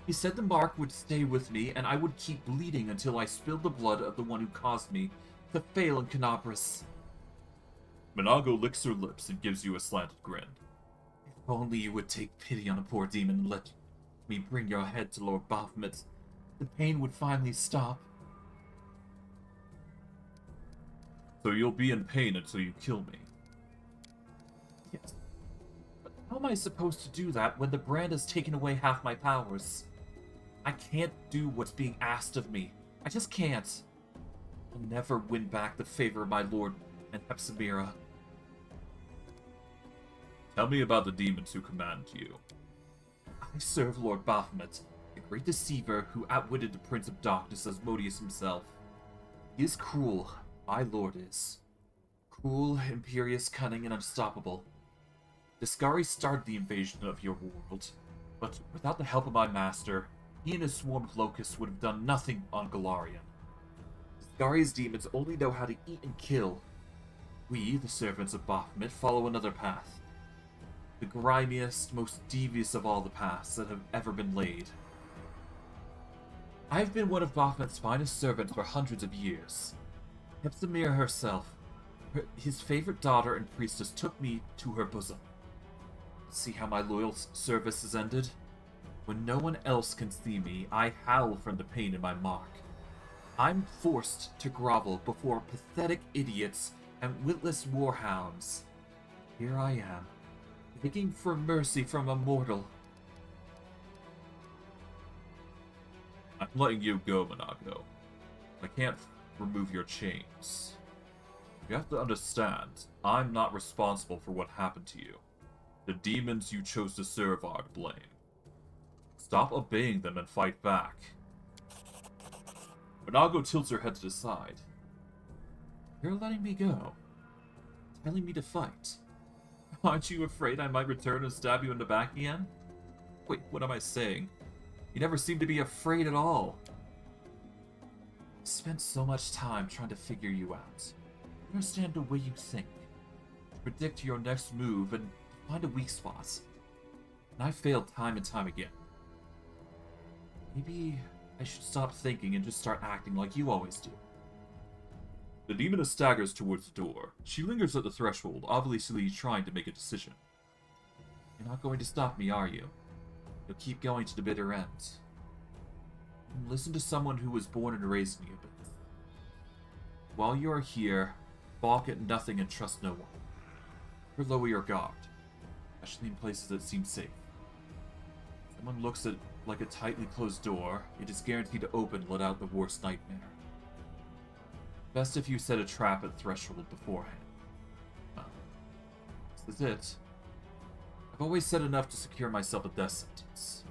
[SPEAKER 1] He said the mark would stay with me, and I would keep bleeding until I spilled the blood of the one who caused me to fail in Canabras. Minagho licks her lips and gives you a slanted grin. If only you would take pity on a poor demon and let me bring your head to Lord Baphomet, the pain would finally stop. So you'll be in pain until you kill me? Yes. But how am I supposed to do that when the brand has taken away half my powers? I can't do what's being asked of me. I just can't. I'll never win back the favor of my lord and Hepzibah. Tell me about the demons who command you. I serve Lord Baphomet, the great deceiver who outwitted the Prince of Darkness Asmodeus himself. He is cruel, my lord is. Cruel, imperious, cunning, and unstoppable. Deskari started the invasion of your world, but without the help of my master, he and his swarm of locusts would have done nothing on Golarion. Deskari's demons only know how to eat and kill. We, the servants of Baphomet, follow another path. The grimiest, most devious of all the paths that have ever been laid. I have been one of Baphomet's finest servants for hundreds of years. Hepzibah herself, his favorite daughter and priestess, took me to her bosom. See how my loyal service has ended? When no one else can see me, I howl from the pain in my mark. I'm forced to grovel before pathetic idiots and witless warhounds. Here I am, begging for mercy from a mortal. I'm letting you go, Minagho. I can't remove your chains. You have to understand, I'm not responsible for what happened to you. The demons you chose to serve are to blame. Stop obeying them and fight back. Minagho tilts her head to the side. You're letting me go. Telling me to fight. Aren't you afraid I might return and stab you in the back again? Wait, what am I saying? You never seem to be afraid at all. I spent so much time trying to figure you out. Understand the way you think. Predict your next move and find a weak spot. And I failed time and time again. Maybe I should stop thinking and just start acting like you always do. The demoness staggers towards the door. She lingers at the threshold, obviously trying to make a decision. You're not going to stop me, are you? You'll keep going to the bitter end. Listen to someone who was born and raised in the abyss. While you are here, balk at nothing and trust no one. Or lower your guard, especially in places that seem safe. If someone looks at like a tightly closed door, it is guaranteed to open and let out the worst nightmare. Best if you set a trap at threshold beforehand. This is it. I've always said enough to secure myself a death sentence.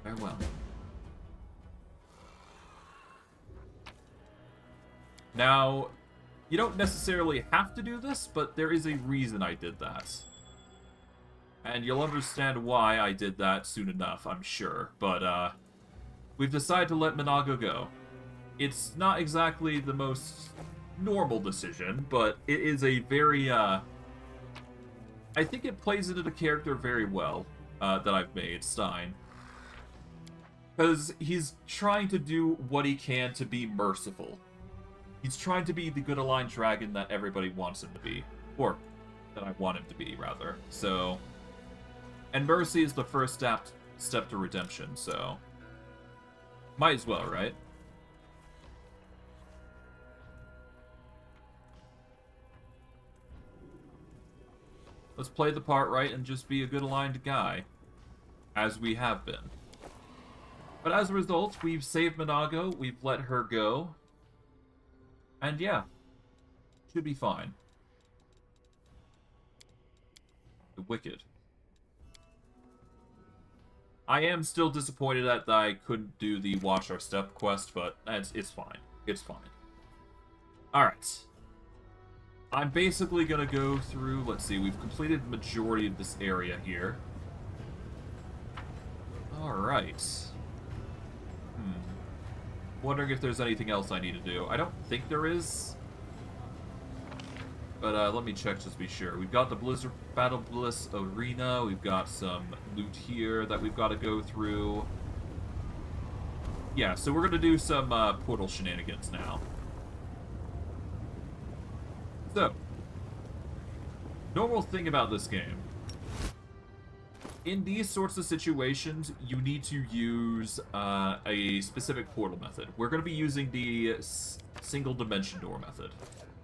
[SPEAKER 1] Farewell. Now, you don't necessarily have to do this, but there is a reason I did that. And you'll understand why I did that soon enough, I'm sure. But, we've decided to let Minagho go. It's not exactly the most normal decision, but it is a very, I think it plays into the character very well, that I've made, Stein. Because he's trying to do what he can to be merciful. He's trying to be the good aligned dragon that everybody wants him to be. Or, that I want him to be, rather. So... And mercy is the first step to redemption, so... Might as well, right? Let's play the part right and just be a good aligned guy. As we have been. But as a result, we've saved Minagho, we've let her go. And yeah, should be fine. The Wicked. I am still disappointed that I couldn't do the Watch Our Step quest, but it's fine. It's fine. Alright. I'm basically gonna go through, let's see, we've completed the majority of this area here. Alright. Wondering if there's anything else I need to do. I don't think there is. But let me check just to be sure. We've got the Battlebliss Arena. We've got some loot here that we've got to go through. Yeah, so we're going to do some portal shenanigans now. So, normal thing about this game. In these sorts of situations, you need to use a specific portal method. We're going to be using the single dimension door method.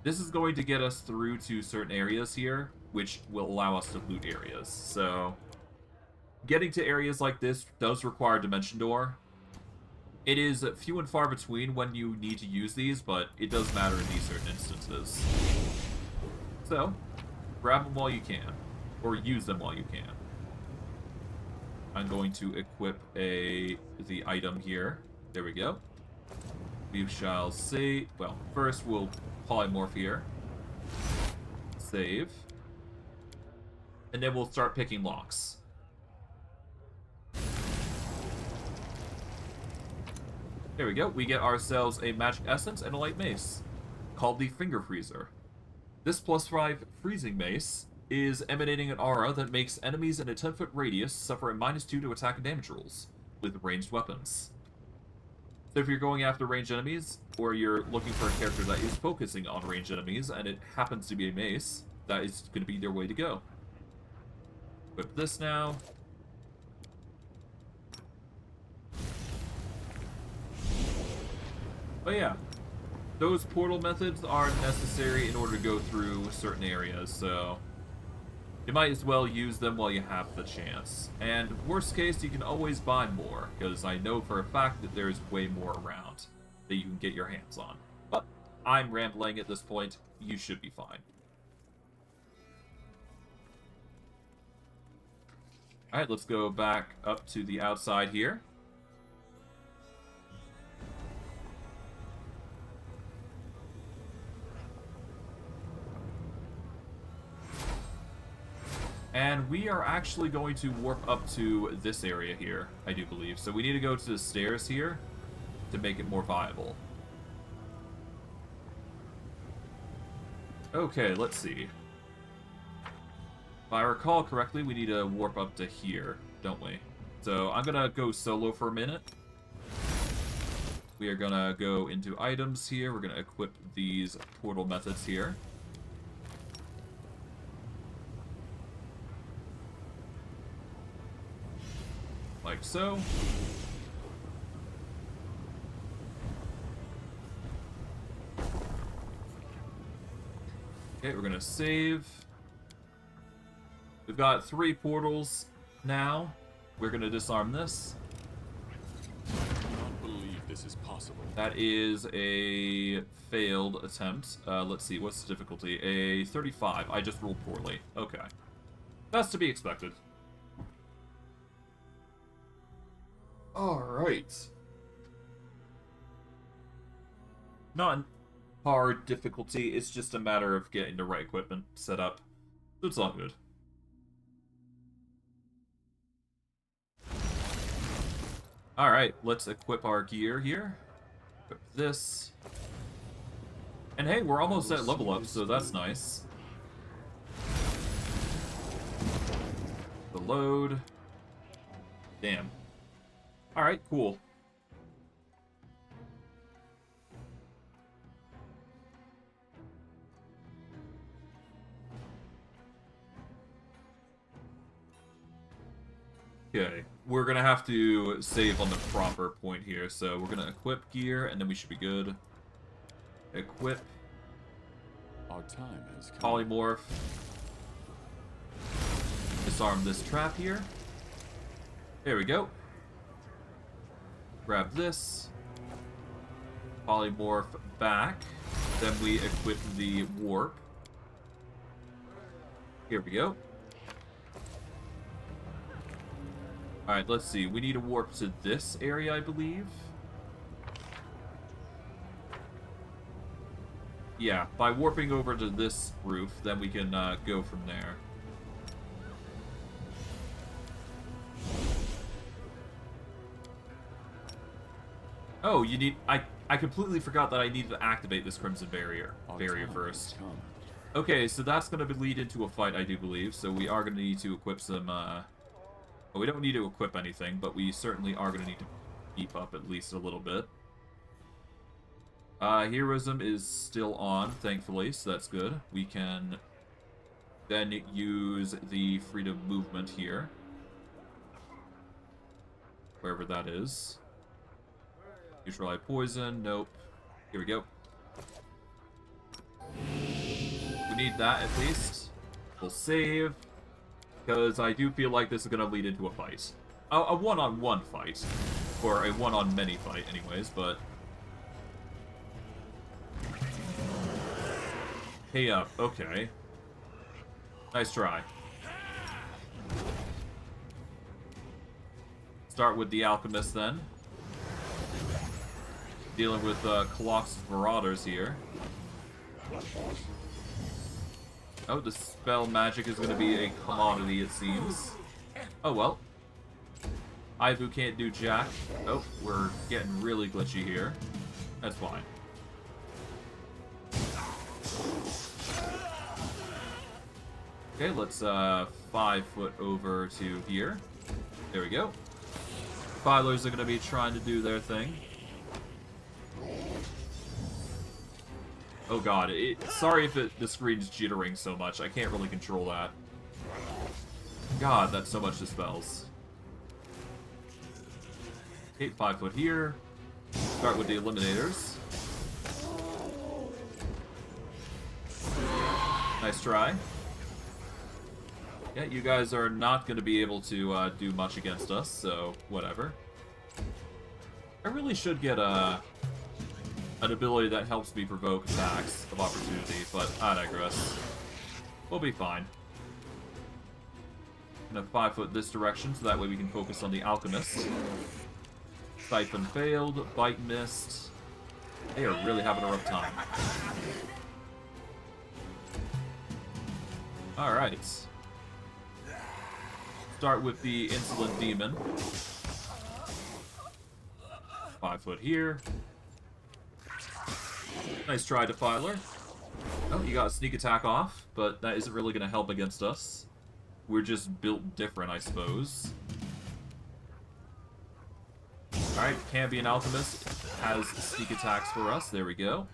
[SPEAKER 1] This is going to get us through to certain areas here, which will allow us to loot areas. So, getting to areas like this does require dimension door. It is few and far between when you need to use these, but it does matter in these certain instances. So, grab them while you can. Or use them while you can. I'm going to equip the item here. There we go. We shall save. Well, first we'll polymorph here. Save. And then we'll start picking locks. There we go. We get ourselves a magic essence and a light mace, called the Finger Freezer. This +5 freezing mace is emanating an aura that makes enemies in a 10-foot radius suffer a -2 to attack and damage rolls with ranged weapons. So if you're going after ranged enemies, or you're looking for a character that is focusing on ranged enemies, and it happens to be a mace, that is going to be their way to go. Equip this now. But yeah, those portal methods are necessary in order to go through certain areas, so you might as well use them while you have the chance. And worst case, you can always buy more, because I know for a fact that there's way more around that you can get your hands on. But I'm rambling at this point. You should be fine. Alright, let's go back up to the outside here. And we are actually going to warp up to this area here, I do believe. So we need to go to the stairs here to make it more viable. Okay, let's see. If I recall correctly, we need to warp up to here, don't we? So I'm going to go solo for a minute. We are going to go into items here. We're going to equip these portal methods here. Like so. Okay, we're gonna save. We've got 3 portals now. We're gonna disarm this.
[SPEAKER 2] I cannot believe this is possible.
[SPEAKER 1] That is a failed attempt. Let's see, what's the difficulty? A 35. I just rolled poorly. Okay. That's to be expected. Alright. Not hard difficulty, it's just a matter of getting the right equipment set up. It's all good. Alright, let's equip our gear here. Equip this. And hey, we're almost at level up, so that's nice. The load. Damn. Alright, cool. Okay, we're gonna have to save on the proper point here, so we're gonna equip gear, and then we should be good. Equip.
[SPEAKER 2] Our time has come.
[SPEAKER 1] Polymorph. Disarm this trap here. There we go. Grab this. Polymorph back. Then we equip the warp. Here we go. Alright, let's see. We need to warp to this area, I believe. Yeah, by warping over to this roof, then we can go from there. Oh, you need... I completely forgot that I needed to activate this Crimson Barrier first. Okay, so that's going to lead into a fight, I do believe. So we are going to need to equip some... Well, we don't need to equip anything, but we certainly are going to need to keep up at least a little bit. Heroism is still on, thankfully, so that's good. We can then use the freedom movement here. Wherever that is. Neutralize poison, nope. Here we go. We need that at least. We'll save. Because I do feel like this is going to lead into a fight. A one-on-one fight. Or a one-on-many fight anyways, but... Hey up, okay. Nice try. Start with the Alchemist then. Dealing with Colossus Marauders here. Oh, the spell magic is going to be a commodity, it seems. Oh, well. Ivu can't do jack. Oh, we're getting really glitchy here. That's fine. Okay, let's 5 foot over to here. There we go. Filers are going to be trying to do their thing. Oh god, sorry if the screen's jittering so much. I can't really control that. God, that's so much dispels. Okay, 5 foot here. Start with the Eliminators. Nice try. Yeah, you guys are not going to be able to do much against us, so whatever. I really should get an ability that helps me provoke attacks of opportunity, but I digress. We'll be fine. Gonna 5 foot this direction, so that way we can focus on the Alchemist. Siphon failed, Bite missed. They are really having a rough time. Alright. Start with the Insolent Demon. 5 foot here. Nice try, Defiler. Oh, you got a sneak attack off, but that isn't really going to help against us. We're just built different, I suppose. Alright, can be an Alchemist. Has sneak attacks for us. There we go.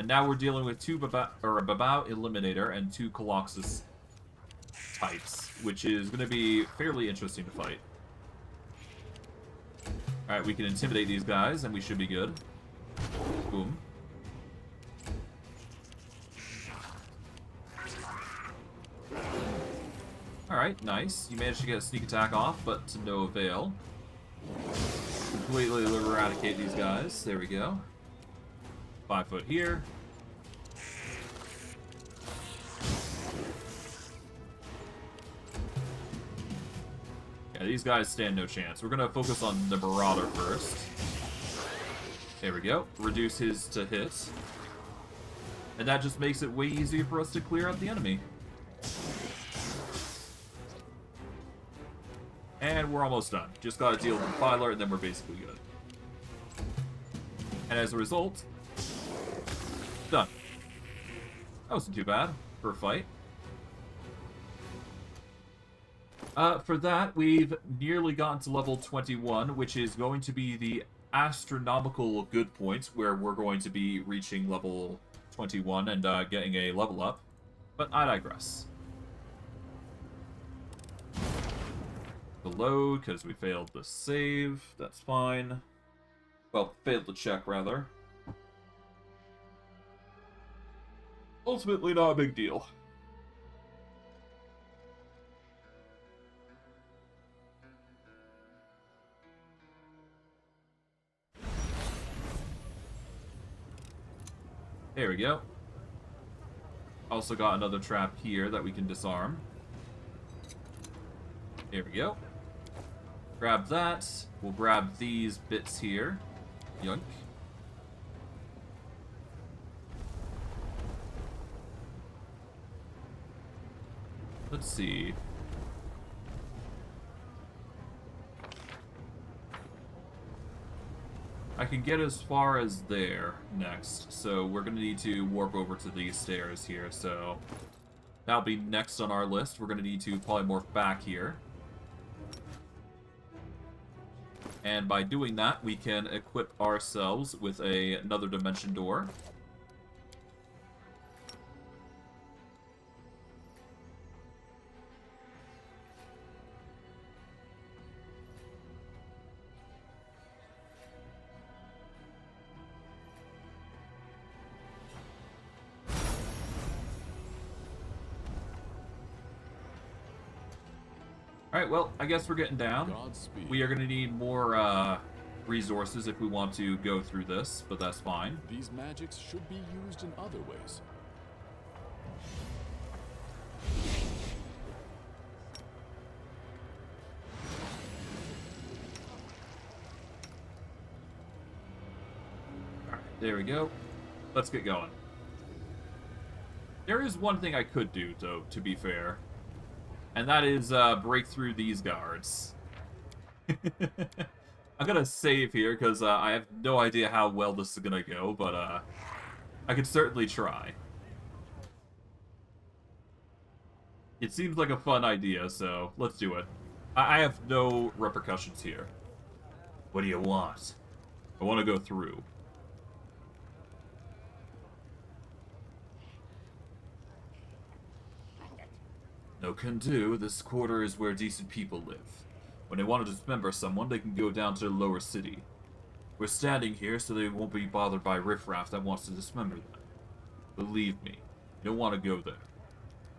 [SPEAKER 1] And now we're dealing with a Babao Eliminator and 2 Colossus types, which is going to be fairly interesting to fight. Alright, we can intimidate these guys, and we should be good. Boom. Alright, nice. You managed to get a sneak attack off, but to no avail. Completely eradicate these guys. There we go. 5 foot here. Yeah, these guys stand no chance. We're going to focus on the Marauder first. There we go. Reduce his to hit. And that just makes it way easier for us to clear out the enemy. And we're almost done. Just gotta deal with the Filer, and then we're basically good. And as a result, done. That wasn't too bad for a fight. For that, we've nearly gotten to level 21, which is going to be the astronomical good point, where we're going to be reaching level 21 and getting a level up. But I digress. The load, because we failed the save. That's fine. Well, failed the check, rather. Ultimately, not a big deal. There we go. Also got another trap here that we can disarm. There we go. Grab that. We'll grab these bits here. Yoink. Let's see. I can get as far as there next, so we're going to need to warp over to these stairs here, so that'll be next on our list. We're going to need to polymorph back here. And by doing that, we can equip ourselves with another dimension door. Alright, well, I guess we're getting down.
[SPEAKER 2] Godspeed.
[SPEAKER 1] We are going to need more resources if we want to go through this, but that's fine.
[SPEAKER 2] These magics should be used in other ways.
[SPEAKER 1] There we go. Let's get going. There is one thing I could do, though, to be fair. And that is break through these guards. I'm gonna save here, because I have no idea how well this is gonna go, but I could certainly try. It seems like a fun idea, so let's do it. I have no repercussions here. What do you want? I want to go through. No can do. This quarter is where decent people live. When they want to dismember someone, they can go down to the lower city. We're standing here so they won't be bothered by riffraff that wants to dismember them. Believe me, you don't want to go there.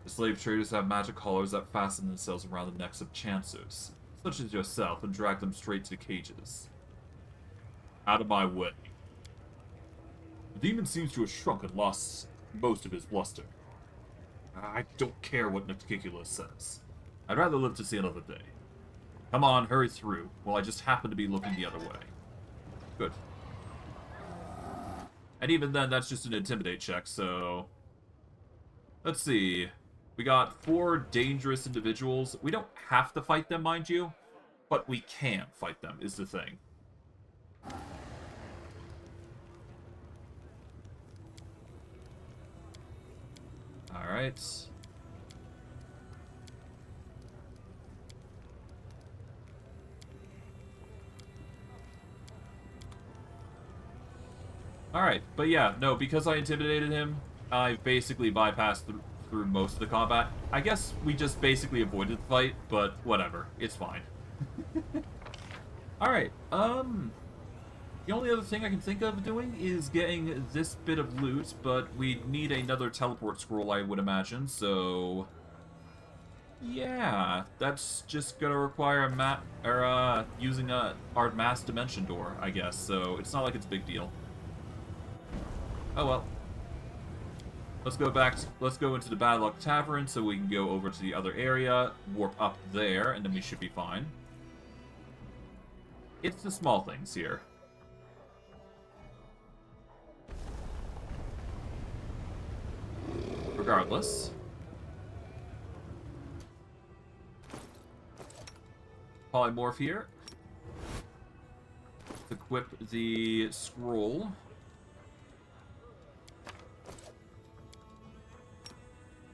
[SPEAKER 1] The slave traders have magic collars that fasten themselves around the necks of chancers, such as yourself, and drag them straight to the cages. Out of my way. The demon seems to have shrunk and lost most of his bluster. I don't care what Naticulus says. I'd rather live to see another day. Come on, hurry through. Well, I just happen to be looking the other way. Good. And even then, that's just an intimidate check, so... Let's see. We got 4 dangerous individuals. We don't have to fight them, mind you, but we can fight them, is the thing. Alright. Alright, but yeah, no, because I intimidated him, I basically bypassed through most of the combat. I guess we just basically avoided the fight, but whatever. It's fine. Alright, the only other thing I can think of doing is getting this bit of loot, but we need another teleport scroll, I would imagine, so... Yeah, that's just gonna require a map, or, using our mass dimension door, I guess, so it's not like it's a big deal. Oh well. Let's go into the Bad Luck Tavern so we can go over to the other area, warp up there, and then we should be fine. It's the small things here. Regardless. Polymorph here. Equip the scroll.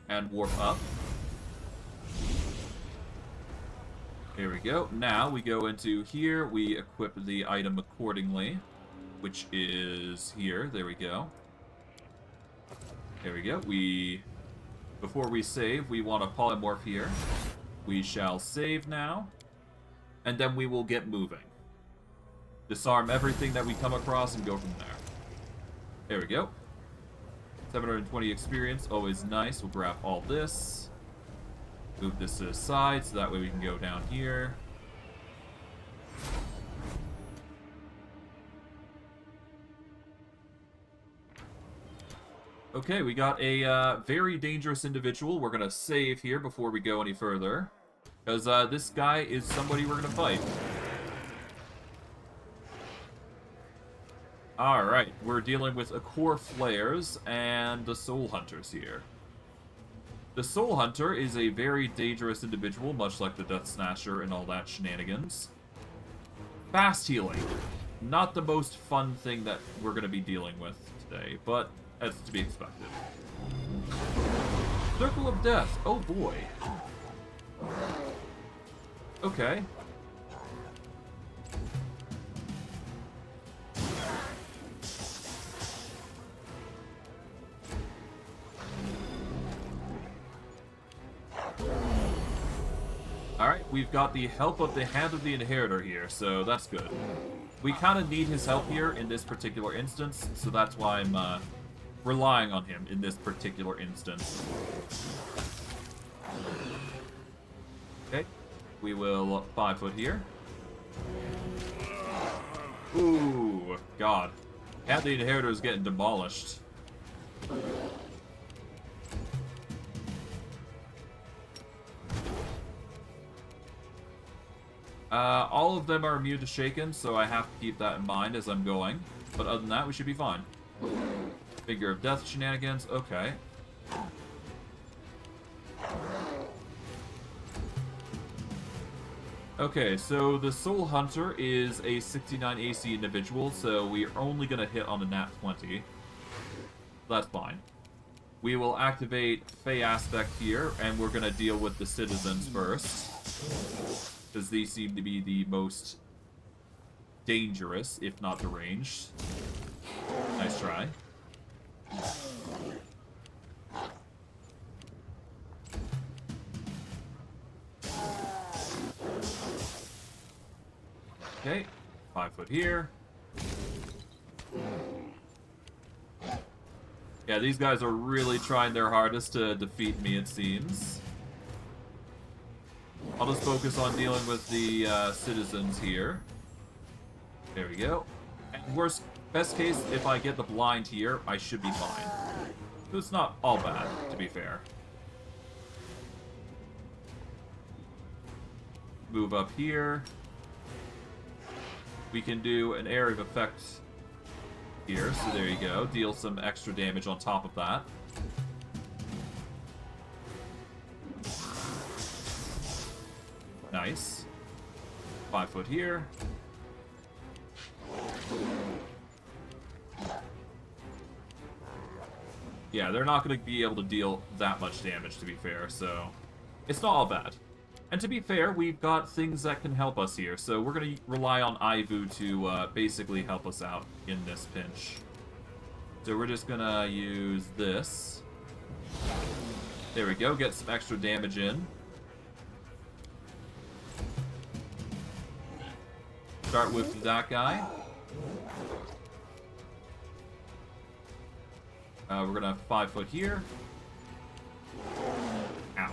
[SPEAKER 1] And warp up. Here we go. Now we go into here. We equip the item accordingly, which is here. There we go. There we go. Before we save, we want to polymorph here. We shall save now. And then we will get moving. Disarm everything that we come across and go from there. There we go. 720 experience, always nice. We'll grab all this. Move this to the side, so that way we can go down here. Okay, we got a very dangerous individual. We're gonna save here before we go any further. Because this guy is somebody we're gonna fight. Alright, we're dealing with Akor Flares and the Soul Hunters here. The Soul Hunter is a very dangerous individual, much like the Death Snatcher and all that shenanigans. Fast healing. Not the most fun thing that we're going to be dealing with today, but that's to be expected. Circle of Death. Oh boy. Okay. Alright, we've got the help of the Hand of the Inheritor here, so that's good. We kind of need his help here in this particular instance, so that's why I'm relying on him in this particular instance. Okay, we will 5-foot here. Ooh, God. Hand of the Inheritor is getting demolished. All of them are immune to Shaken, so I have to keep that in mind as I'm going. But other than that, we should be fine. Figure of Death shenanigans, okay. Okay, so the Soul Hunter is a 69 AC individual, so we're only going to hit on a nat 20. That's fine. We will activate Fey Aspect here, and we're going to deal with the citizens first. Because these seem to be the most dangerous, if not deranged. Nice try. Okay, 5 foot here. Yeah, these guys are really trying their hardest to defeat me, it seems. I'll just focus on dealing with the citizens here. There we go. And best case, if I get the blind here, I should be fine. So it's not all bad, to be fair. Move up here. We can do an area of effect here, so there you go. Deal some extra damage on top of that. Nice. 5 foot here. Yeah, they're not going to be able to deal that much damage, to be fair, so it's not all bad. And to be fair, we've got things that can help us here, so we're going to rely on Ivu to basically help us out in this pinch. So we're just going to use this. There we go, get some extra damage in. Start with that guy. We're going to 5 foot here. Ow.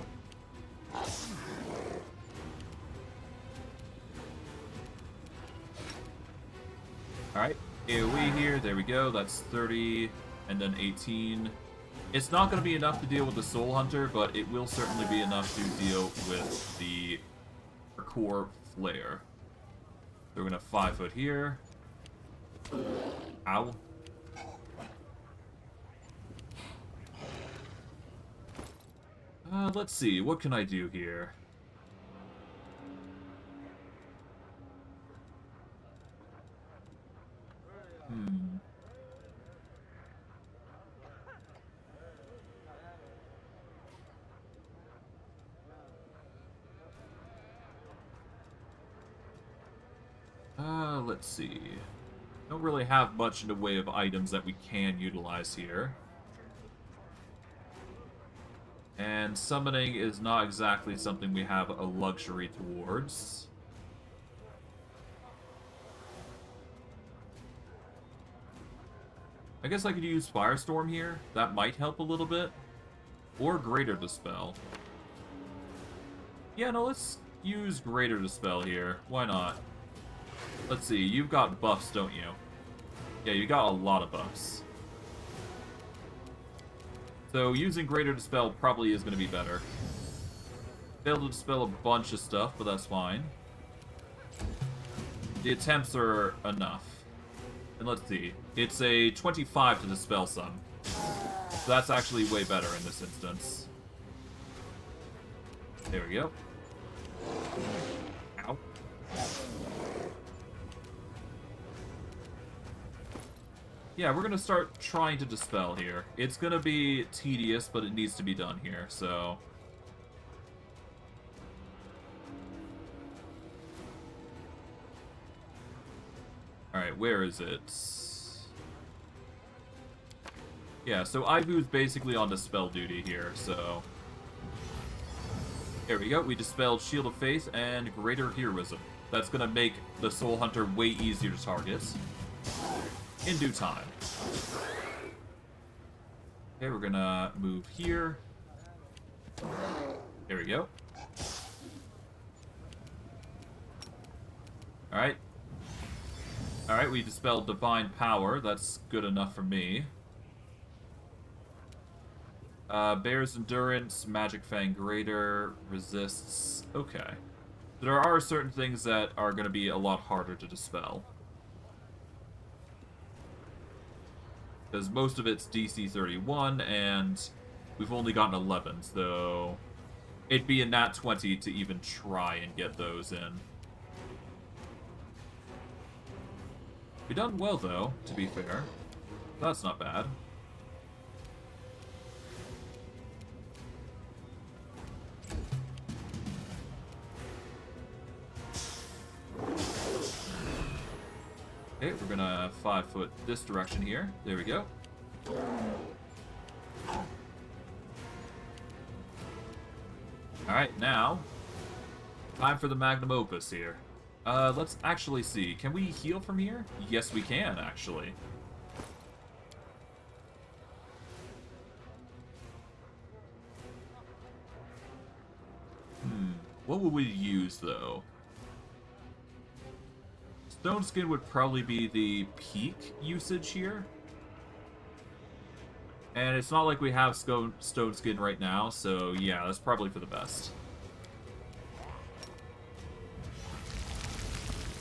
[SPEAKER 1] Alright, AoE here, there we go, that's 30, and then 18. It's not going to be enough to deal with the Soul Hunter, but it will certainly be enough to deal with the core Flare. So we're going to 5 foot here. Ow. Let's see, what can I do here? Let's see. Don't really have much in the way of items that we can utilize here. And summoning is not exactly something we have a luxury towards. I guess I could use Firestorm here. That might help a little bit. Or Greater Dispel. Yeah, no, let's use Greater Dispel here. Why not? Let's see, you've got buffs, don't you? Yeah, you got a lot of buffs. So using Greater Dispel probably is going to be better. Failed to dispel a bunch of stuff, but that's fine. The attempts are enough. And let's see, it's a 25 to dispel some. So that's actually way better in this instance. There we go. Ow. Yeah, we're going to start trying to dispel here. It's going to be tedious, but it needs to be done here, so... Alright, where is it? Yeah, so Ivu's basically on dispel duty here, so... There we go, we dispelled Shield of Faith and Greater Heroism. That's going to make the Soul Hunter way easier to target. In due time. Okay, we're gonna move here. There we go. Alright. Alright, we dispelled Divine Power. That's good enough for me. Bear's Endurance, Magic Fang Greater, Resists. Okay. There are certain things that are going to be a lot harder to dispel. Because most of it's DC 31, and we've only gotten 11, so it'd be a nat 20 to even try and get those in. We've done well, though, to be fair. That's not bad. Okay, we're gonna 5-foot this direction here. There we go. Alright, now, time for the magnum opus here. Let's actually see. Can we heal from here? Yes, we can, actually. What would we use, though? Stone Skin would probably be the peak usage here. And it's not like we have Stone Skin right now, so yeah, that's probably for the best.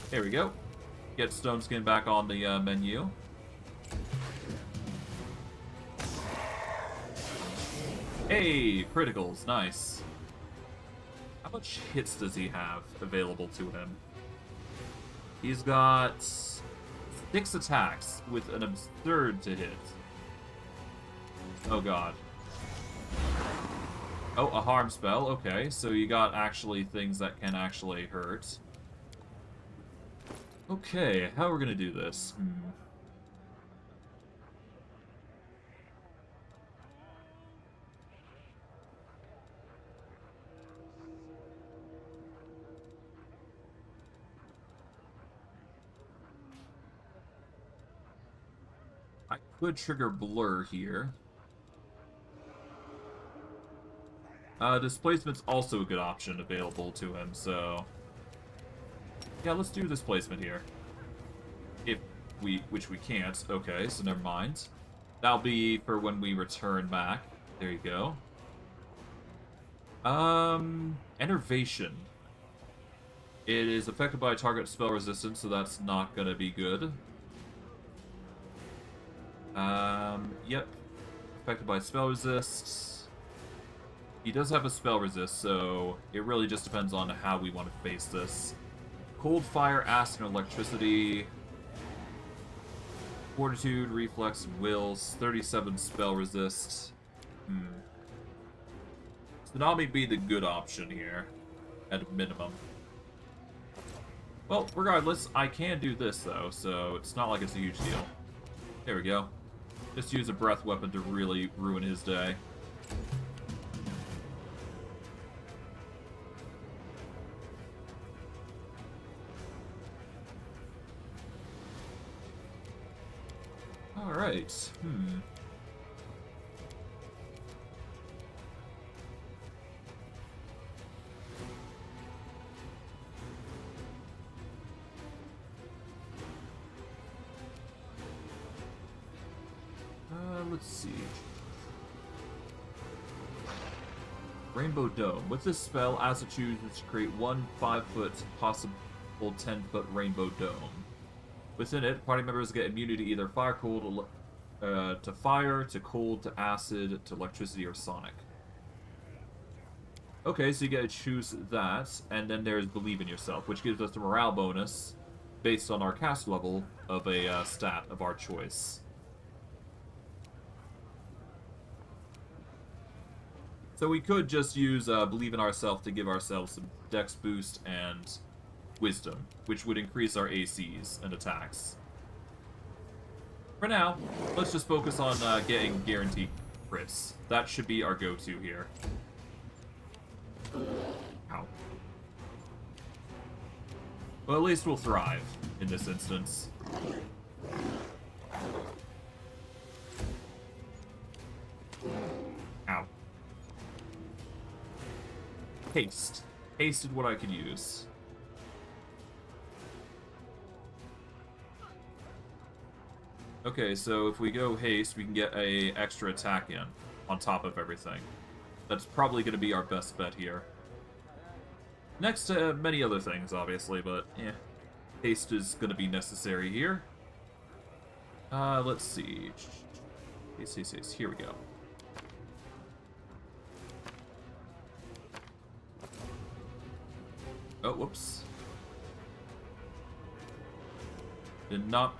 [SPEAKER 1] There we go. Get Stone Skin back on the menu. Hey, criticals, nice. How much hits does he have available to him? He's got 6 attacks with an absurd to hit. Oh god. Oh, a harm spell. Okay, so you got actually things that can actually hurt. Okay, how are we gonna do this? I could trigger blur here. Displacement's also a good option available to him, so yeah, let's do displacement here. Which we can't. Okay, so never mind. That'll be for when we return back. There you go. Enervation. It is affected by target spell resistance, so that's not gonna be good. Yep. Affected by spell resist. He does have a spell resist, so it really just depends on how we want to face this. Cold, fire, acid, and electricity. Fortitude, reflex, and wills. 37 spell resist. Tsunami be the good option here, at a minimum. Well, regardless, I can do this though, so it's not like it's a huge deal. There we go. Just use a breath weapon to really ruin his day. Alright, let's see. Rainbow Dome. With this spell, Asa chooses to create one 5-foot, possible 10-foot rainbow dome. Within it, party members get immunity to either fire, cold, to fire, to cold, to acid, to electricity, or sonic. Okay, so you get to choose that, and then there's Believe in Yourself, which gives us a morale bonus based on our cast level of a stat of our choice. So we could just use Believe in Ourself to give ourselves some dex boost and wisdom, which would increase our ACs and attacks. For now, let's just focus on getting guaranteed crits. That should be our go-to here. Ow. Well, at least we'll thrive in this instance. Ow. Haste. Haste is what I could use. Okay, so if we go haste, we can get a extra attack in on top of everything. That's probably going to be our best bet here. Next to many other things, obviously, but haste is going to be necessary here. Let's see. Here we go. Oh, whoops. Did not...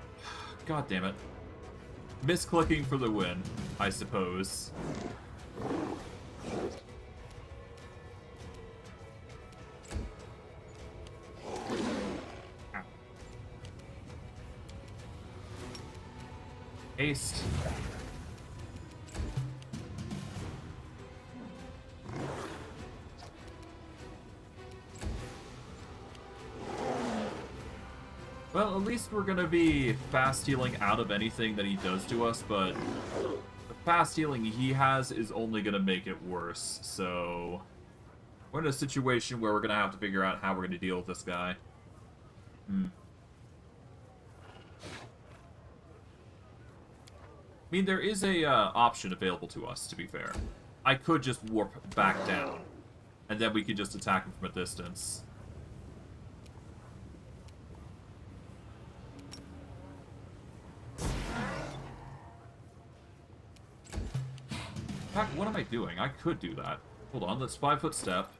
[SPEAKER 1] God damn it. Misclicking for the win, I suppose. Ow. Haste. Well, at least we're gonna be fast healing out of anything that he does to us, but the fast healing he has is only gonna make it worse, so we're in a situation where we're gonna have to figure out how we're gonna deal with this guy. I mean, there is a option available to us, to be fair. I could just warp back down, and then we could just attack him from a distance. What am I doing? I could do that. Hold on, let's 5-foot step.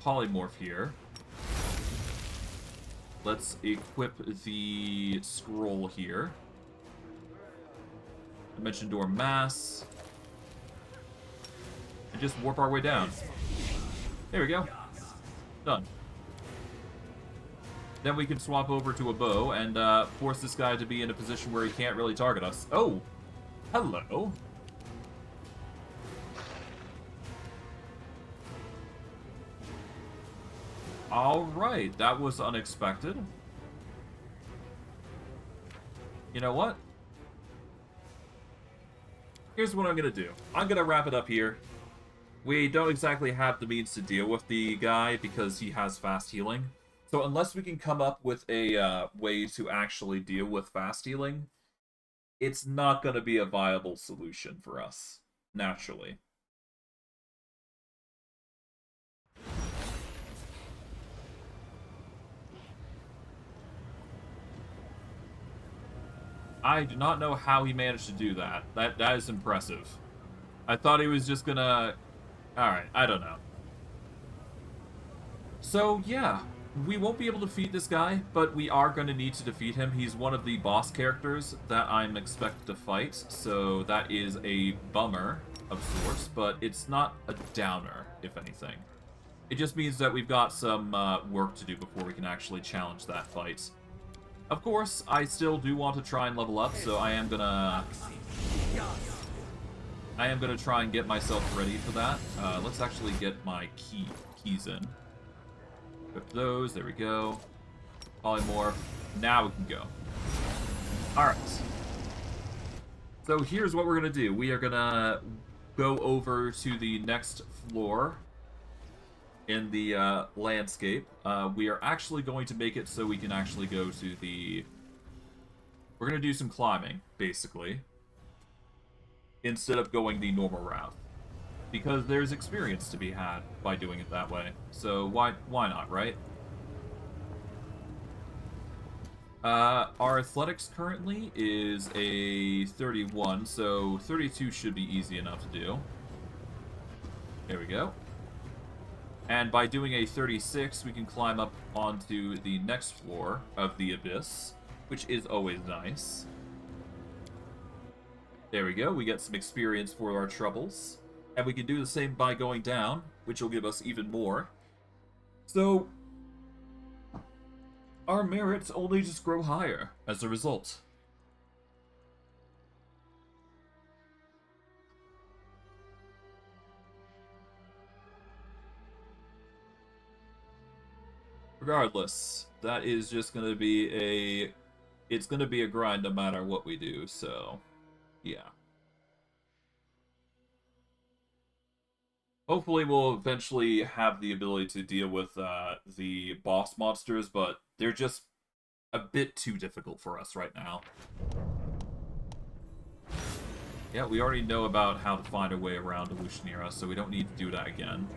[SPEAKER 1] Polymorph here. Let's equip the scroll here. Dimension Door Mass. And just warp our way down. There we go. Done. Then we can swap over to a bow and force this guy to be in a position where he can't really target us. Oh! Hello! Alright, that was unexpected. You know what? Here's what I'm gonna do. I'm gonna wrap it up here. We don't exactly have the means to deal with the guy because he has fast healing. So unless we can come up with a way to actually deal with fast healing, it's not going to be a viable solution for us, naturally. I do not know how he managed to do that. That is impressive. I thought he was just gonna... Alright, I don't know. So, yeah. We won't be able to defeat this guy, but we are going to need to defeat him. He's one of the boss characters that I'm expected to fight, so that is a bummer of sorts, but it's not a downer, if anything. It just means that we've got some work to do before we can actually challenge that fight. Of course, I still do want to try and level up, so I am gonna try and get myself ready for that. Let's actually get my keys in. Equip those, there we go. Polymorph. Now we can go. Alright. So here's what we're going to do. We are going to go over to the next floor in the landscape. We are actually going to make it so we can actually go to the... We're going to do some climbing, basically. Instead of going the normal route. Because there's experience to be had by doing it that way. So why not, right? Our athletics currently is a 31, so 32 should be easy enough to do. There we go. And by doing a 36, we can climb up onto the next floor of the Abyss, which is always nice. There we go, we get some experience for our troubles. And we can do the same by going down, which will give us even more. So, our merits only just grow higher as a result. Regardless, that is just going to be it's going to be a grind no matter what we do, so, yeah. Hopefully we'll eventually have the ability to deal with the boss monsters, but they're just a bit too difficult for us right now. Yeah, we already know about how to find a way around Illusionera, so we don't need to do that again.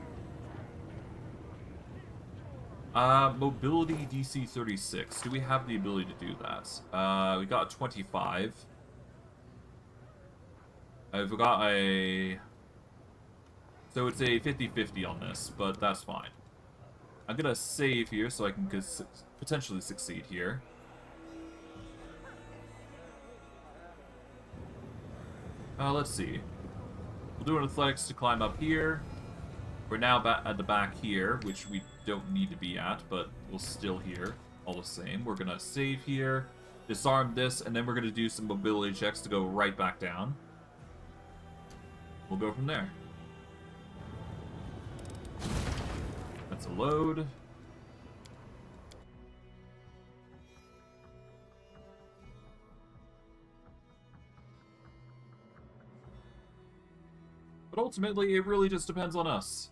[SPEAKER 1] Mobility DC 36. Do we have the ability to do that? We got a 25. I've got a... So it's a 50-50 on this, but that's fine. I'm gonna save here so I can potentially succeed here. Let's see. We'll do an athletics to climb up here. We're now at the back here, which we don't need to be at, but we're still here all the same. We're gonna save here, disarm this, and then we're gonna do some mobility checks to go right back down. We'll go from there. That's a load. But ultimately, it really just depends on us.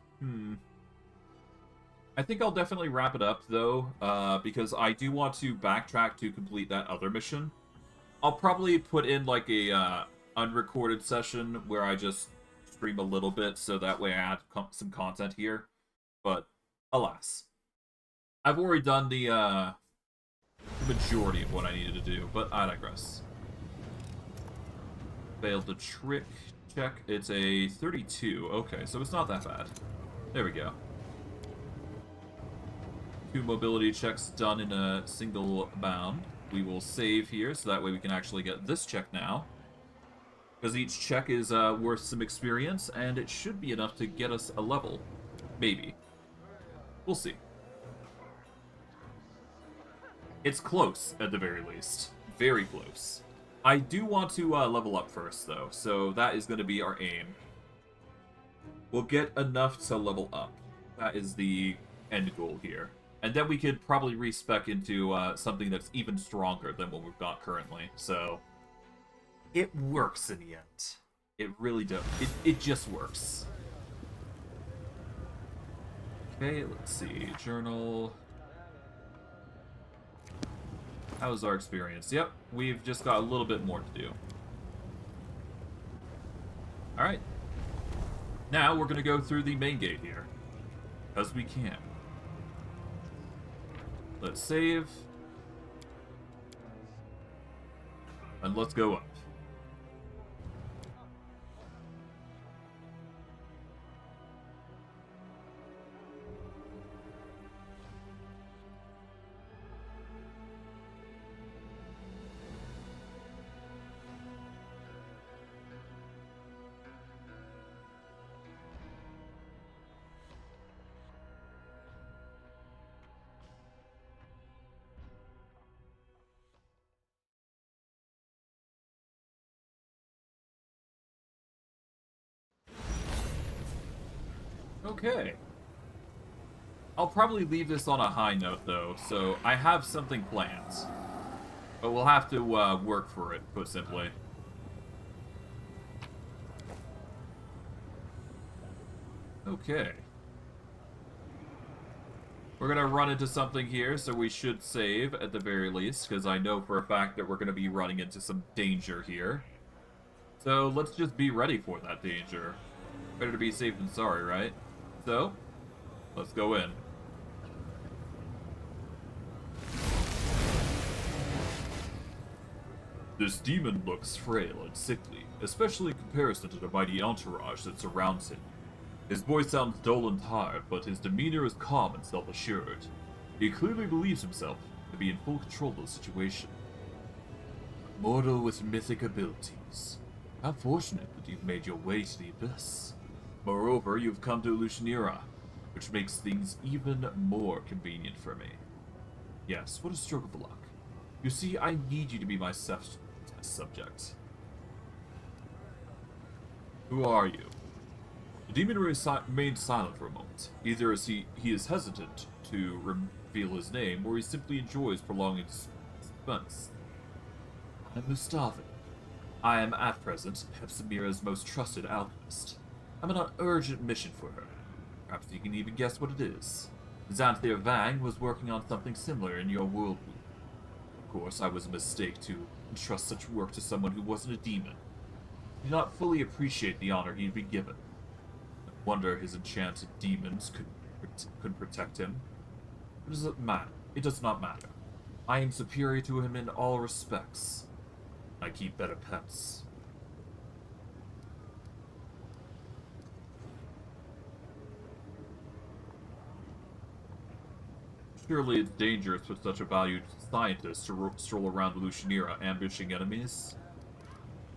[SPEAKER 1] I think I'll definitely wrap it up, though, because I do want to backtrack to complete that other mission. I'll probably put in, like, a unrecorded session where I just stream a little bit, so that way I add some content here. But, alas. I've already done the majority of what I needed to do, but I digress. Failed the trick check. It's a 32. Okay, so it's not that bad. There we go. 2 mobility checks done in a single bound. We will save here, so that way we can actually get this check now. Because each check is worth some experience, and it should be enough to get us a level. Maybe. We'll see. It's close, at the very least. Very close. I do want to level up first, though, so that is going to be our aim. We'll get enough to level up. That is the end goal here. And then we could probably respec into something that's even stronger than what we've got currently. So, it works in the end. It really does. It just works. Okay, let's see. Journal. How was our experience? Yep, we've just got a little bit more to do. Alright. Now we're going to go through the main gate here. Because we can. Let's save. And let's go up. Okay. I'll probably leave this on a high note, though, so I have something planned. But we'll have to work for it, put simply. Okay. We're gonna run into something here, so we should save at the very least, because I know for a fact that we're gonna be running into some danger here. So let's just be ready for that danger. Better to be safe than sorry, right? So, let's go in. This demon looks frail and sickly, especially in comparison to the mighty entourage that surrounds him. His voice sounds dull and tired, but his demeanor is calm and self-assured. He clearly believes himself to be in full control of the situation. A mortal with mythic abilities. How fortunate that you've made your way to the abyss. Moreover, you've come to Lucianira, which makes things even more convenient for me. Yes, what a stroke of luck. You see, I need you to be my test subject. Who are you? The demon remained silent for a moment. Either as he is hesitant to reveal his name, or he simply enjoys prolonging suspense. I'm Mustafa. I am, at present, Hepsamira's most trusted alchemist. I'm on an urgent mission for her. Perhaps you can even guess what it is. Xanthir Vang was working on something similar in your world. Of course, I was a mistake to entrust such work to someone who wasn't a demon. He did not fully appreciate the honor he'd been given. I wonder his enchanted demons could protect him. Does it matter? It does not matter. I am superior to him in all respects. I keep better pets. Surely it's dangerous for such a valued scientist to stroll around the Lucianera, ambushing enemies.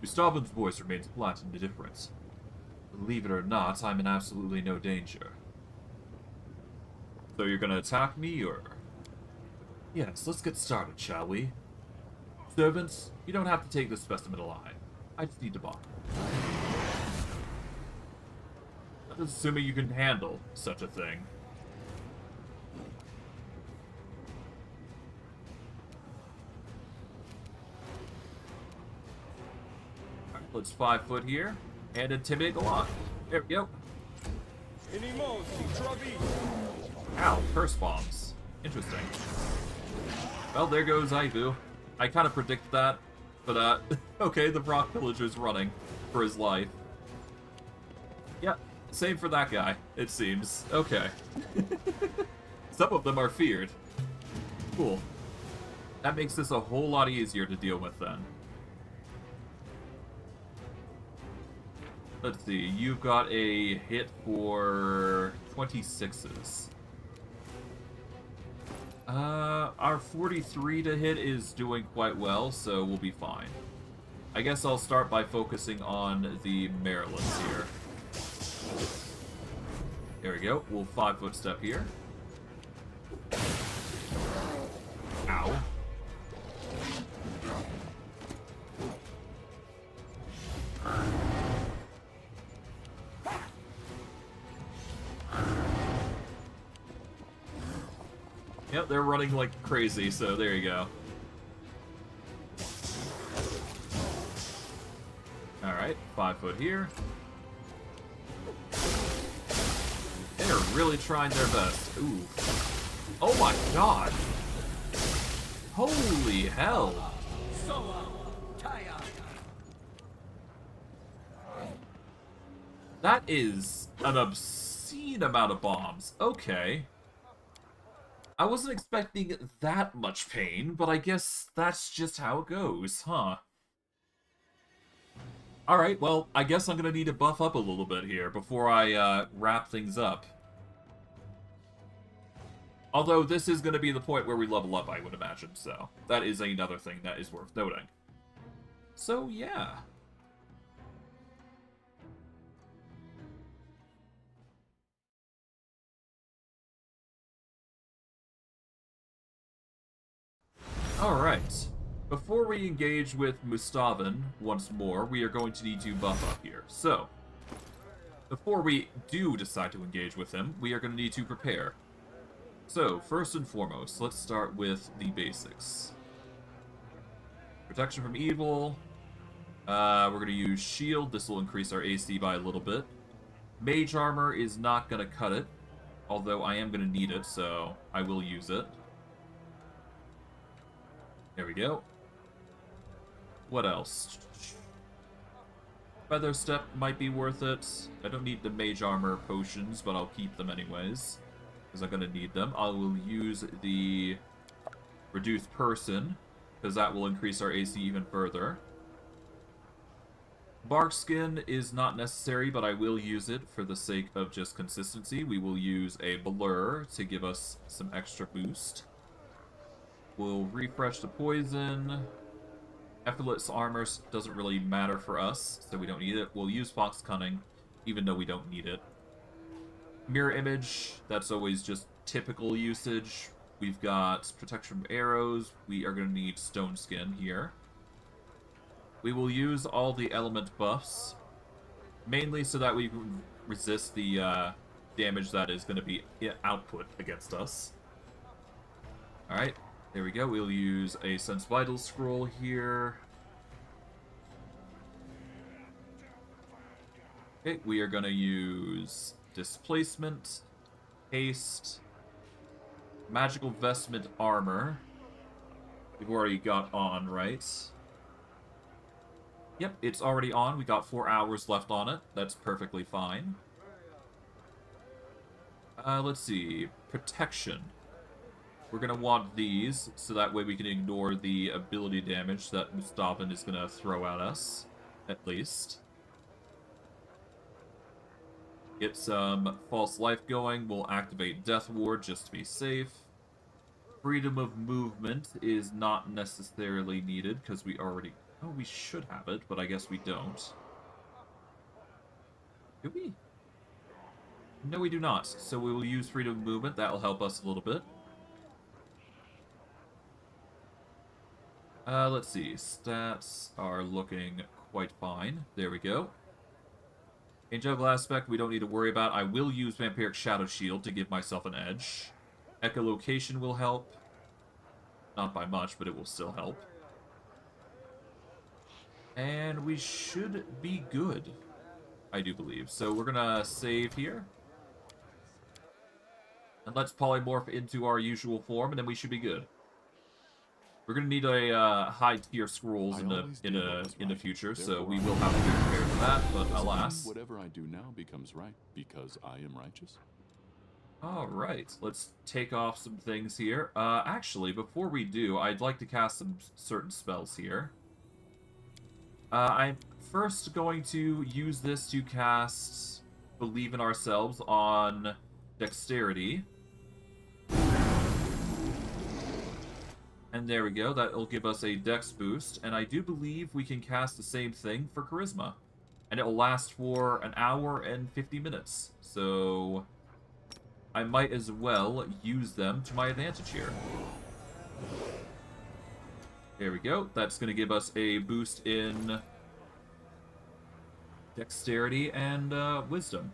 [SPEAKER 1] Gustavin's voice remains flat and indifferent. Believe it or not, I'm in absolutely no danger. So you're gonna attack me, or...? Yes, let's get started, shall we? Servants, you don't have to take this specimen alive. I just need to buy. That's assuming you can handle such a thing. Alright, let's 5 foot here, and intimidate the lot. There we go. Ow, curse bombs. Interesting. Well, there goes Ibu. I kind of predicted that, but, okay, the rock villager's running for his life. Yeah, same for that guy, it seems. Okay. Some of them are feared. Cool. That makes this a whole lot easier to deal with, then. Let's see, you've got a hit for 26s. Our 43 to hit is doing quite well, so we'll be fine. I guess I'll start by focusing on the Marylands here. There we go. We'll 5 foot step here. Ow. Yep, they're running like crazy, so there you go. Alright, 5 foot here. They're really trying their best. Ooh. Oh my god! Holy hell! That is an obscene amount of bombs. Okay. I wasn't expecting that much pain, but I guess that's just how it goes, huh? Alright, well, I guess I'm gonna need to buff up a little bit here before I, wrap things up. Although, this is gonna be the point where we level up, I would imagine, so that is another thing that is worth noting. So, yeah. Alright. Before we engage with Mustavin once more, we are going to need to buff up here. So, before we do decide to engage with him, we are going to need to prepare. So, first and foremost, let's start with the basics. Protection from evil. We're going to use shield. This will increase our AC by a little bit. Mage armor is not going to cut it, although I am going to need it, so I will use it. There we go. What else? Feather Step might be worth it. I don't need the Mage Armor potions, but I'll keep them anyways, because I'm going to need them. I will use the Reduced Person, because that will increase our AC even further. Bark Skin is not necessary, but I will use it for the sake of just consistency. We will use a Blur to give us some extra boost. We'll refresh the poison. Effortless armor doesn't really matter for us, so we don't need it. We'll use Fox Cunning, even though we don't need it. Mirror Image, that's always just typical usage. We've got protection from arrows. We are going to need Stone Skin here. We will use all the element buffs, mainly so that we can resist the damage that is going to be output against us. Alright. There we go, we'll use a Sense Vital Scroll here. Okay, we are going to use Displacement, Haste, Magical Vestment Armor. We've already got on, right? Yep, it's already on. We got 4 hours left on it. That's perfectly fine. Let's see. Protection. We're going to want these, so that way we can ignore the ability damage that Mustafa is going to throw at us, at least. Get some false life going. We'll activate Death Ward just to be safe. Freedom of movement is not necessarily needed, because we already... Oh, we should have it, but I guess we don't. Do we? No, we do not. So we will use freedom of movement. That'll help us a little bit. Let's see. Stats are looking quite fine. There we go. Angelical aspect, we don't need to worry about. I will use Vampiric Shadow Shield to give myself an edge. Echolocation will help. Not by much, but it will still help. And we should be good, I do believe. So we're gonna save here. And let's polymorph into our usual form, and then we should be good. We're gonna need a high tier scrolls in the future, so we will have to be prepared for that. But alas,
[SPEAKER 2] whatever I do now becomes right because I am righteous.
[SPEAKER 1] All right, let's take off some things here. Actually, before we do, I'd like to cast some certain spells here. I'm first going to use this to cast Believe in Ourselves on Dexterity. And there we go, that'll give us a dex boost, and I do believe we can cast the same thing for Charisma. And it'll last for an hour and 50 minutes, so I might as well use them to my advantage here. There we go, that's going to give us a boost in Dexterity and Wisdom.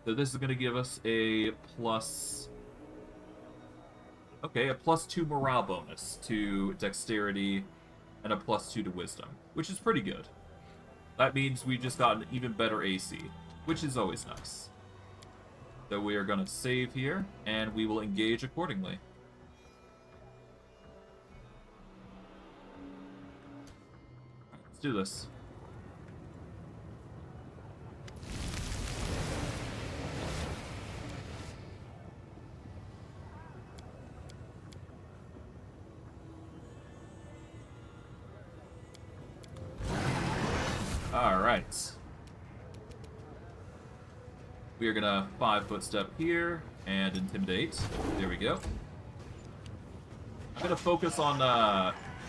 [SPEAKER 1] So this is going to give us a plus... Okay, a +2 morale bonus to Dexterity and a +2 to Wisdom, which is pretty good. That means we just got an even better AC, which is always nice. So we are going to save here, and we will engage accordingly. Alright, let's do this. Alright. We are gonna 5-foot step here and intimidate. There we go. I'm gonna focus on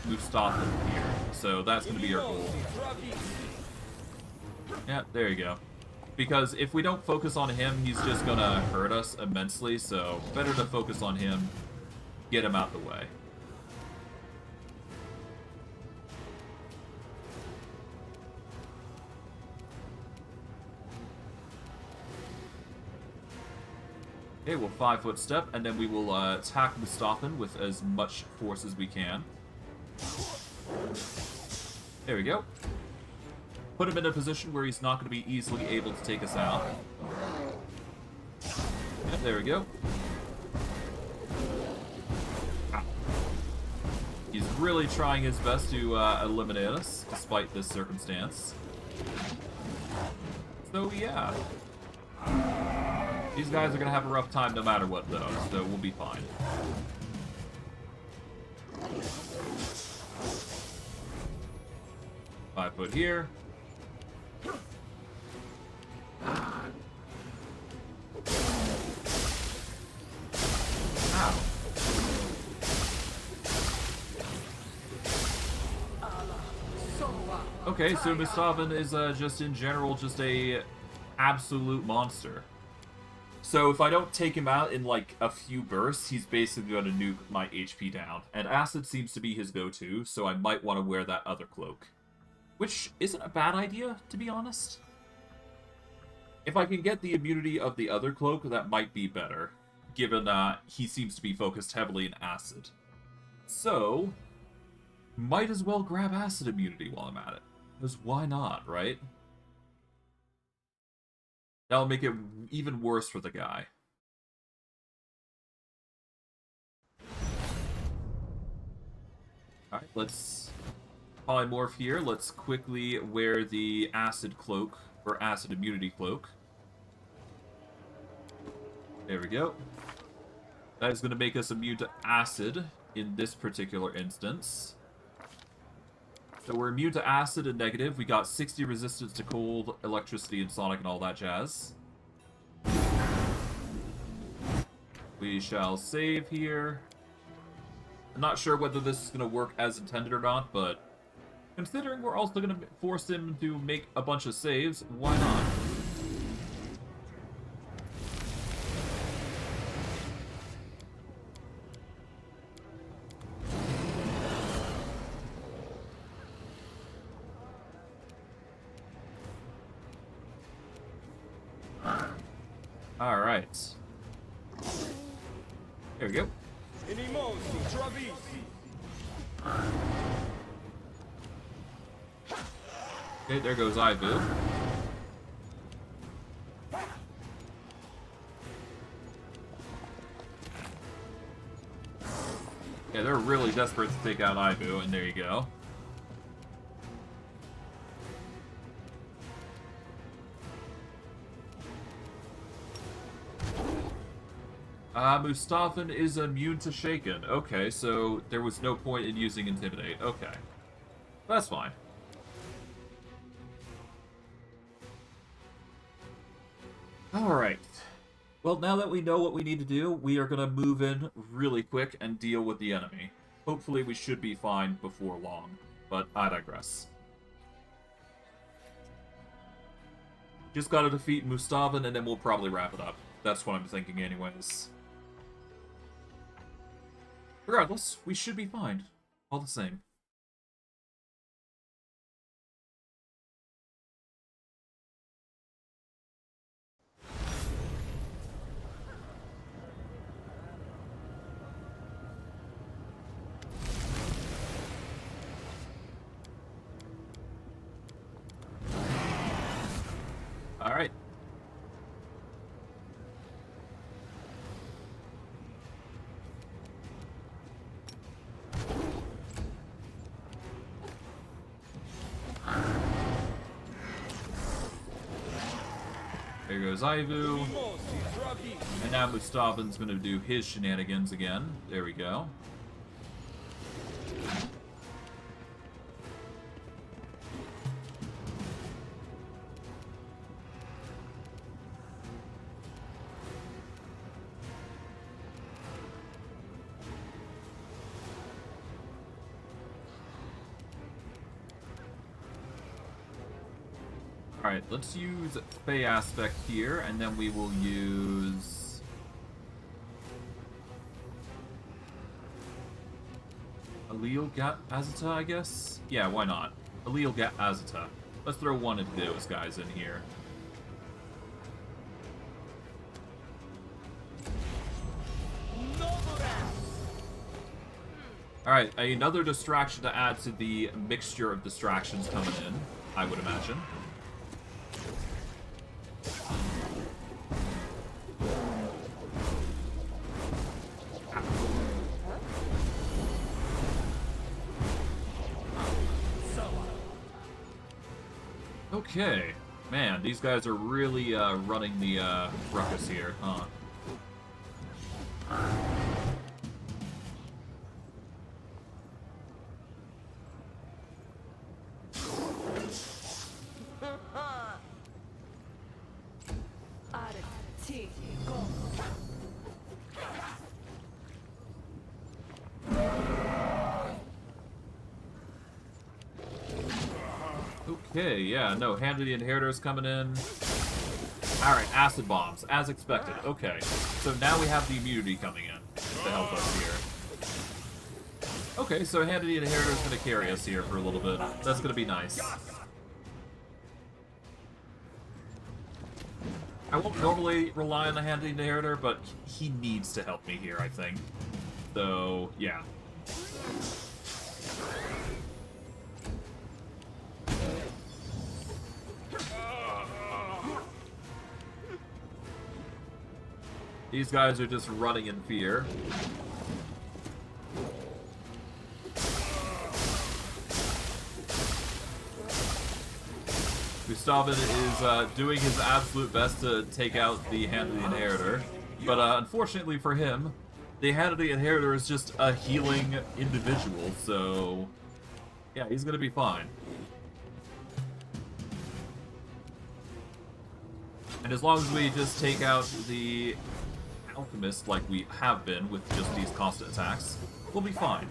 [SPEAKER 1] Mustafa here, so that's gonna be our goal. Yeah, there you go. Because if we don't focus on him, he's just gonna hurt us immensely, so better to focus on him, get him out the way. Okay, we'll 5-foot step, and then we will attack Mustafa with as much force as we can. There we go. Put him in a position where he's not going to be easily able to take us out. Yeah, there we go. Ow. He's really trying his best to eliminate us, despite this circumstance. So, yeah. These guys are going to have a rough time no matter what, though, so we'll be fine. Five foot here. Ow. Okay, so Mustafa is just in general just a absolute monster. So if I don't take him out in like a few bursts, he's basically going to nuke my HP down. And Acid seems to be his go-to, so I might want to wear that other cloak. Which isn't a bad idea, to be honest. If I can get the immunity of the other cloak, that might be better, given he seems to be focused heavily in Acid. So, might as well grab Acid immunity while I'm at it. Because why not, right? That'll make it even worse for the guy. Alright, let's polymorph here. Let's quickly wear the Acid Cloak, or Acid Immunity Cloak. There we go. That is going to make us immune to acid in this particular instance. So we're immune to acid and negative. We got 60 resistance to cold, electricity, and sonic, and all that jazz. We shall save here. I'm not sure whether this is going to work as intended or not, but considering we're also going to force him to make a bunch of saves, why not? Alright. There we go. Okay, there goes Ibu. Yeah, they're really desperate to take out Ibu, and there you go. Mustafan is immune to Shaken. Okay, so there was no point in using Intimidate. Okay. That's fine. Alright. Well, now that we know what we need to do, we are going to move in really quick and deal with the enemy. Hopefully we should be fine before long, but I digress. Just gotta defeat Mustafan and then we'll probably wrap it up. That's what I'm thinking anyways. Regardless, we should be fine. All the same. Alright. There goes Ivu. And now Mustafan's gonna do his shenanigans again. There we go. Alright, let's use Fey Aspect here, and then we will use... Allele Gat Azata, I guess? Yeah, why not? Allele Gat Azata. Let's throw one of those guys in here. Alright, another distraction to add to the mixture of distractions coming in, I would imagine. Okay. Man, these guys are really running the ruckus here, huh? Okay, yeah, no, Hand of the Inheritor's coming in. Alright, Acid Bombs, as expected. Okay, so now we have the immunity coming in to help us here. Okay, so Hand of the Inheritor's gonna carry us here for a little bit. That's gonna be nice. I won't normally rely on the Hand of the Inheritor, but he needs to help me here, I think. So, yeah. These guys are just running in fear. Gustavin is doing his absolute best to take out the Hand of the Inheritor, but unfortunately for him, the Hand of the Inheritor is just a healing individual, so yeah, he's gonna be fine. And as long as we just take out the Alchemist like we have been with just these constant attacks, we'll be fine.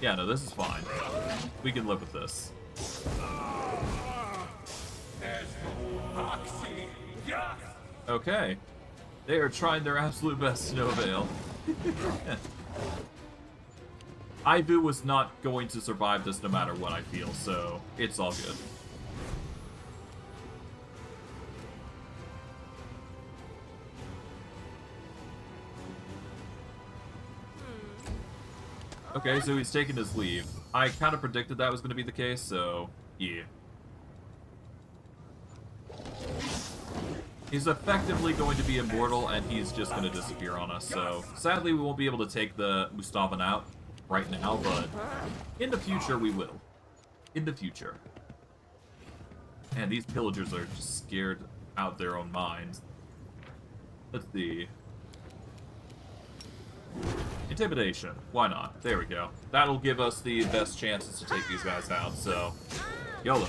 [SPEAKER 1] Yeah, no, this is fine. We can live with this. Okay. They are trying their absolute best to no avail. Ibu was not going to survive this no matter what, I feel, so it's all good. Okay, so he's taking his leave. I kind of predicted that was going to be the case, so yeah. He's effectively going to be immortal, and he's just going to disappear on us, so sadly we won't be able to take the Mustavan out right now, but in the future we will. In the future. And these pillagers are just scared out their own minds. Let's see. Intimidation. Why not? There we go. That'll give us the best chances to take these guys out, so YOLO.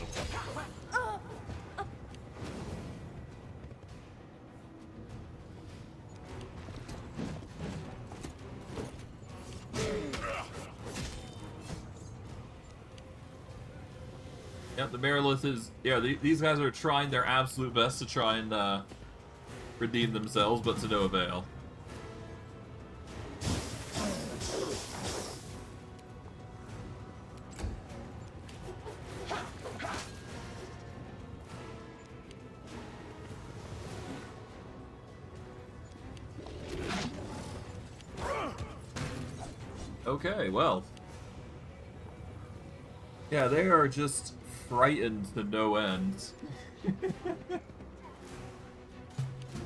[SPEAKER 1] Yep, the Marilith is... Yeah, these guys are trying their absolute best to try and redeem themselves, but to no avail. Okay, well. Yeah, they are just frightened to no end.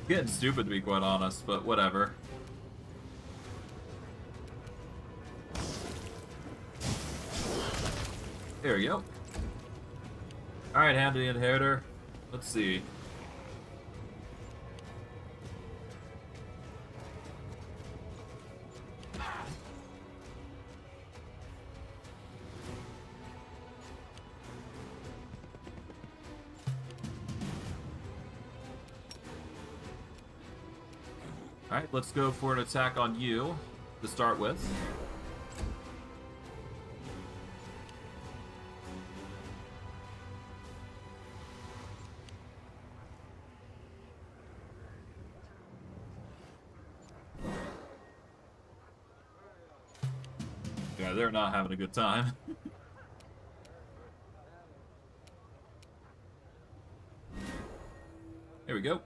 [SPEAKER 1] Getting stupid, to be quite honest, but whatever. There we go. Alright, Hand of the Inheritor. Let's see. Alright, let's go for an attack on you to start with. Yeah, they're not having a good time. Here we go.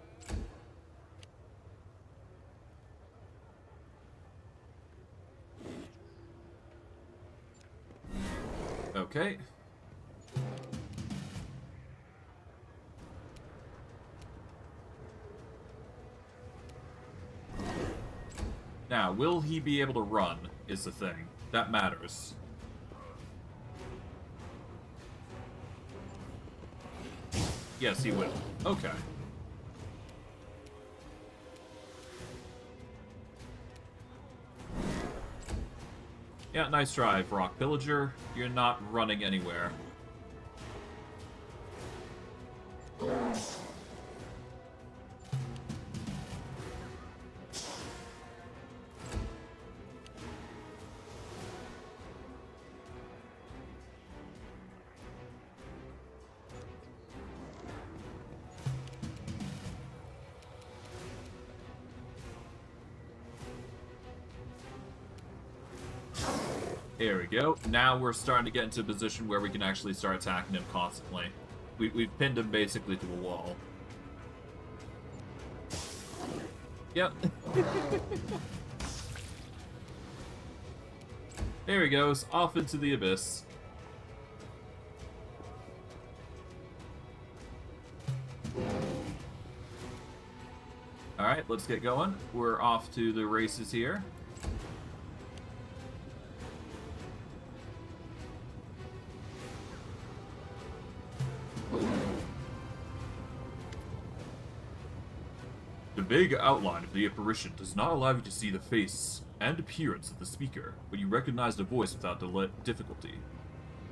[SPEAKER 1] Okay. Now, will he be able to run, is the thing. That matters. Yes, he will. Okay. Yeah, nice try, Rock Pillager. You're not running anywhere. There we go. Now we're starting to get into a position where we can actually start attacking him constantly. We've pinned him basically to a wall. Yep. There he goes, off into the abyss. Alright, let's get going. We're off to the races here. vague outline of the apparition does not allow you to see the face and appearance of the speaker, but you recognize the voice without difficulty.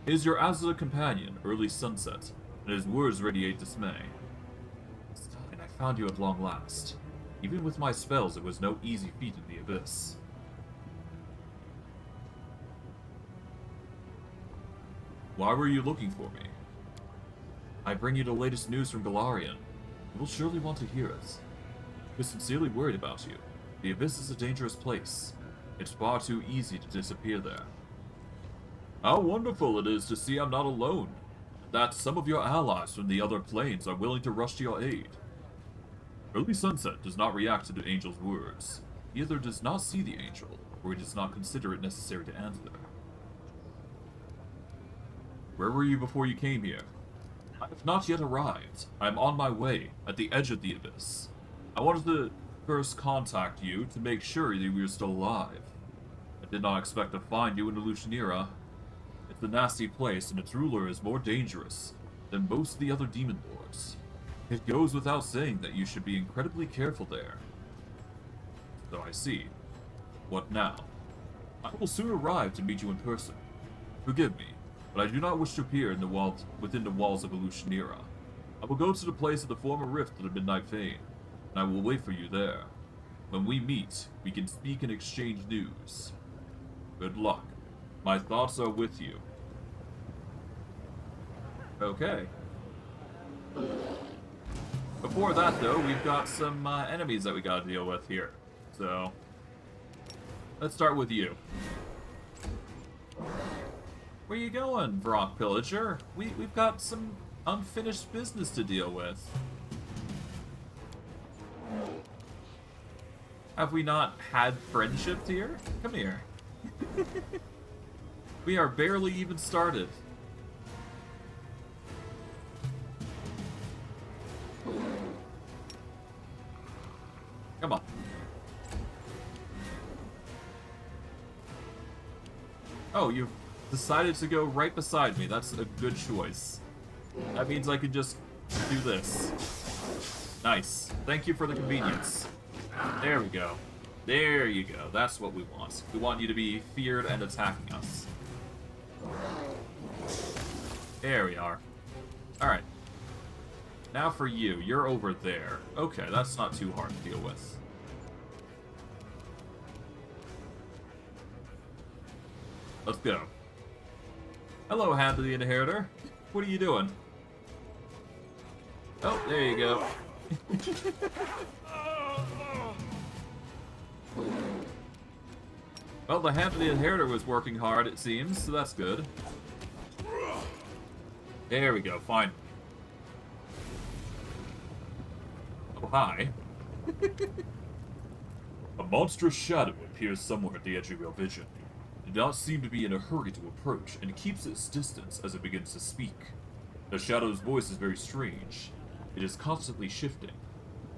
[SPEAKER 1] It is your Azza companion, Early Sunset, and his words radiate dismay. Stein, I found you at long last. Even with my spells, it was no easy feat in the Abyss. Why were you looking for me? I bring you the latest news from Golarion. You will surely want to hear it. We're sincerely worried about you. The Abyss is a dangerous place. It's far too easy to disappear there. How wonderful it is to see I'm not alone, and that some of your allies from the other planes are willing to rush to your aid. Early Sunset does not react to the angel's words. He either does not see the angel, or he does not consider it necessary to answer. Where were you before you came here? I have not yet arrived. I am on my way, at the edge of the Abyss. I wanted to first contact you to make sure that you were still alive. I did not expect to find you in Illusionera. It's a nasty place, and its ruler is more dangerous than most of the other demon lords. It goes without saying that you should be incredibly careful there. So I see. What now? I will soon arrive to meet you in person. Forgive me, but I do not wish to appear within the walls of Illusionera. I will go to the place of the former rift of the Midnight Fane, and I will wait for you there. When we meet, we can speak and exchange news. Good luck. My thoughts are with you. Okay. Before that, though, we've got some enemies that we gotta deal with here. So, let's start with you. Where you going, Brock Pillager? We've got some unfinished business to deal with. Have we not had friendship here? Come here. We are barely even started. Come on. Oh, you've decided to go right beside me. That's a good choice. That means I can just do this. Nice. Thank you for the convenience. There we go. There you go. That's what we want. We want you to be feared and attacking us. There we are. Alright. Now for you. You're over there. Okay, that's not too hard to deal with. Let's go. Hello, Hand of the Inheritor. What are you doing? Oh, there you go. Well, the Hand of the Inheritor was working hard, it seems, so that's good. There we go, fine. Oh, hi. A monstrous shadow appears somewhere at the edge of your vision. It does not seem to be in a hurry to approach, and keeps its distance as it begins to speak. The shadow's voice is very strange. It is constantly shifting.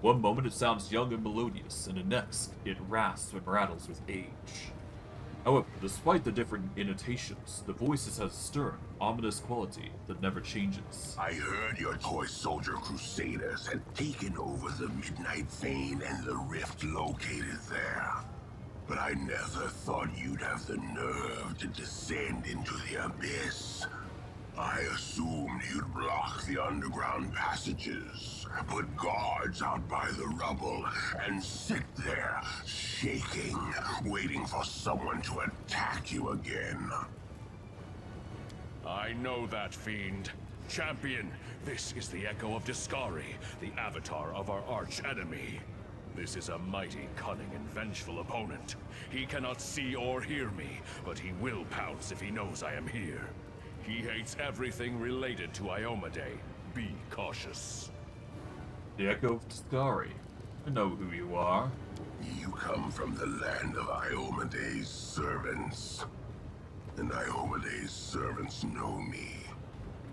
[SPEAKER 1] One moment it sounds young and melodious, and the next it rasps and rattles with age. However, despite the different intonations, the voice has a stern, ominous quality that never changes.
[SPEAKER 3] I heard your toy soldier crusaders had taken over the Midnight Fane and the rift located there. But I never thought you'd have the nerve to descend into the abyss. I assumed you'd block the underground passages, put guards out by the rubble, and sit there, shaking, waiting for someone to attack you again.
[SPEAKER 2] I know that, fiend. Champion, this is the Echo of Deskari, the avatar of our arch-enemy. This is a mighty, cunning, and vengeful opponent. He cannot see or hear me, but he will pounce if he knows I am here. He hates everything related to Iomedae. Be cautious.
[SPEAKER 1] The Echo of Deskari. I know who you are.
[SPEAKER 3] You come from the land of Iomedae's servants. And Iomedae's servants know me,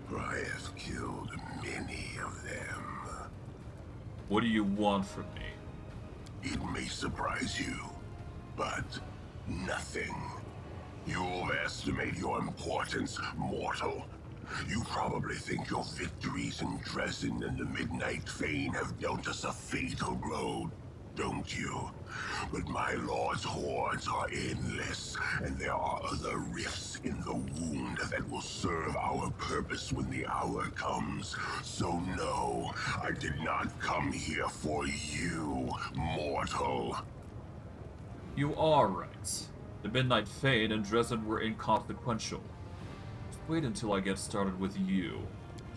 [SPEAKER 3] for I have killed many of them.
[SPEAKER 1] What do you want from me?
[SPEAKER 3] It may surprise you, but nothing. You overestimate your importance, mortal. You probably think your victories in Dresden and the Midnight Fane have dealt us a fatal blow. don't you? But my lord's hordes are endless, and there are other rifts in the wound that will serve our purpose when the hour comes. So no, I did not come here for you, mortal.
[SPEAKER 1] You are right. The Midnight Fane and Dresden were inconsequential. Just wait until I get started with you.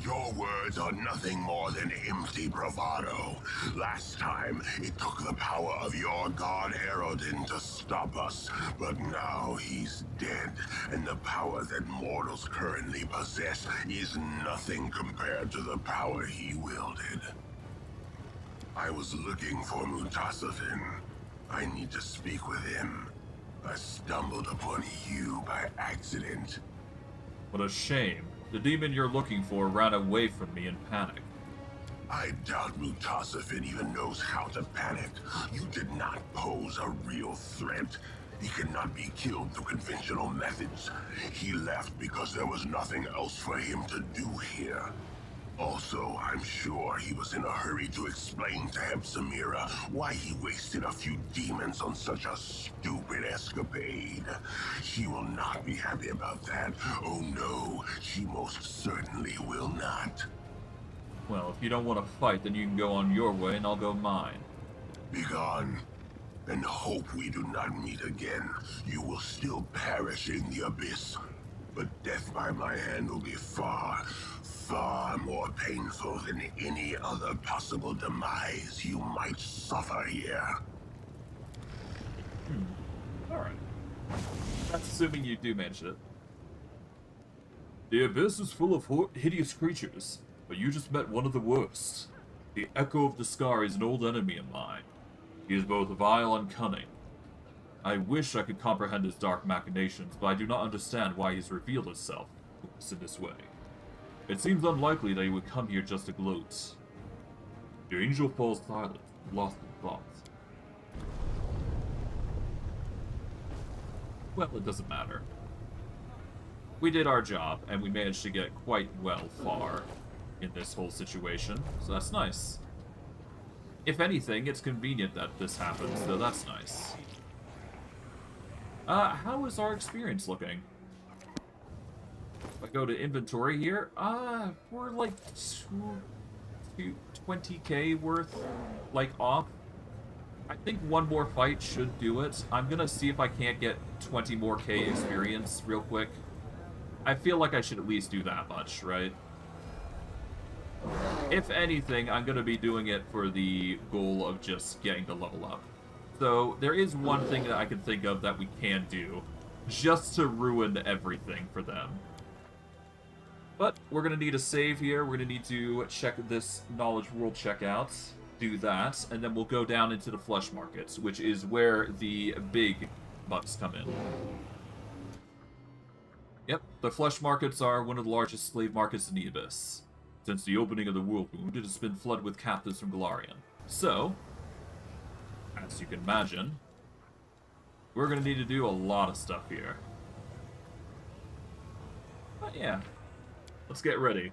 [SPEAKER 3] Your words are nothing more than empty bravado. Last time, it took the power of your god Erodin to stop us, but now he's dead, and the power that mortals currently possess is nothing compared to the power he wielded. I was looking for Mutasafin. I need to speak with him. I stumbled upon you by accident.
[SPEAKER 1] What a shame. The demon you're looking for ran away from me in panic.
[SPEAKER 3] I doubt Mutasafin even knows how to panic. You did not pose a real threat. He cannot be killed through conventional methods. He left because there was nothing else for him to do here. Also, I'm sure he was in a hurry to explain to Hepsamira why he wasted a few demons on such a stupid escapade. She will not be happy about that. Oh no, she most certainly will not.
[SPEAKER 1] Well, if you don't want to fight, then you can go on your way and I'll go mine.
[SPEAKER 3] Begone, and hope we do not meet again. You will still perish in the abyss, but death by my hand will be far more painful than any other possible demise you might suffer here.
[SPEAKER 1] Alright. That's assuming you do mention it. The abyss is full of hideous creatures, but you just met one of the worst. The Echo of Deskari is an old enemy of mine. He is both vile and cunning. I wish I could comprehend his dark machinations, but I do not understand why he's revealed himself to us in this way. It seems unlikely that he would come here just to gloat. Your angel falls silent, lost in thought. Well, it doesn't matter. We did our job, and we managed to get quite well far in this whole situation, so that's nice. If anything, it's convenient that this happens, so that's nice. How is our experience looking? If I go to inventory here, we're like 20k worth, like, off. I think one more fight should do it. I'm gonna see if I can't get 20 more K experience real quick. I feel like I should at least do that much, right? If anything, I'm gonna be doing it for the goal of just getting the level up. So, there is one thing that I can think of that we can do, just to ruin everything for them. But we're going to need a save here. We're going to need to check this Knowledge World checkout, do that, and then we'll go down into the Fleshmarkets, which is where the big bucks come in. Yep, the Fleshmarkets are one of the largest slave markets in the Abyss. Since the opening of the World Wound, it has been flooded with captives from Golarion. So, as you can imagine, we're going to need to do a lot of stuff here. But yeah. Let's get ready.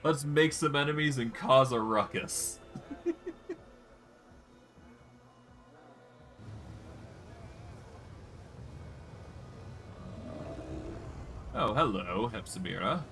[SPEAKER 1] Let's make some enemies and cause a ruckus. Oh, hello, Hepsamira.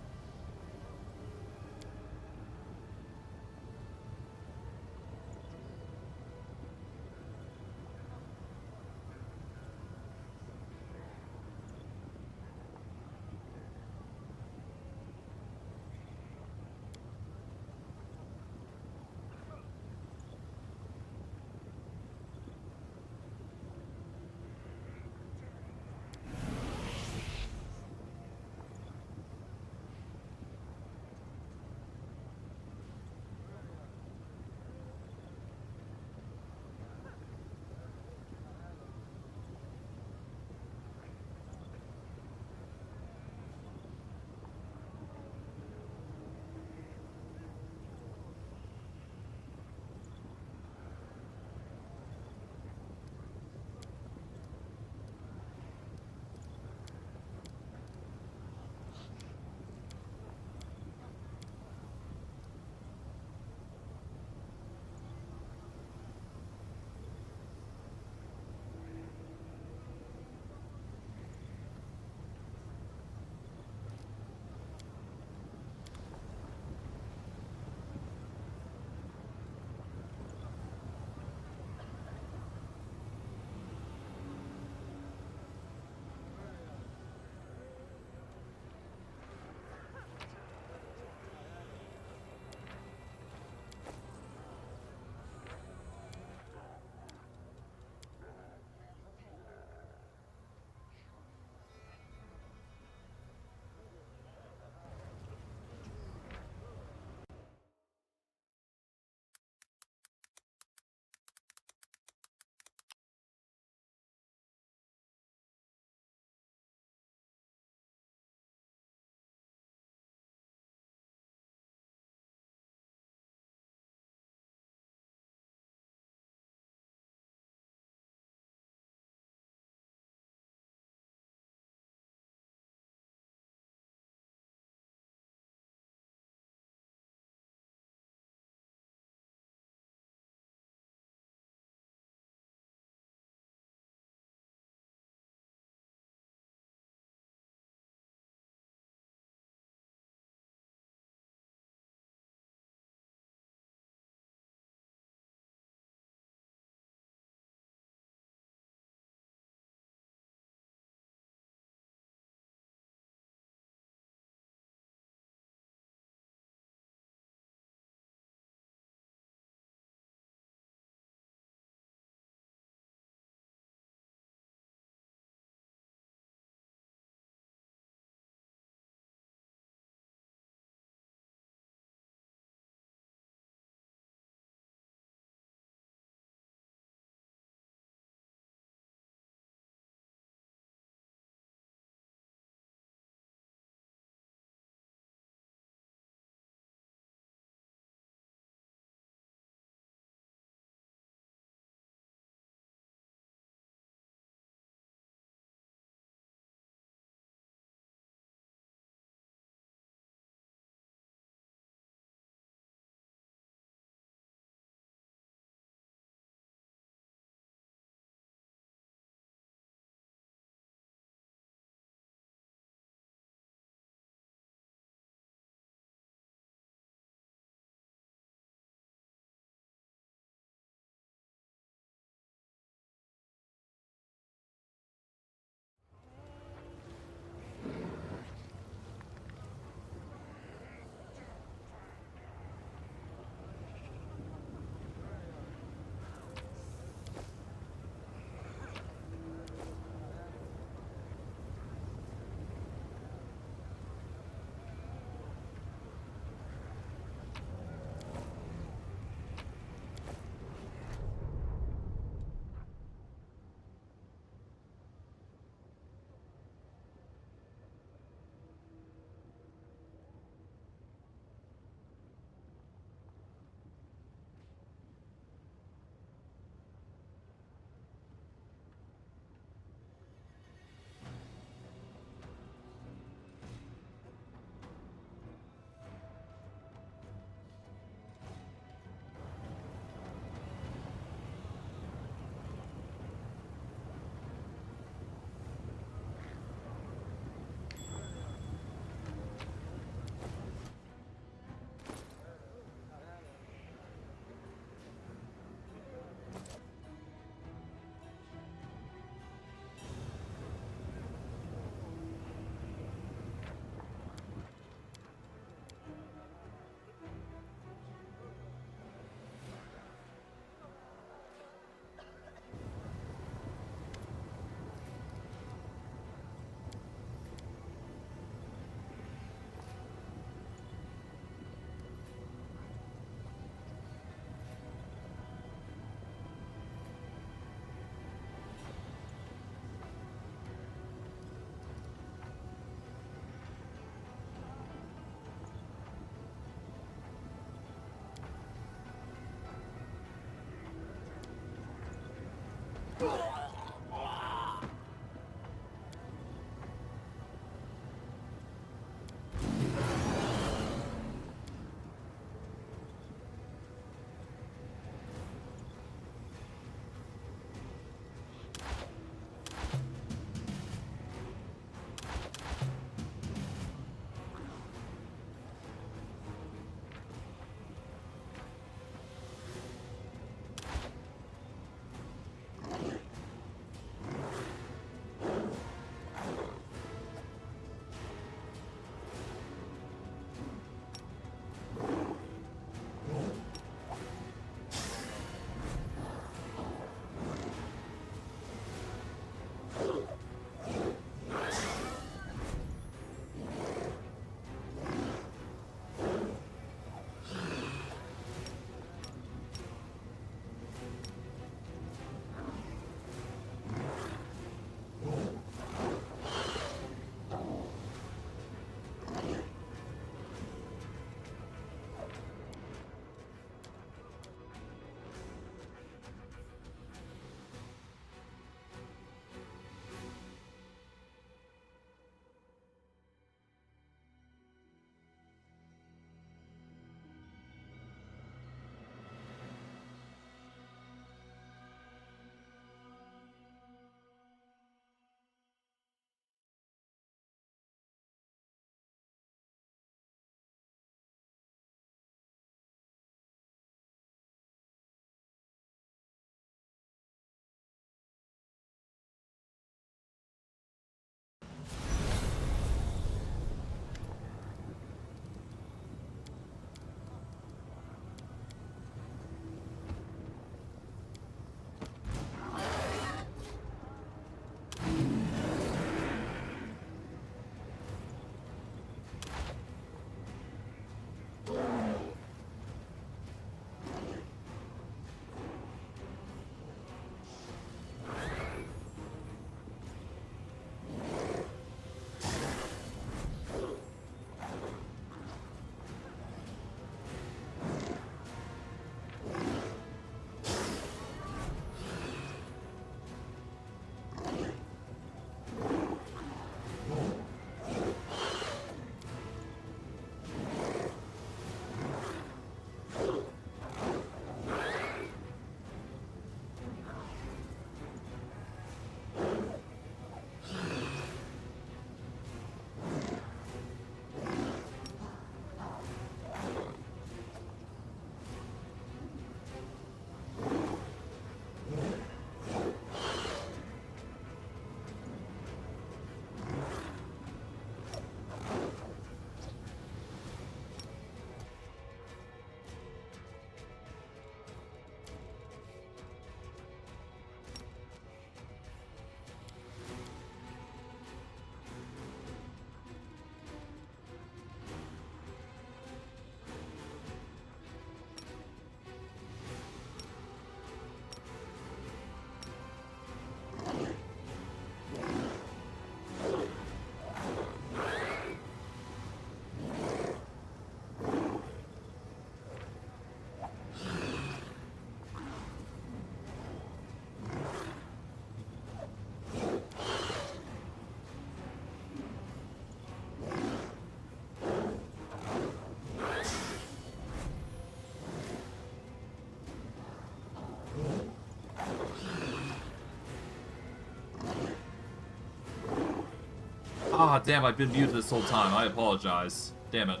[SPEAKER 1] Ah, damn, I've been muted this whole time. I apologize. Damn it.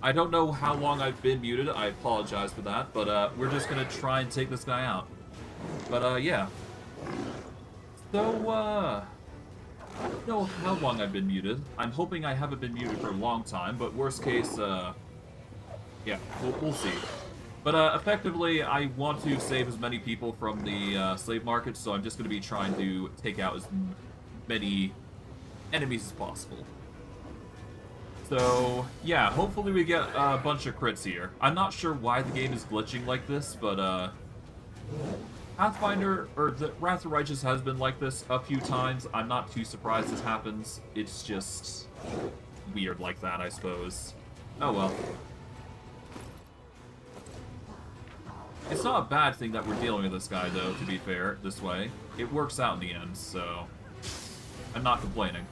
[SPEAKER 1] I don't know how long I've been muted. I apologize for that, but we're just gonna try and take this guy out. But yeah. So, I don't know how long I've been muted. I'm hoping I haven't been muted for a long time, but worst case, yeah, we'll see. But effectively, I want to save as many people from the slave market, so I'm just going to be trying to take out as many enemies as possible. So, yeah, hopefully we get a bunch of crits here. I'm not sure why the game is glitching like this, but Pathfinder, or the Wrath of Righteous has been like this a few times. I'm not too surprised this happens. It's just weird like that, I suppose. Oh well. It's not a bad thing that we're dealing with this guy, though, to be fair, this way. It works out in the end, so I'm not complaining.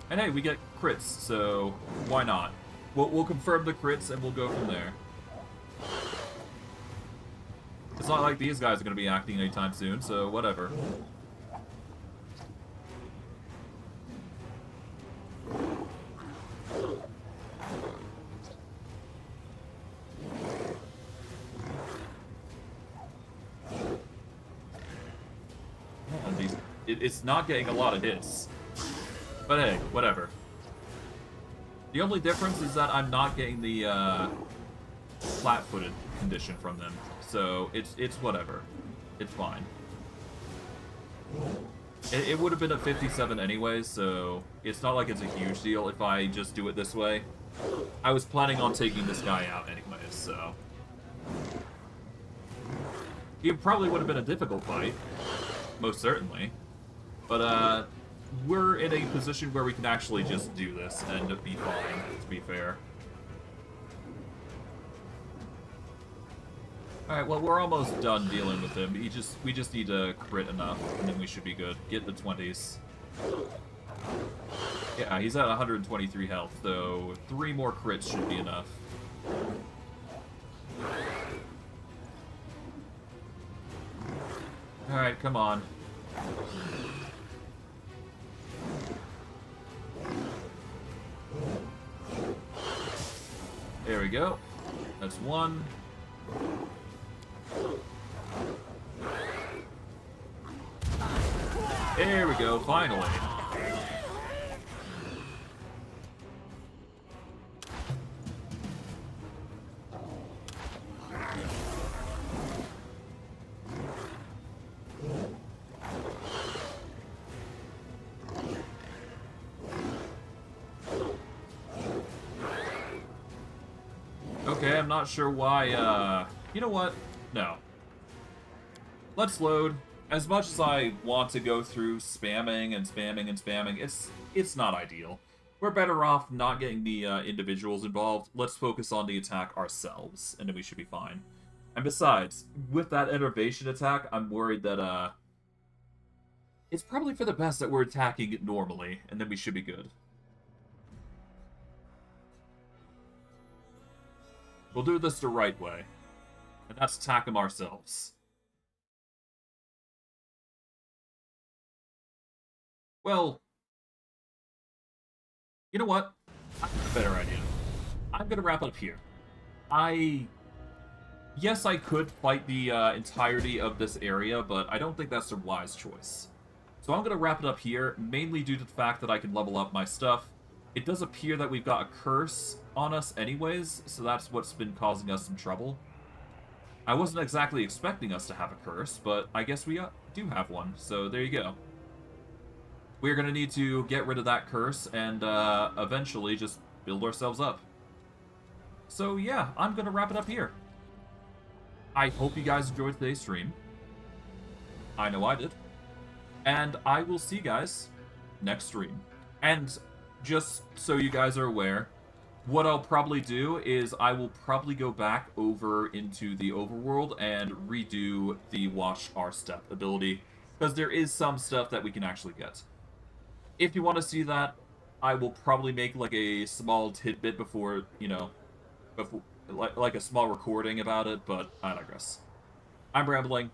[SPEAKER 1] And hey, we get crits, so why not? We'll confirm the crits, and we'll go from there. It's not like these guys are going to be acting anytime soon, so whatever. It's not getting a lot of hits. But hey, whatever. The only difference is that I'm not getting the flat-footed condition from them. So it's whatever. It's fine. It would have been a 57 anyway, so it's not like it's a huge deal if I just do it this way. I was planning on taking this guy out anyways, so... It probably would have been a difficult fight. Most certainly. But, we're in a position where we can actually just do this and be fine, to be fair. Alright, well, we're almost done dealing with him. We just need to crit enough, and then we should be good. Get the 20s. Yeah, he's at 123 health, so 3 more crits should be enough. Alright, come on. There we go. That's 1. There we go, finally. Okay, I'm not sure why, you know what? No. Let's load. As much as I want to go through spamming and spamming and spamming, it's not ideal. We're better off not getting the individuals involved. Let's focus on the attack ourselves, and then we should be fine. And besides, with that innervation attack, I'm worried that, it's probably for the best that we're attacking it normally, and then we should be good. We'll do this the right way, and that's attack them ourselves. Well, you know what? I have a better idea. I'm gonna wrap up here. Yes, I could fight the entirety of this area, but I don't think that's a wise choice. So I'm gonna wrap it up here, mainly due to the fact that I can level up my stuff. It does appear that we've got a curse on us anyways, so that's what's been causing us some trouble. I wasn't exactly expecting us to have a curse, but I guess we do have one, so there you go. We're going to need to get rid of that curse and eventually just build ourselves up. So yeah, I'm going to wrap it up here. I hope you guys enjoyed today's stream. I know I did. And I will see you guys next stream. And just so you guys are aware, what I'll probably do is I will probably go back over into the overworld and redo the Watch Our Step ability, because there is some stuff that we can actually get. If you want to see that, I will probably make like a small tidbit before, you know, like a small recording about it, but I digress. I'm rambling.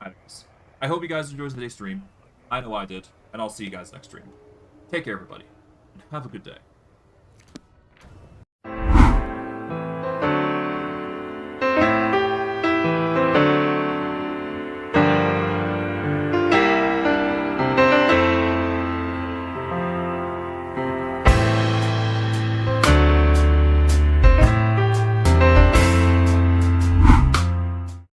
[SPEAKER 1] I digress. I hope you guys enjoyed today's stream. I know I did, and I'll see you guys next stream. Take care, everybody. Have a good day.